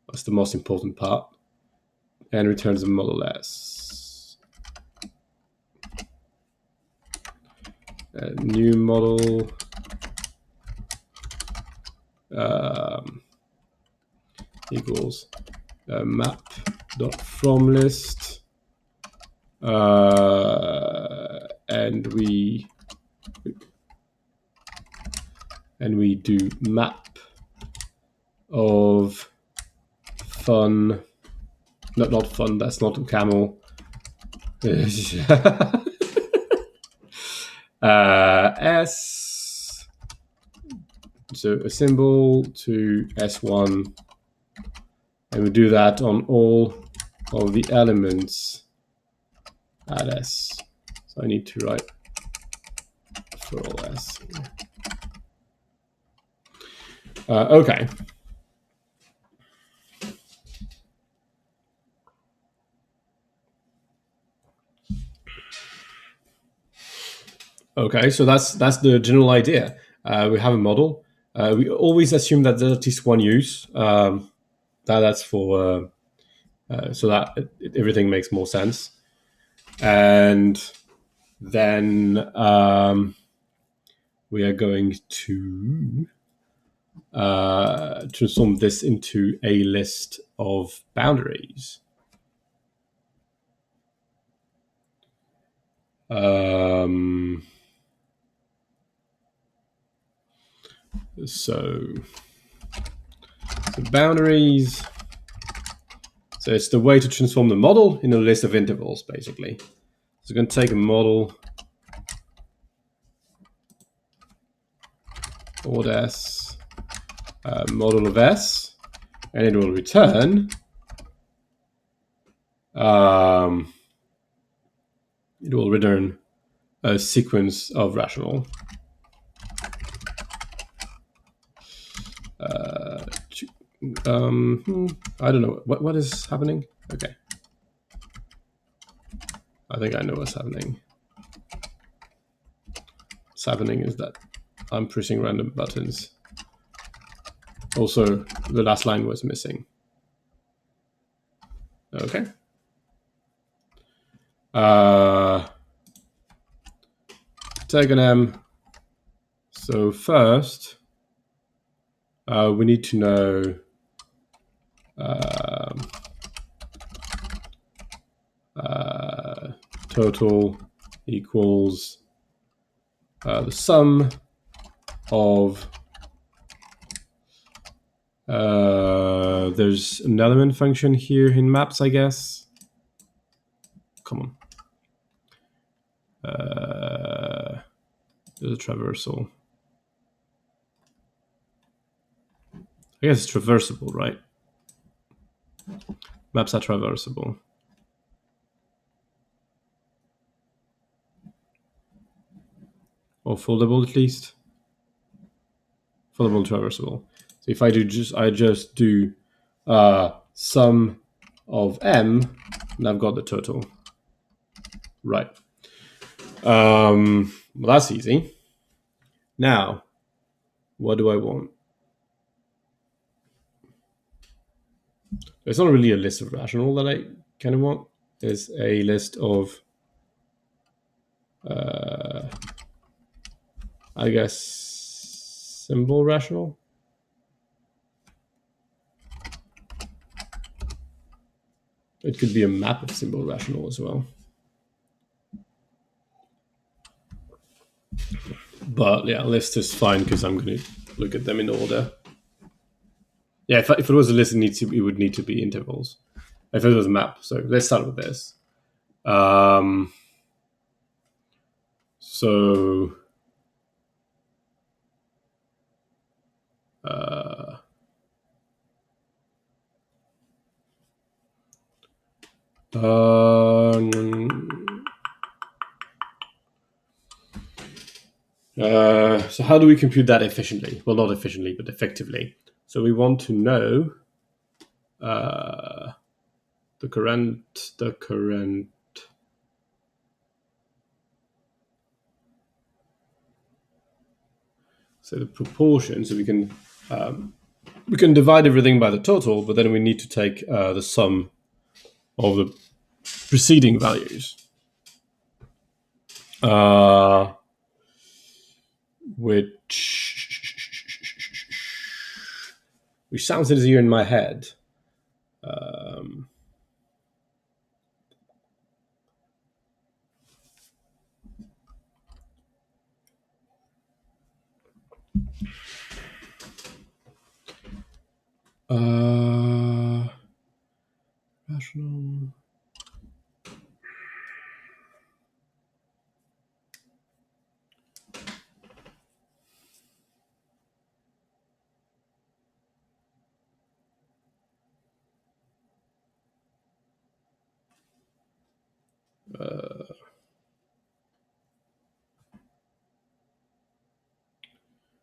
That's the most important part. And returns a model S. A new model. Equals map.fromList. And we do map of fun. Not fun. That's not a camel. S. So a symbol to S1, and we do that on all of the elements at S. So I need to write for all S. Okay. Okay, so that's the general idea. We have a model. We always assume that there's at least one use. That's for so that everything makes more sense. And then we are going to transform this into a list of boundaries. So the boundaries. So it's the way to transform the model in a list of intervals, basically. So we're going to take a model, odd S, model of S, and it will return a sequence of rational. I don't know what is happening. Okay, I think I know what's happening. What's happening is that I'm pressing random buttons. Also, the last line was missing. Okay. Take an M. So first, we need to know total equals the sum of there's an element function here in maps, I guess. Come on. There's a traversal. I guess it's traversable, right? Maps are traversable. Or foldable at least. Foldable, traversable. So if I just do sum of m, and I've got the total. Right. Well, that's easy. Now, what do I want? It's not really a list of rational that I kind of want. It's a list of, I guess, symbol rational. It could be a map of symbol rational as well. But yeah, list is fine because I'm going to look at them in order. Yeah, if it was a list, it would need to be intervals. If it was a map, so let's start with this. So so how do we compute that efficiently? Well, not efficiently, but effectively. So we want to know the current. So the proportion. So we can divide everything by the total, but then we need to take the sum of the preceding values. Which sounds easier in my head. Rational.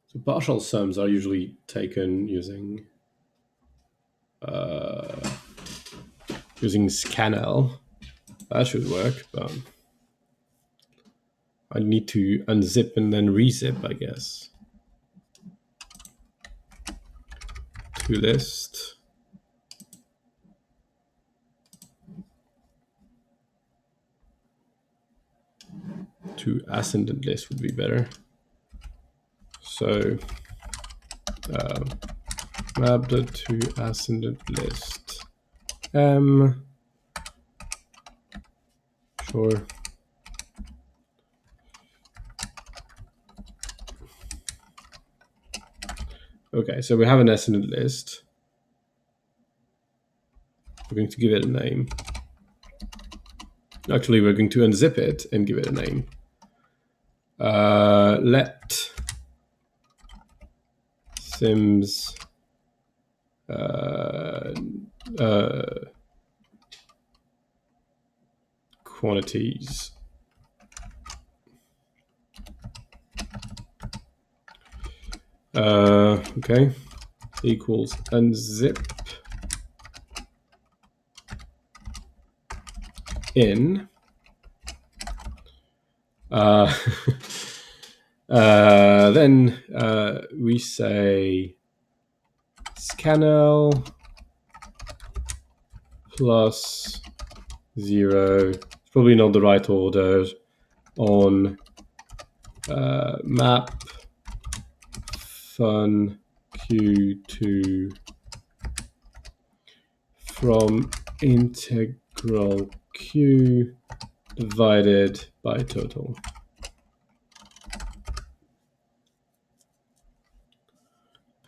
So partial sums are usually taken using scanl. That should work, but I need to unzip and then rezip, I guess. To list. To ascendant list would be better. So map to ascendant list m. Sure. Okay, so we have an ascendant list. We're going to give it a name. Actually, we're going to unzip it and give it a name. Let sims quantities. Okay, equals unzip in then we say scanl plus 0. It's probably not the right order on map fun q2 from integral q divided by total.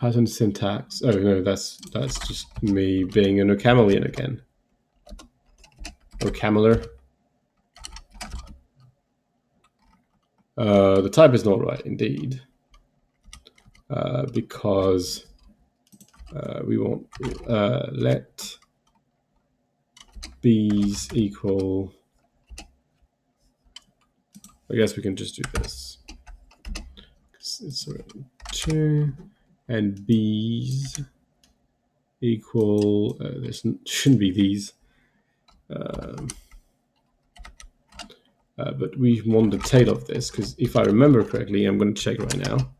Pattern syntax. Oh no, that's just me being an Ocamelian again. Ocameler. The type is not right indeed, because we want let b's equal, I guess we can just do this. It's around 2, and b's equal, this shouldn't be these, but we want the tail of this, because if I remember correctly, I'm going to check right now.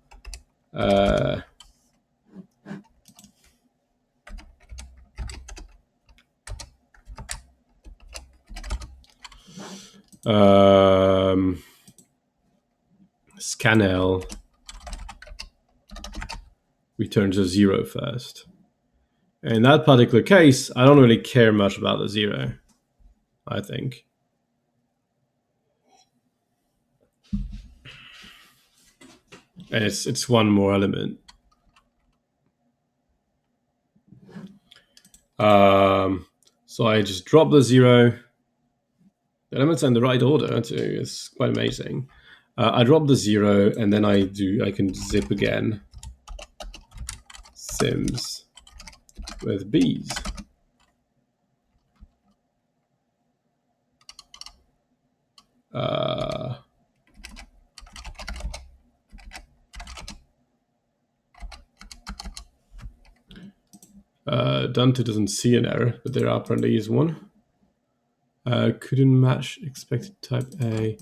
Scanl returns a 0 first. In that particular case, I don't really care much about the 0, I think. And it's one more element. So I just drop the 0. The elements are in the right order too. It's quite amazing. I drop the 0, and then I can zip again. Sims with b's. Dante doesn't see an error, but there apparently is one. Couldn't match expected type A.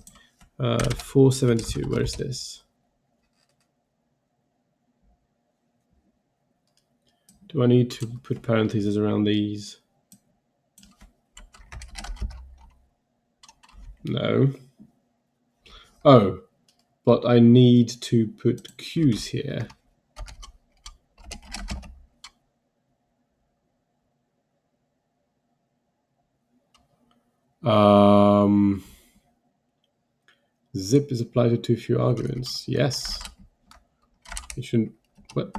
472, where's this? Do I need to put parentheses around these? No. Oh, but I need to put Q's here. Zip is applied to too few arguments. Yes. It shouldn't. What?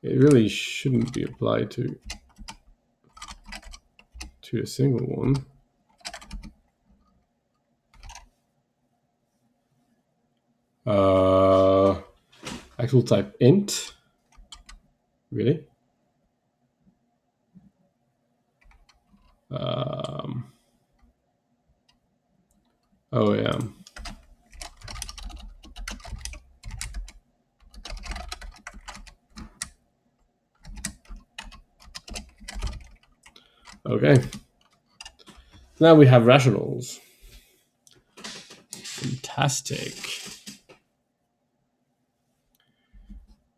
It really shouldn't be applied to a single one. Actual type int. Really? Oh yeah. Okay. Now we have rationals. Fantastic.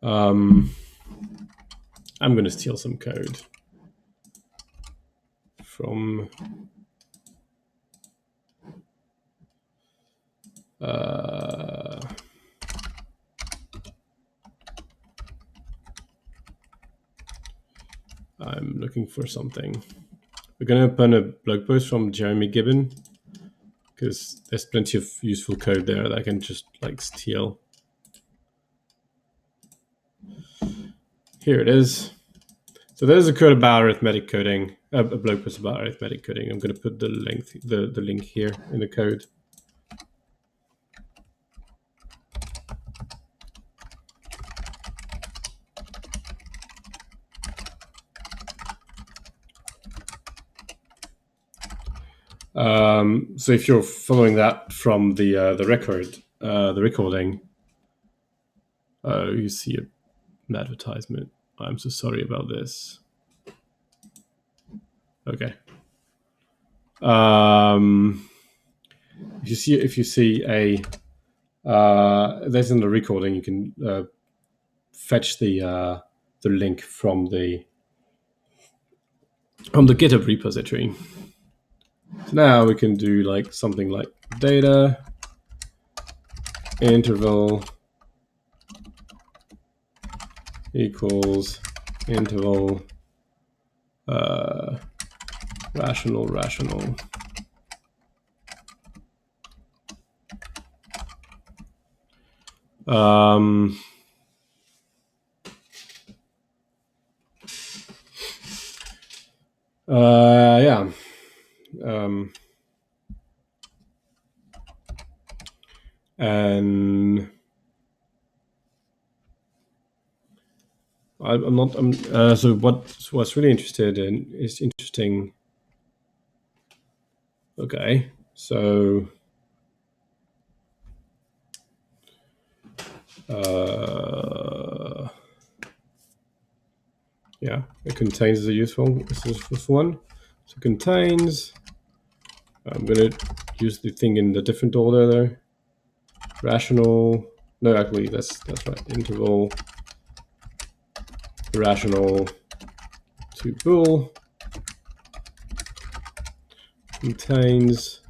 I'm going to steal some code from I'm looking for something. We're going to open a blog post from Jeremy Gibbon, because there's plenty of useful code there that I can just like steal. Here it is. So there's a code about arithmetic coding, a blog post about arithmetic coding. I'm going to put the link here in the code. So if you're following that from the recording, you see an advertisement. I'm so sorry about this. Okay. If you see a that's in the recording, you can fetch the link from the GitHub repository. So now we can do like something like data interval equals interval rational. Yeah. And I'm not. So what's really interesting. Okay, so yeah, it contains is a useful. This is this one. So contains. I'm gonna use the thing in the different order there. Rational. No, actually, that's right. Interval. Rational to bool contains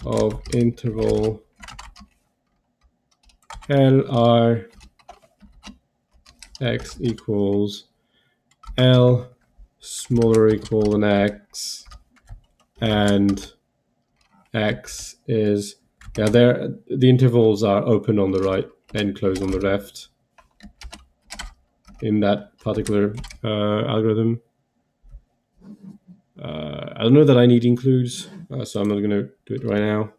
of interval LR x equals L smaller or equal than x, and x is, yeah, there the intervals are open on the right and closed on the left in that particular algorithm. I don't know that I need includes, so I'm not going to do it right now.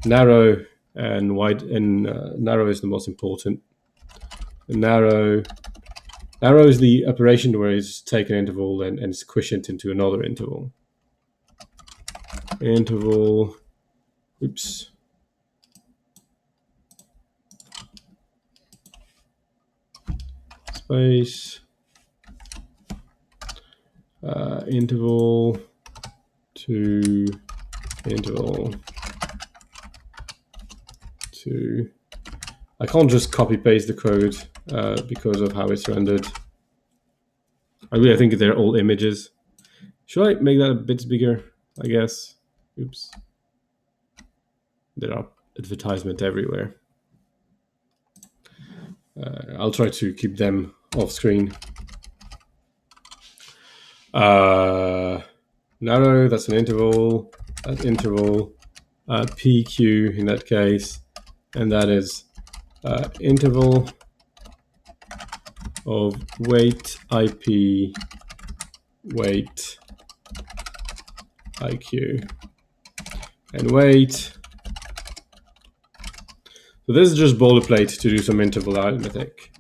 Narrow and wide, and narrow is the most important. Narrow is the operation where it's take an interval and squish it into another interval. Interval, oops. Space, interval to interval to. I can't just copy paste the code because of how it's rendered. I think they're all images. Should I make that a bit bigger? I guess. Oops. There are advertisements everywhere. I'll try to keep them off screen. Narrow, that's an interval. That interval, PQ in that case, and that is interval of weight IP, weight IQ, and weight. So this is just boilerplate to do some interval arithmetic,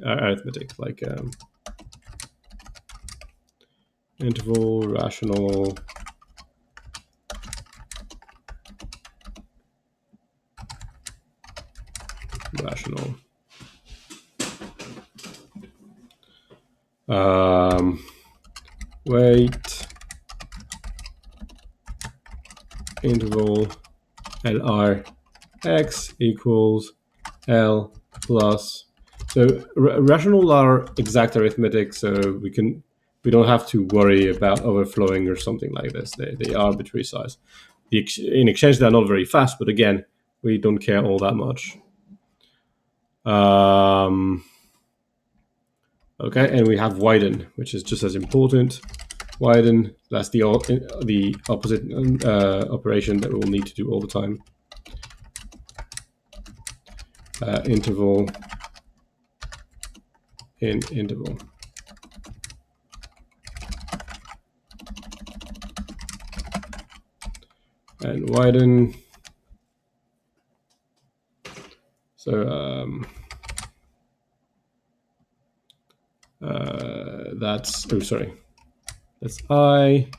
like interval, rational, rational. Weight, interval, LR, x equals L plus. So rational are exact arithmetic, so we don't have to worry about overflowing or something like this. They are arbitrary size. In exchange, they're not very fast, but again, we don't care all that much. Okay, and we have widen, which is just as important. Widen, that's the opposite operation that we'll need to do all the time. Interval in interval. And widen. So that's, oh, sorry. That's I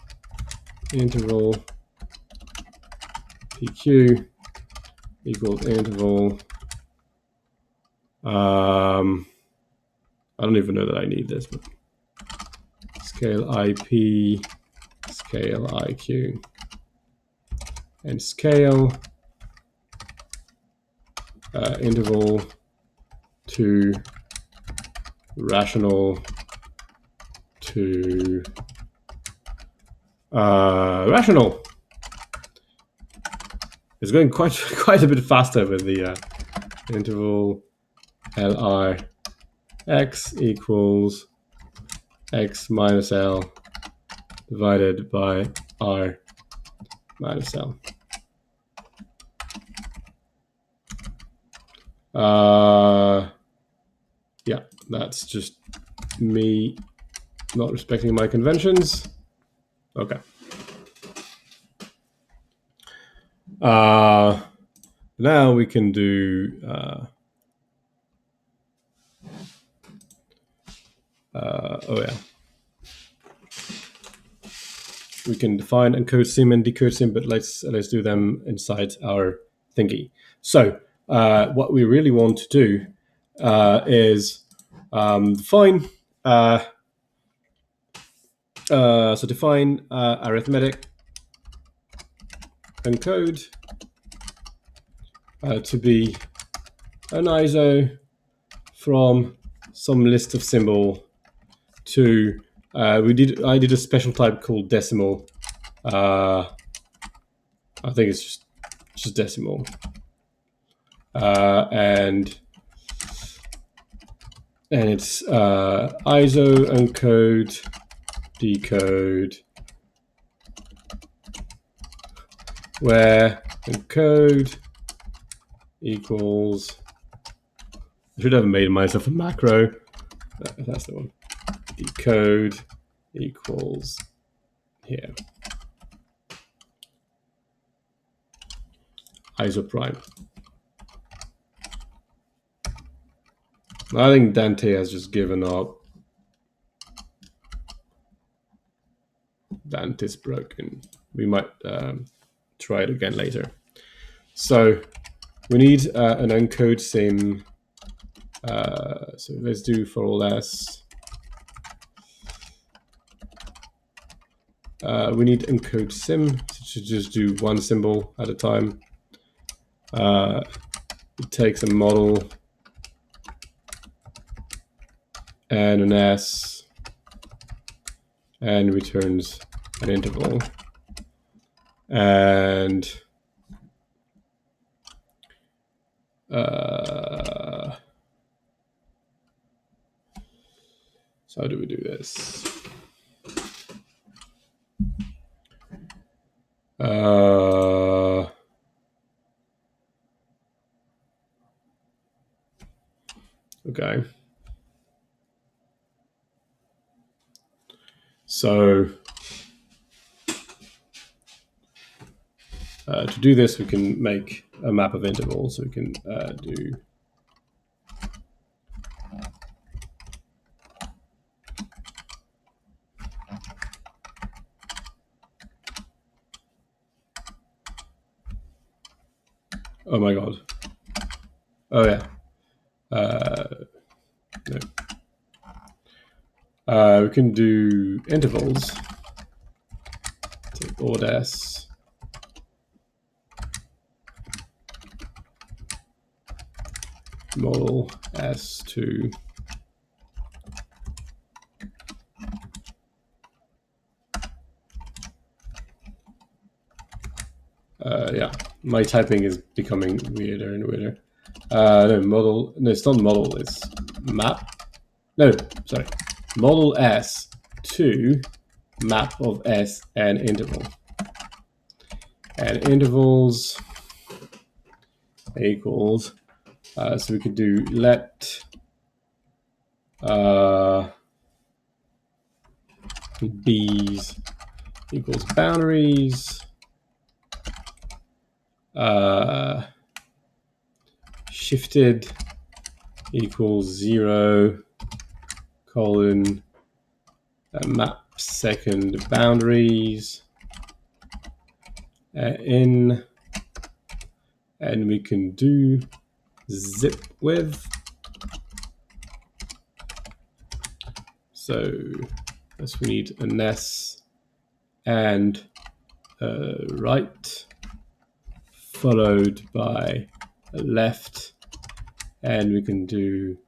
interval PQ equals interval. I don't even know that I need this, but scale IP, scale IQ, and scale interval to rational to rational. It's going quite a bit faster with the interval LR x equals x minus L divided by R minus L. Yeah, that's just me not respecting my conventions. Okay. Now we can do oh yeah. We can define encode sim and decode sim, but let's do them inside our thingy. So what we really want to do is define arithmetic encode to be an ISO from some list of symbol to I did a special type called decimal. I think it's just decimal, and it's ISO encode decode where encode equals. I should have made myself a macro. That's the one. Decode equals here. ISO prime. I think Dante has just given up. Dante's broken. We might try it again later. So we need an encode sim. So let's do for all s. We need encode sim to just do one symbol at a time. It takes a model and an s and returns an interval. And so how do we do this? Okay. So to do this, we can make a map of intervals. So we can do oh my god. Oh yeah. No. We can do intervals. Take odd s. Model s2. Yeah, my typing is becoming weirder and weirder. No, model. No, it's not model. It's map. No, sorry. Model s to map of s and interval. And intervals equals. So we could do let b's equals boundaries. Shifted equals 0 colon map second boundaries in, and we can do zip width. So this we need an s and right followed by a left, and we can do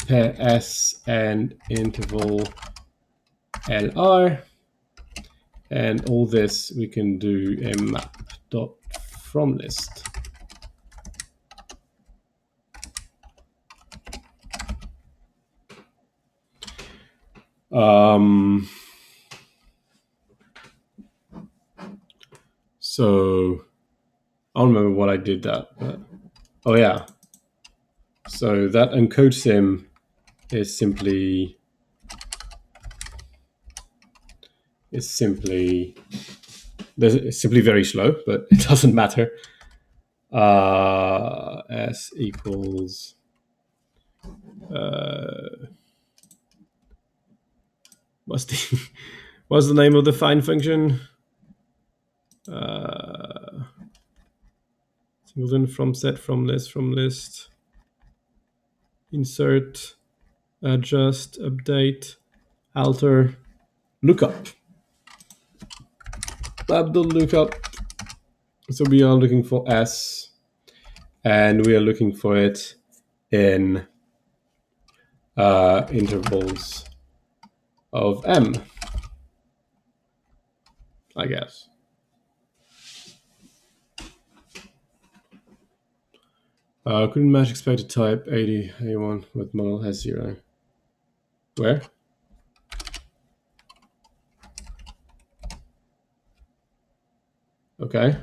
pair s and interval lr, and all this we can do a map dot from list. So I don't remember what I did that, but oh yeah. So that encode sim is simply very slow, but it doesn't matter. S equals What's the name of the find function? Singleton from set from list, insert, adjust, update, alter, lookup. Abdul lookup. So we are looking for S, and we are looking for it in intervals of M, I guess. Couldn't match expected type 80, 81 with model has 0. Where? Okay.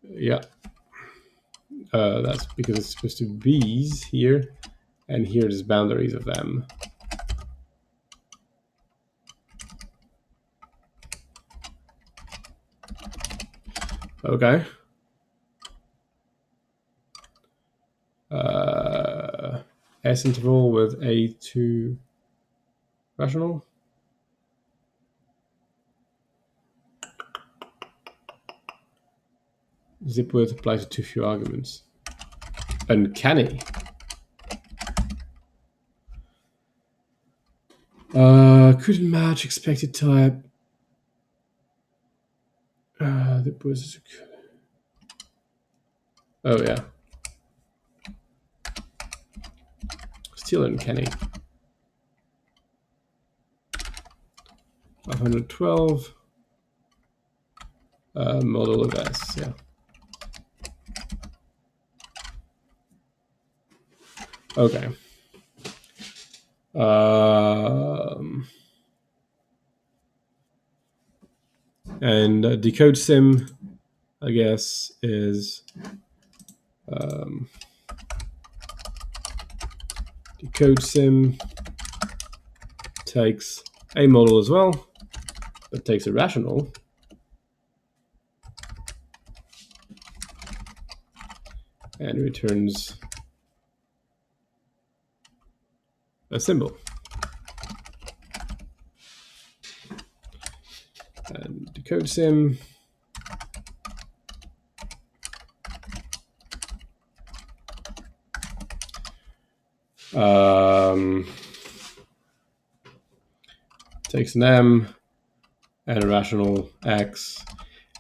Yeah. That's because it's supposed to be B's here, and here is boundaries of M. Okay. S interval with A2 rational. Zip width applies to too few arguments. Uncanny. Couldn't match expected type. That was. Oh yeah. Still uncanny. 512. Model of S. Yeah. Okay. And decode sim, I guess, is decode sim takes a model as well, but takes a rational. And returns a symbol. And decode sim takes an M and a rational X.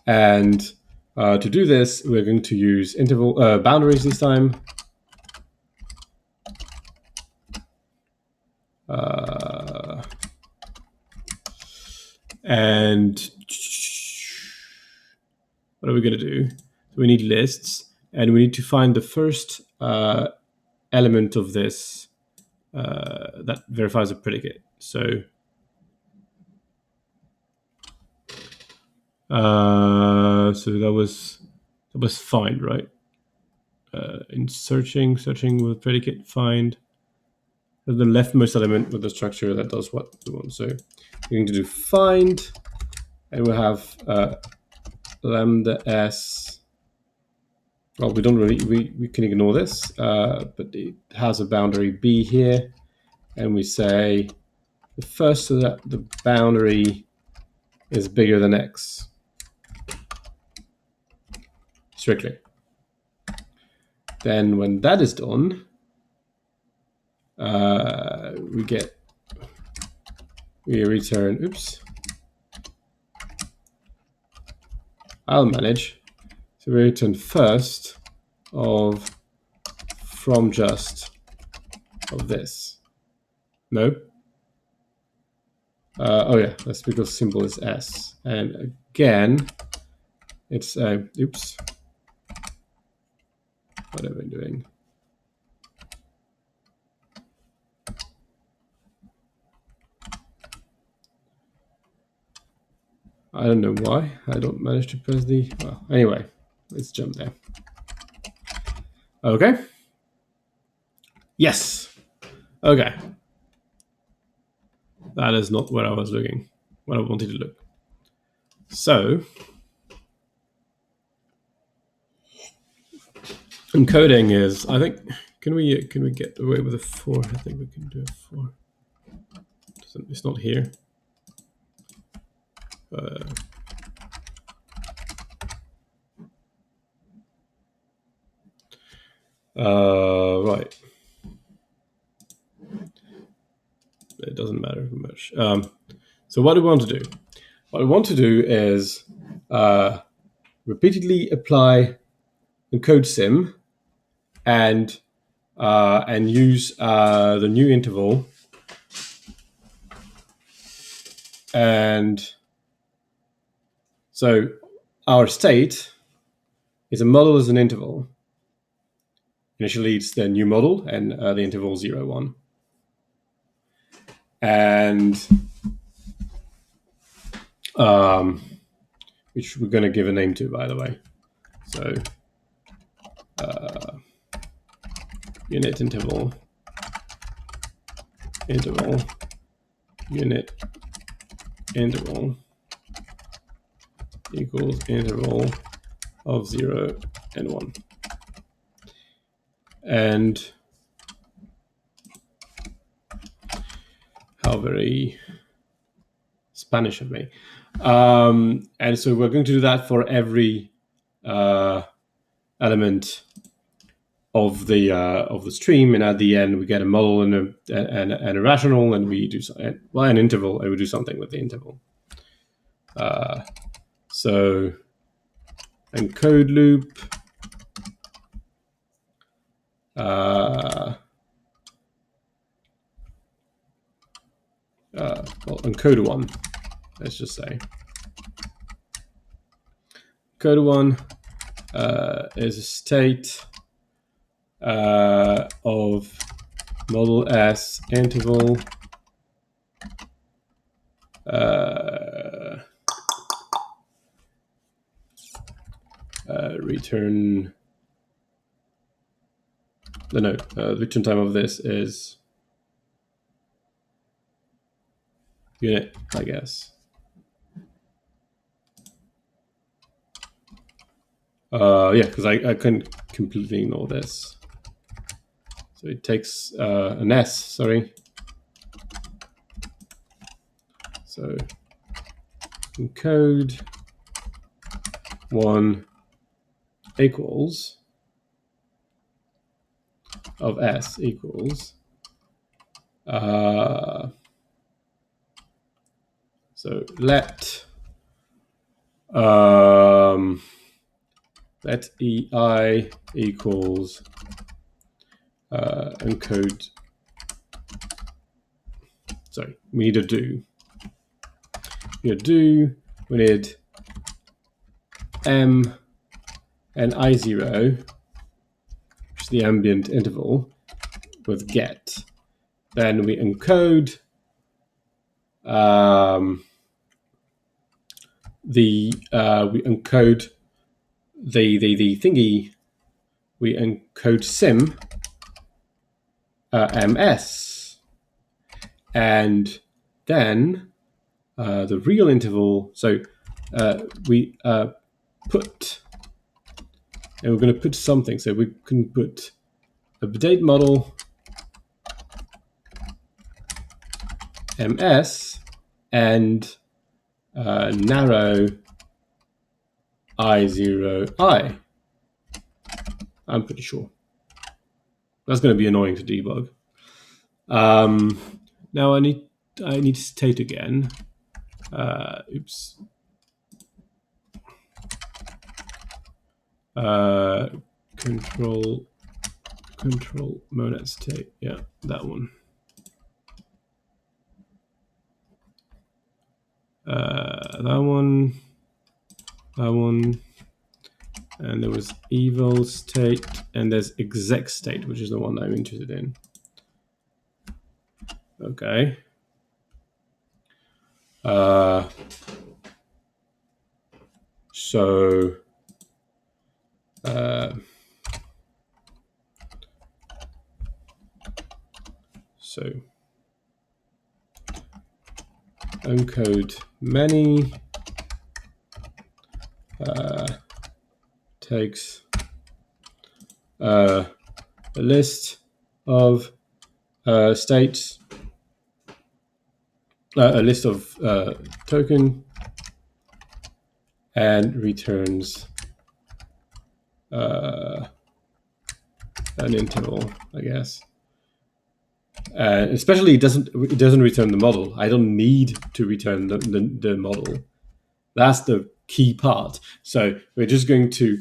And to do this, we're going to use interval boundaries this time. And what are we going to do? So we need lists, and we need to find the first element of this that verifies a predicate. So that was find, right? In searching with predicate find the leftmost element with the structure that does what we want. So we're going to do find, and we'll have lambda s. Well, we don't really we can ignore this, but it has a boundary b here, and we say the first so that the boundary is bigger than x. Strictly. Then when that is done, we return, oops, I'll manage. So we return first of from just of this. No. Oh yeah, that's because symbol is S. And again, it's oops. What have I been doing? I don't know why I don't manage to press the. Well, anyway, let's jump there. Okay. Yes. Okay. That is not where I was looking. What I wanted to look. So Encoding is, I think, can we get away with a 4? I think we can do a 4. It's not here. Right. It doesn't matter much. So what do we want to do? What we want to do is repeatedly apply encode sim and use the new interval, and so our state is a model as an interval. Initially, it's the new model and the interval 0, 1. And which we're going to give a name to, by the way. So unit interval, unit interval equals interval of 0 and 1. And how very Spanish of me. And so we're going to do that for every element of the stream, and at the end we get a model and a rational, and we do an interval, and we do something with the interval. So encode loop. Well, encode 1. Let's just say encode 1 is a state of model S interval return. The return time of this is unit, I guess. Yeah, because I couldn't completely ignore this. So it takes an S, sorry. So encode 1 equals of S equals so let EI equals encode. Sorry, we need a do. We need M and I0, which is the ambient interval, with get. Then we encode the thingy. We encode sim ms, and then the real interval. So we put, and we're going to put something. So we can put update model ms and narrow I0i. I'm pretty sure. That's going to be annoying to debug. Now I need state again. Oops. Control monad state. Yeah, that one. That one. And there was eval state, and there's exec state, which is the one I'm interested in. Okay. So encode many takes a list of states, a list of token, and returns an interval, I guess. Especially, it doesn't return the model. I don't need to return the model. That's the key part. So we're just going to.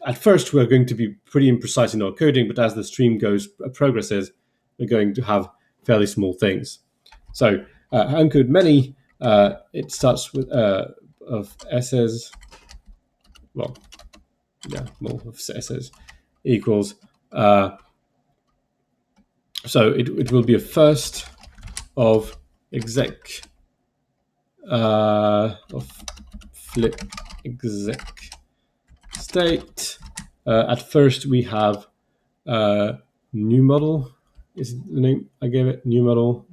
At first, we're going to be pretty imprecise in our coding, but as the stream progresses, we're going to have fairly small things. So encode many. It starts with of s's. Well, yeah, more of s's equals. So it will be a first of exec of flip exec state. At first we have new model is the name I gave it. New model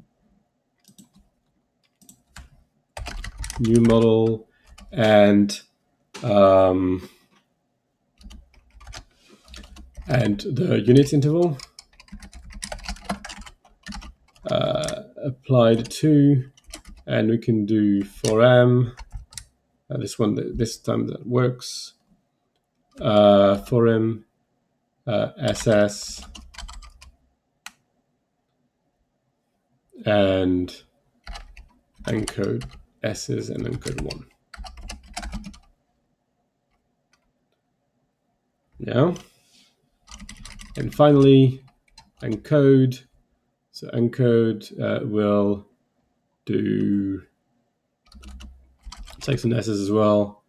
and the unit interval applied to, and we can do for m. This time that works. For m ss and encode s's and encode 1. Yeah. And finally, encode. So encode will do take some s's as well,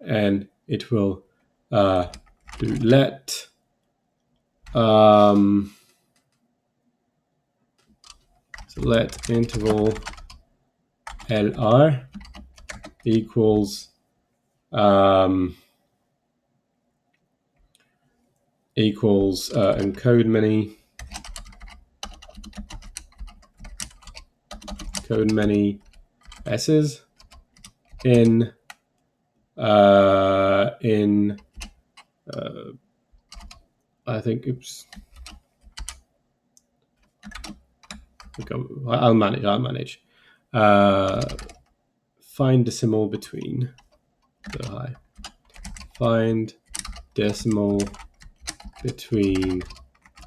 and it will do let so let interval lr equals encode many s's in I think oops. I'll manage. Find decimal between. So high. Find decimal between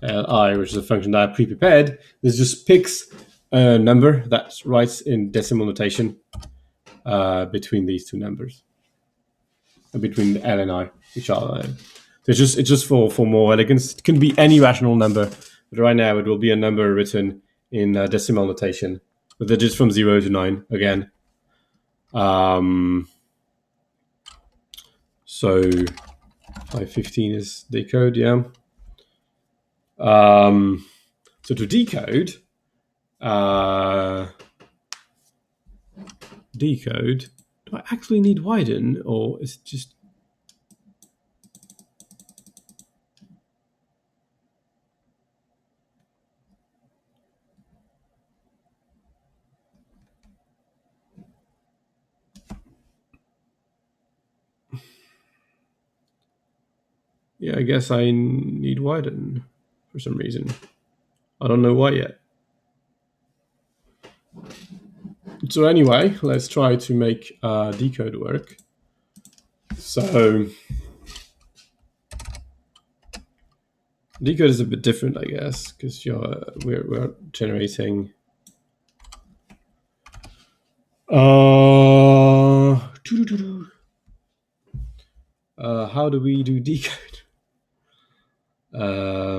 li, which is a function that I pre-prepared. This just picks a number that writes in decimal notation between these two numbers, between L and I, which are. So it's just for more elegance. It can be any rational number, but right now it will be a number written in decimal notation with digits from 0 to 9 again. So 515 is decode, yeah. So to decode, do I actually need widen, or is it just... Yeah, I guess I need widen for some reason. I don't know why yet. So anyway, let's try to make decode work. So decode is a bit different, I guess, because we're generating how do we do decode? So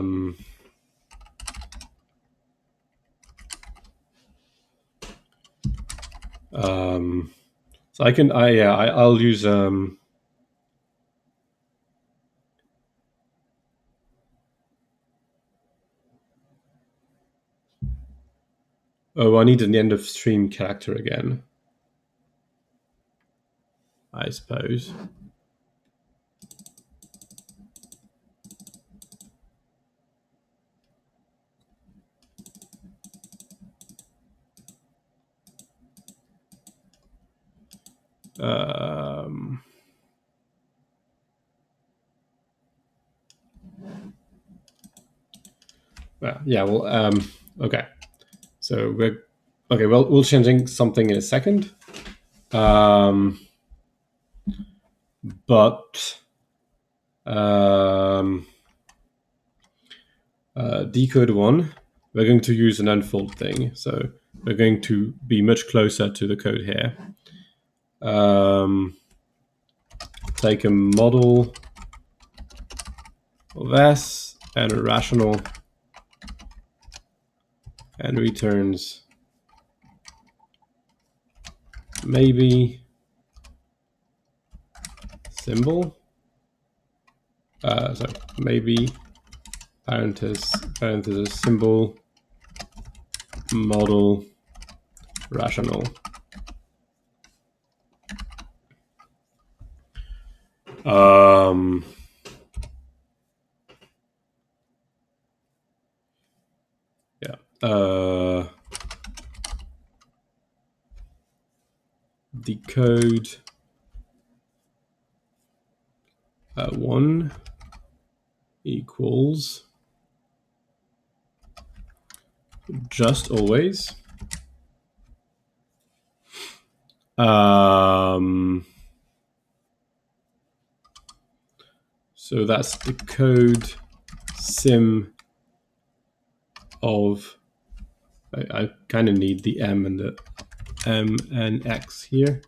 I'll use I need an end of stream character again, I suppose. Yeah. Well. Okay. So we're okay. Well, we'll changing something in a second. But decode one, we're going to use an unfold thing. So we're going to be much closer to the code here. Take a model of S and a rational and returns maybe symbol. So maybe parenthesis symbol model rational. Decode one equals just always so that's the code sim of I kind of need the m and the m and x here.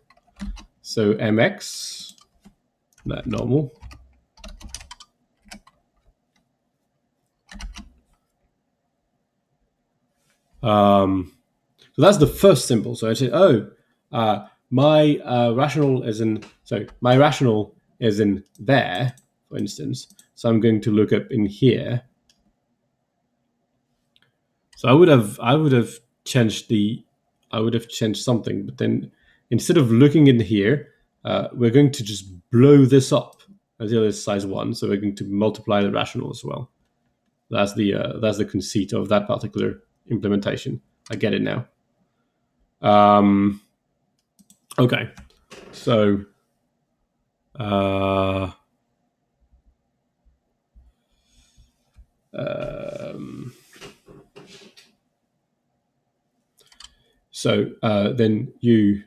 So mx, that normal. So that's the first symbol. So I say, my rational is in. So my rational is in there, for instance. So I'm going to look up in here. So I would have changed something, but then instead of looking in here, we're going to just blow this up until it's size 1. So we're going to multiply the rational as well. That's the conceit of that particular implementation. I get it now. Okay, so then you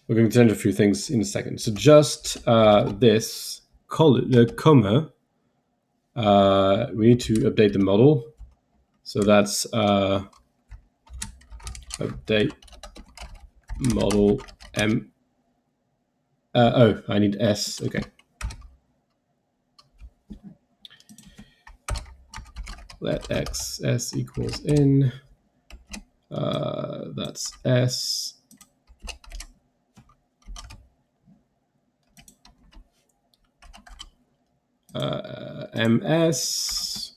we're going to change a few things in a second. So just this comma, we need to update the model. So that's update model m. I need s. Okay. Let x s equals in. That's s. ms,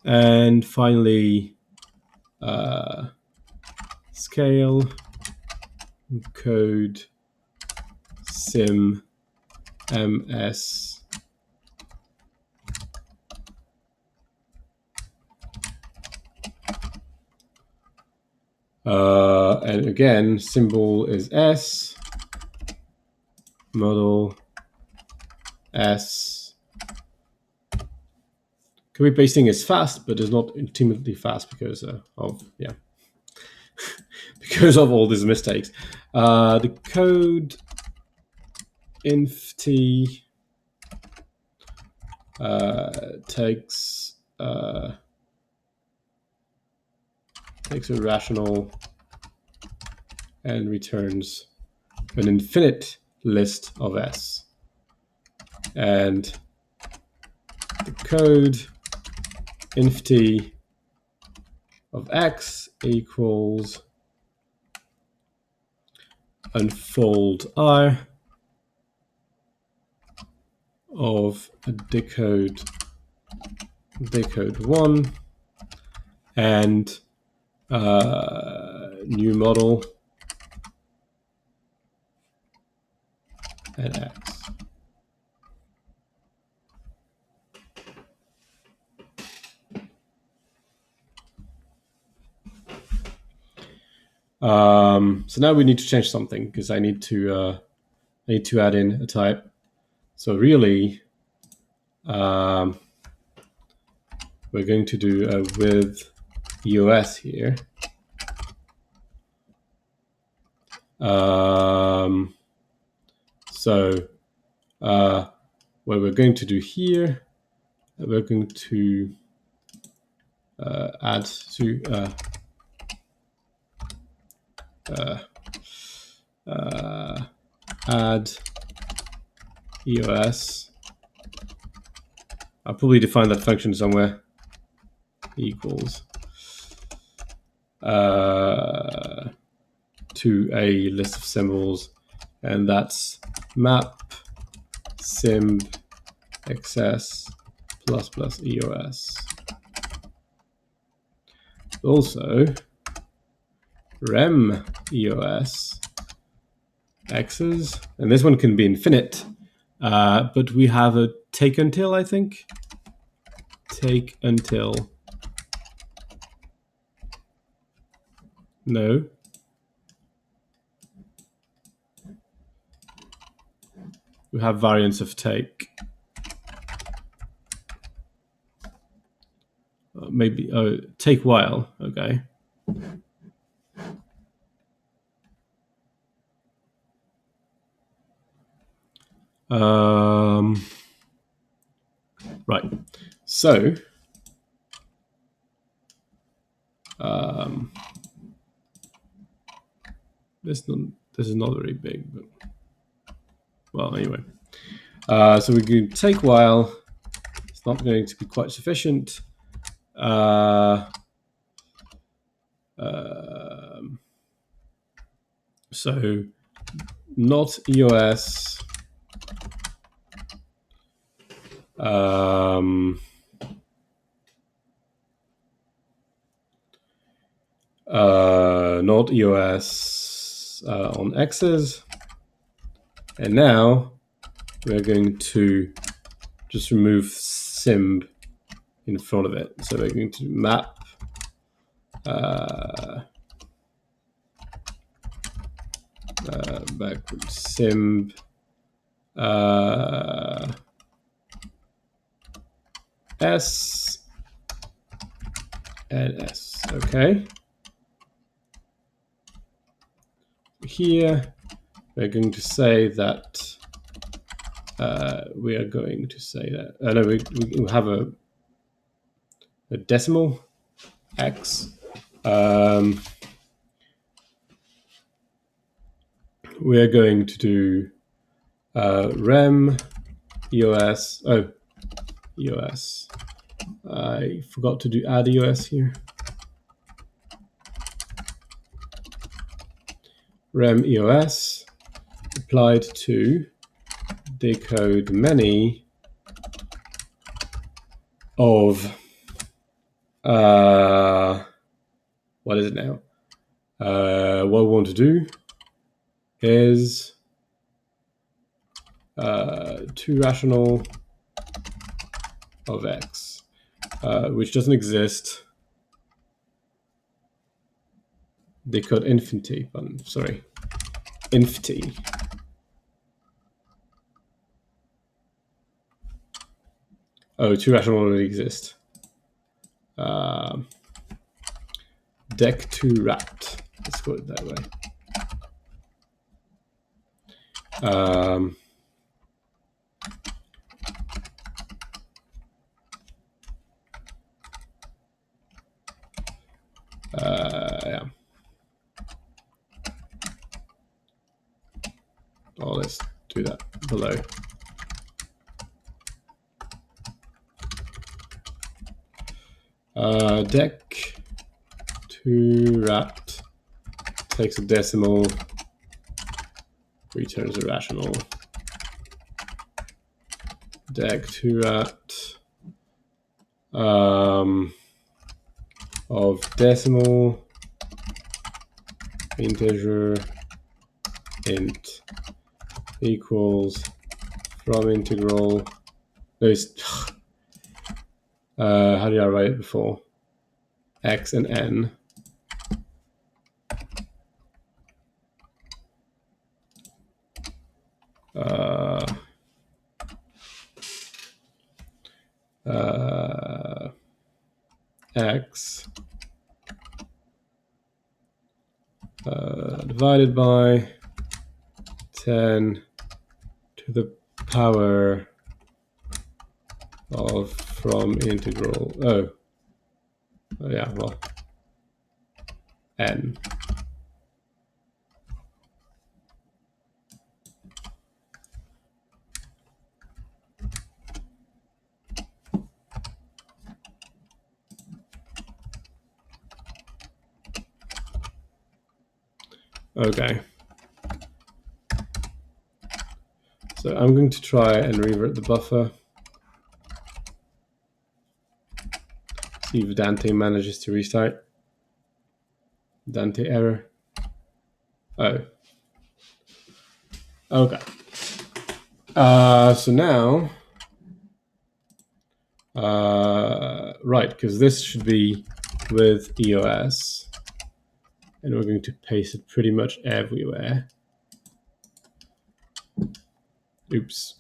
and finally scale code sim ms and again symbol is s, model s. Copy pasting is fast, but it's not intimately fast because of because of all these mistakes. The code inf t takes a rational and returns an infinite list of s. And the code inf t of x equals unfold r of a decode 1 and new model and x. So now we need to change something because I need to add in a type. So really, we're going to do with EOS here. What we're going to do here, we're going to add to add EOS. I'll probably define that function somewhere. Equals to a list of symbols, and that's map sim xs plus plus EOS. Also, rem EOS x's, and this one can be infinite, but we have a take until, I think. Take until. No. We have variants of take. Maybe, take while, okay. Right, so this is not very big, but well, anyway. So we can take while. It's not going to be quite sufficient. So not EOS. Not EOS on X's. And now we're going to just remove sim in front of it. So we're going to map backward sim S and S. Okay. Here we're going to say that we are going to say that no, we have a decimal x. We are going to do rem EOS. Oh, EOS. I forgot to do add EOS here. Rem EOS applied to decode many of what is it now? What we want to do is 2 rational of x, which doesn't exist. Decode infinity, sorry, infinity. Oh, 2 rational already exist. Dec2 rat. Let's call it that way. Yeah. Oh, let's do that below. Dec2 rat takes a decimal, returns a rational. Dec2 rat of decimal integer int equals from integral. No, how did I write it before? X and n. x divided by 10 to the power of from integral, oh yeah, well, n. Okay. So I'm going to try and revert the buffer. See if Dante manages to restart. Dante error. Oh. Okay. So now, right, because this should be with EOS, and we're going to paste it pretty much everywhere. Oops.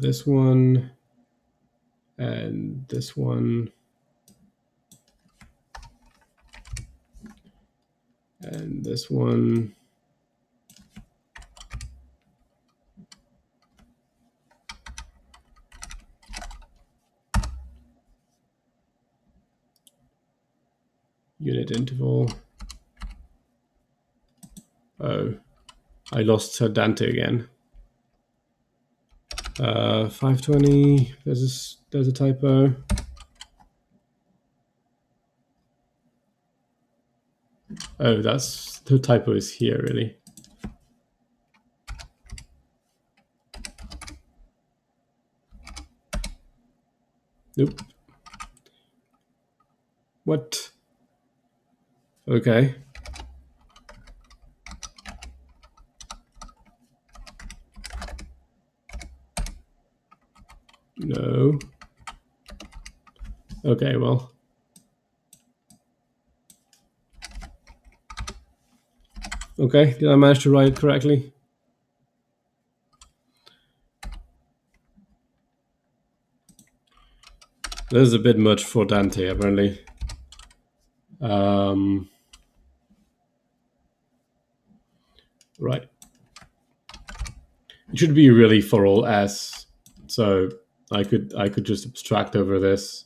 This one, and this one, and this one. Unit interval. Oh, I lost Dante again. 520. There's a typo. Oh, that's the typo is here really. Nope. What? Okay. No. Okay, well. Okay, did I manage to write it correctly? This is a bit much for Dante, apparently. Right. It should be really for all s, so I could just abstract over this,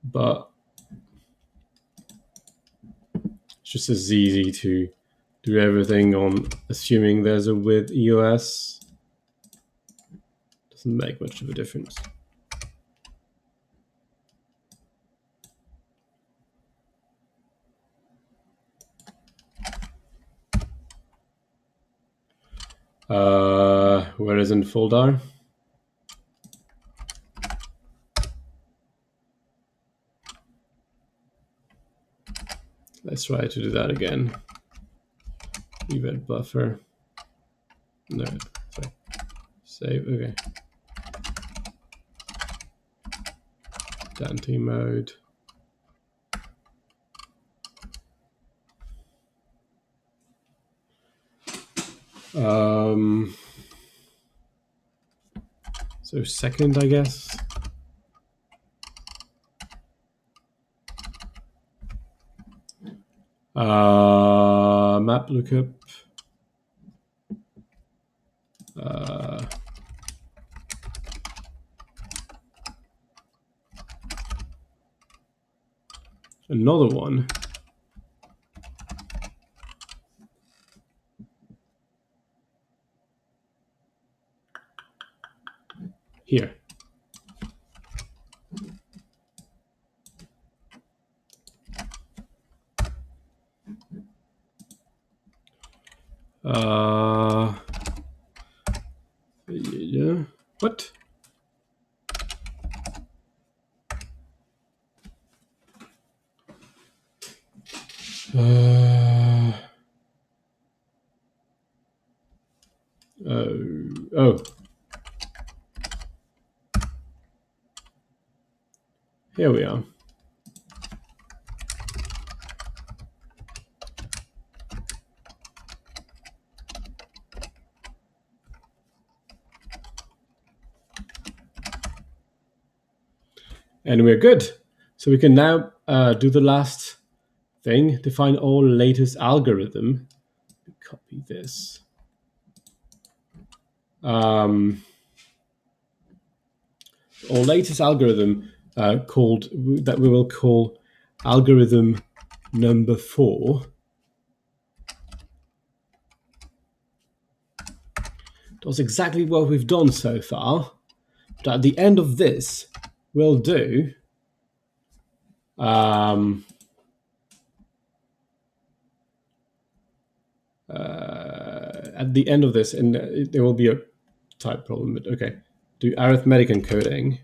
but it's just as easy to do everything on assuming there's a with EOS. Doesn't make much of a difference. Where is in folder? Let's try to do that again. Event buffer. No, sorry. Save. Okay. Dante mode. So second, I guess. Map lookup. Another one. Here. Yeah. What? Oh. Here we are. And we're good. So we can now do the last thing, define all latest algorithm. Copy this. Our latest algorithm called that we will call algorithm number 4 does exactly what we've done so far. But at the end of this, we'll do at the end of this, and there will be a type problem, but okay, do arithmetic encoding.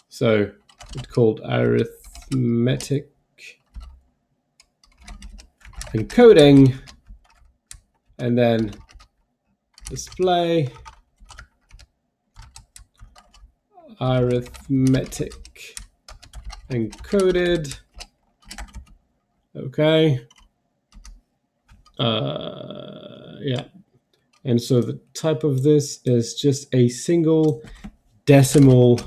So it's called arithmetic encoding, and then display arithmetic encoded. Okay. Yeah. And so the type of this is just a single decimal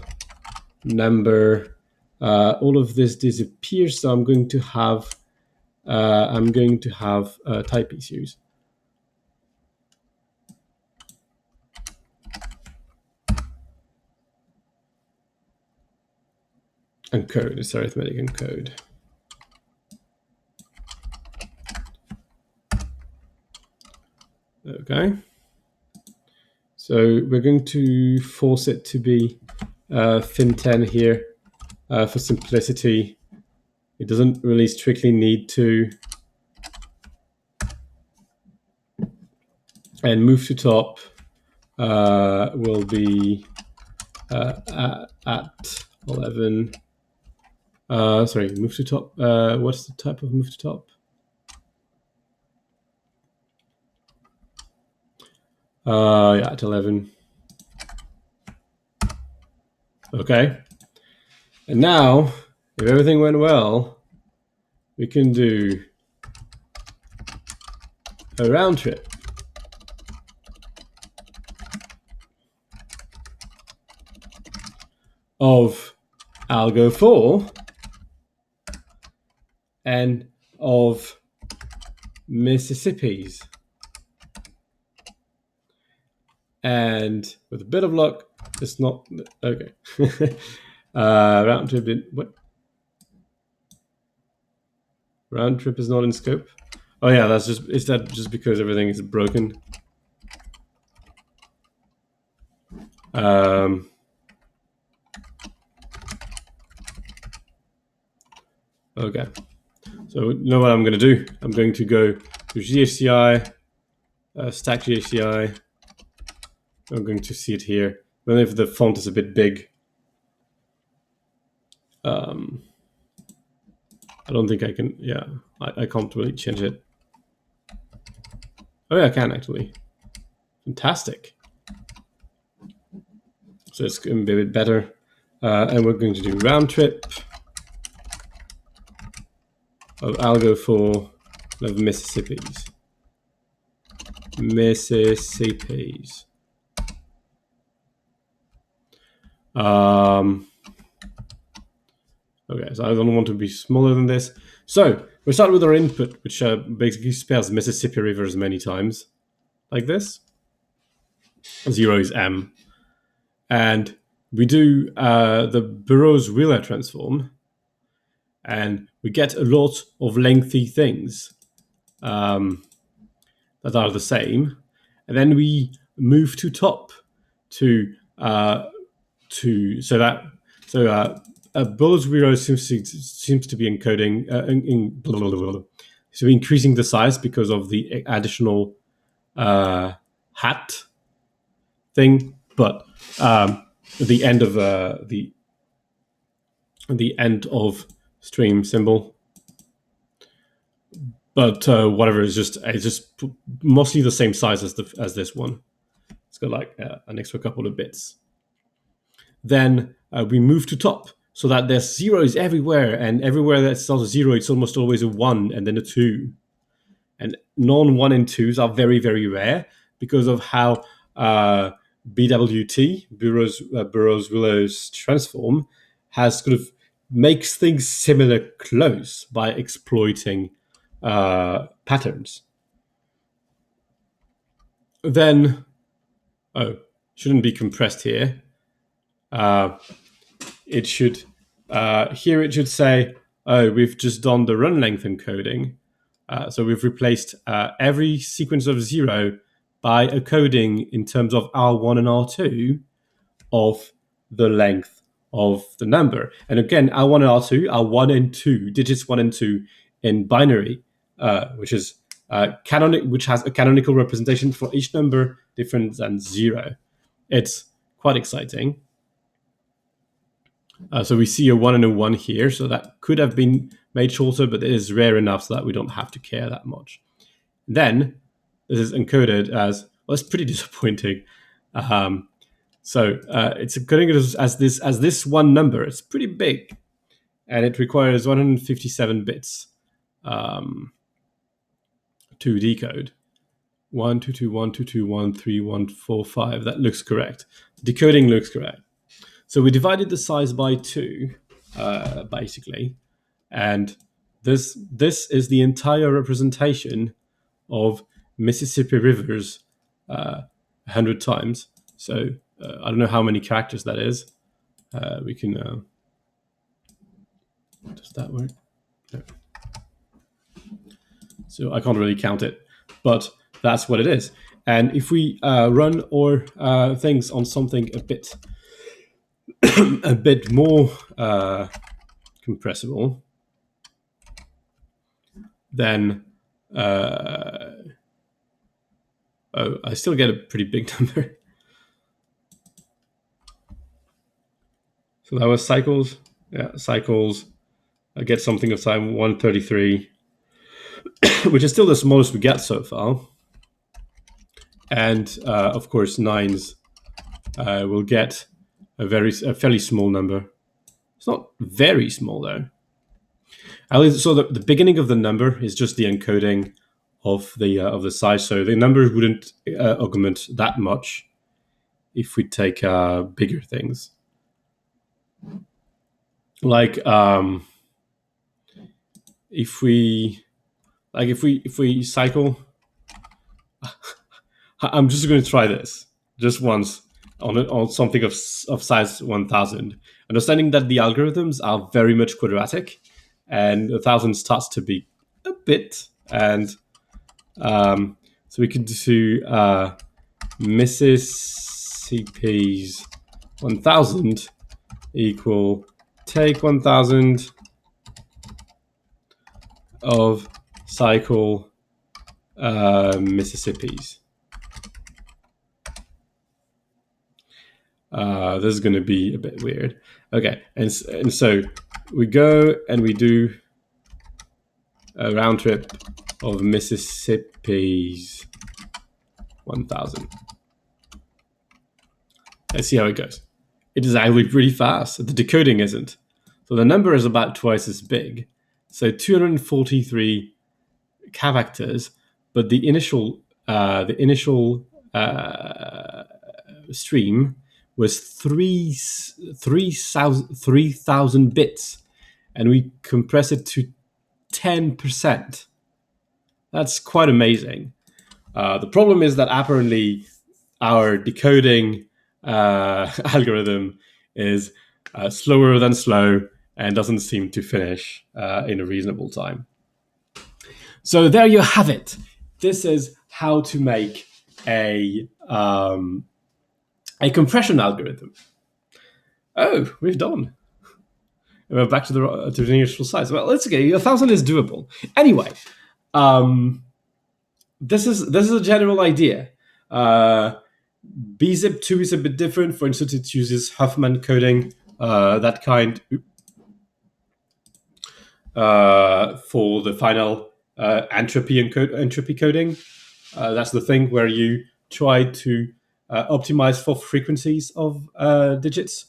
number. All of this disappears, so I'm going to have type issues. Encode, it's arithmetic encode. Okay. So we're going to force it to be fin10 here for simplicity. It doesn't really strictly need to. And move to top will be at 11. Sorry, move to top. What's the type of move to top? Yeah, at 11. Okay. And now, if everything went well, we can do a round trip of algo 4 and of Mississippi's. And with a bit of luck, it's not okay. Round trip in what? Round trip is not in scope. Oh yeah, that's just, is that just because everything is broken? Okay, so you know what I'm going to do? I'm going to go to GHCI, stack GHCI. I'm going to see it here. Even if the font is a bit big, I don't think I can. Yeah, I can't really change it. Oh yeah, I can actually. Fantastic. So it's going to be a bit better. And we're going to do round trip of algo 4 of Mississippi's. Okay, so I don't want to be smaller than this. So we start with our input, which basically spells Mississippi rivers many times, like this. 0 is M. And we do the Burrows-Wheeler transform, and we get a lot of lengthy things that are the same. And then we move to top to Burrows-Wheeler seems to be encoding so increasing the size because of the additional hat thing, but the end of the end of stream symbol. But whatever, it's just mostly the same size as this one. It's got like an extra couple of bits. Then we move to top so that there's zeros everywhere, and everywhere that starts a 0, it's almost always a 1 and then a 2. And non-1 and 2s are very, very rare because of how BWT, Burrows-Wheeler's transform, has sort of makes things similar close by exploiting patterns. Then, shouldn't be compressed here. It should here it should say, we've just done the run length encoding. So we've replaced every sequence of 0 by a coding in terms of R1 and R2 of the length of the number. And again, R1 and R2 are 1 and 2, digits 1 and 2 in binary, which is which has a canonical representation for each number different than 0. It's quite exciting. So we see a 1 and a 1 here, so that could have been made shorter, but it is rare enough so that we don't have to care that much. Then this is encoded as, well, it's pretty disappointing. So it's encoding as this one number. It's pretty big, and it requires 157 bits to decode. 12212213145. That looks correct. The decoding looks correct. So we divided the size by 2, basically, and this is the entire representation of Mississippi rivers 100 times. So I don't know how many characters that is. We can. Does that work? No. So I can't really count it, but that's what it is. And if we run our things on something a bit more compressible, then I still get a pretty big number. So that was cycles. Yeah, cycles. I get something of time 133, which is still the smallest we get so far. And of course, nines will get a fairly small number. It's not very small though. So the beginning of the number is just the encoding of the size. So the number wouldn't augment that much if we take bigger things. Like if we cycle, I'm just going to try this just once on something of size 1000, understanding that the algorithms are very much quadratic, and 1000 starts to be a bit, and so we could do Mississippi's 1000 equal take 1000 of cycle Mississippi's. This is going to be a bit weird. Okay, and so we go and we do a round trip of Mississippi's 1000. Let's see how it goes. It is actually pretty fast. The decoding isn't. So the number is about twice as big. So 243 characters, but the initial stream was 3,000 bits, and we compress it to 10%. That's quite amazing. The problem is that apparently our decoding algorithm is slower than slow and doesn't seem to finish in a reasonable time. So there you have it. This is how to make a compression algorithm. Oh, we've done. We're back to the initial size. Well, that's okay. 1000 is doable. Anyway, this is a general idea. bzip2 is a bit different. For instance, it uses Huffman coding, that kind, for the final entropy coding. That's the thing where you try to optimize for frequencies of digits.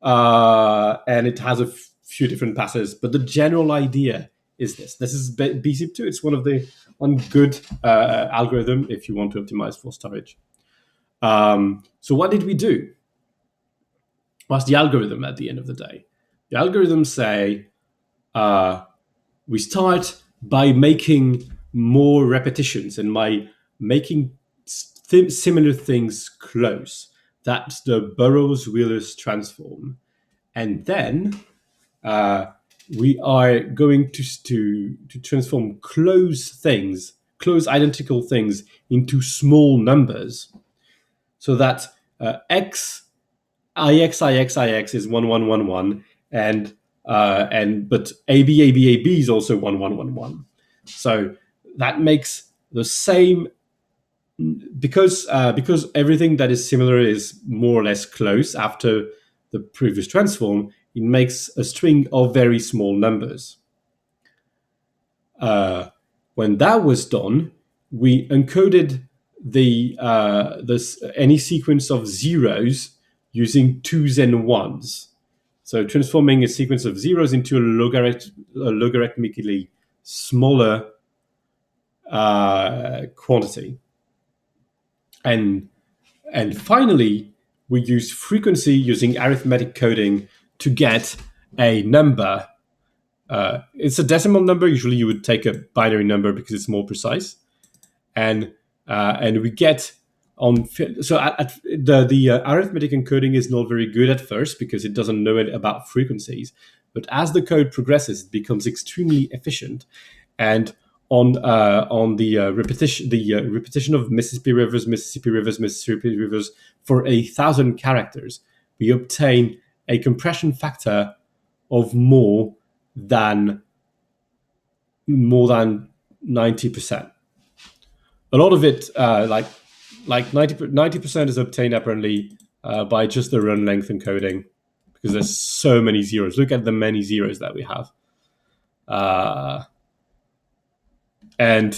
And it has a few different passes, but the general idea is this. This is bzip2. It's one good algorithm if you want to optimize for storage. So what did we do? What's the algorithm at the end of the day? The algorithms say we start by making more repetitions and by making similar things close. That's the Burrows-Wheeler transform. And then we are going to transform close identical things into small numbers, so that x ix is 1111, and but ab is also 1111. So that makes the same, because everything that is similar is more or less close after the previous transform. It makes a string of very small numbers. When that was done, we encoded any sequence of zeros using twos and ones. So transforming a sequence of zeros into a logarithmically smaller quantity. And finally, we use frequency using arithmetic coding to get a number. It's a decimal number. Usually you would take a binary number because it's more precise. And we get on. So the arithmetic encoding is not very good at first because it doesn't know about frequencies. But as the code progresses, it becomes extremely efficient. And on the repetition of Mississippi rivers for 1,000 characters, we obtain a compression factor of more than 90%. A lot of it, like 90% is obtained apparently by just the run length encoding, because there's so many zeros. Look at the many zeros that we have. And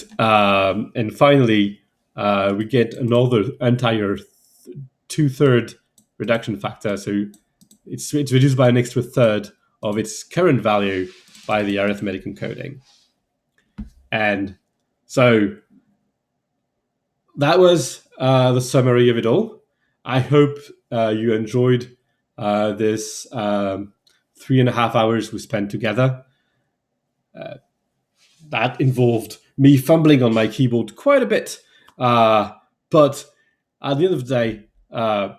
finally, we get another entire 2/3 reduction factor. So it's reduced by an extra third of its current value by the arithmetic encoding. And so that was the summary of it all. I hope you enjoyed this 3.5 hours we spent together. That involved me fumbling on my keyboard quite a bit. But at the end of the day, I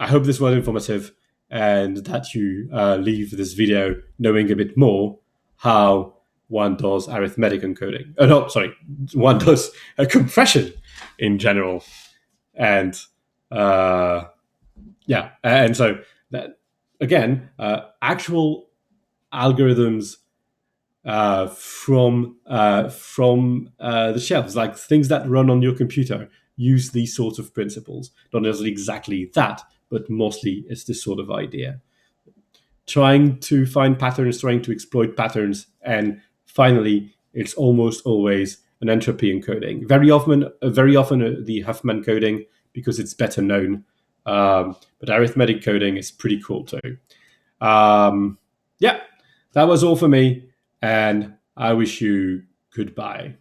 hope this was informative and that you leave this video knowing a bit more how one does arithmetic encoding. One does a compression in general. And and so that, again, actual algorithms from the shelves, like things that run on your computer, use these sorts of principles. Not necessarily exactly that, but mostly it's this sort of idea. Trying to find patterns, trying to exploit patterns, and finally, it's almost always an entropy encoding. Very often the Huffman coding, because it's better known. But arithmetic coding is pretty cool too. That was all for me, and I wish you goodbye.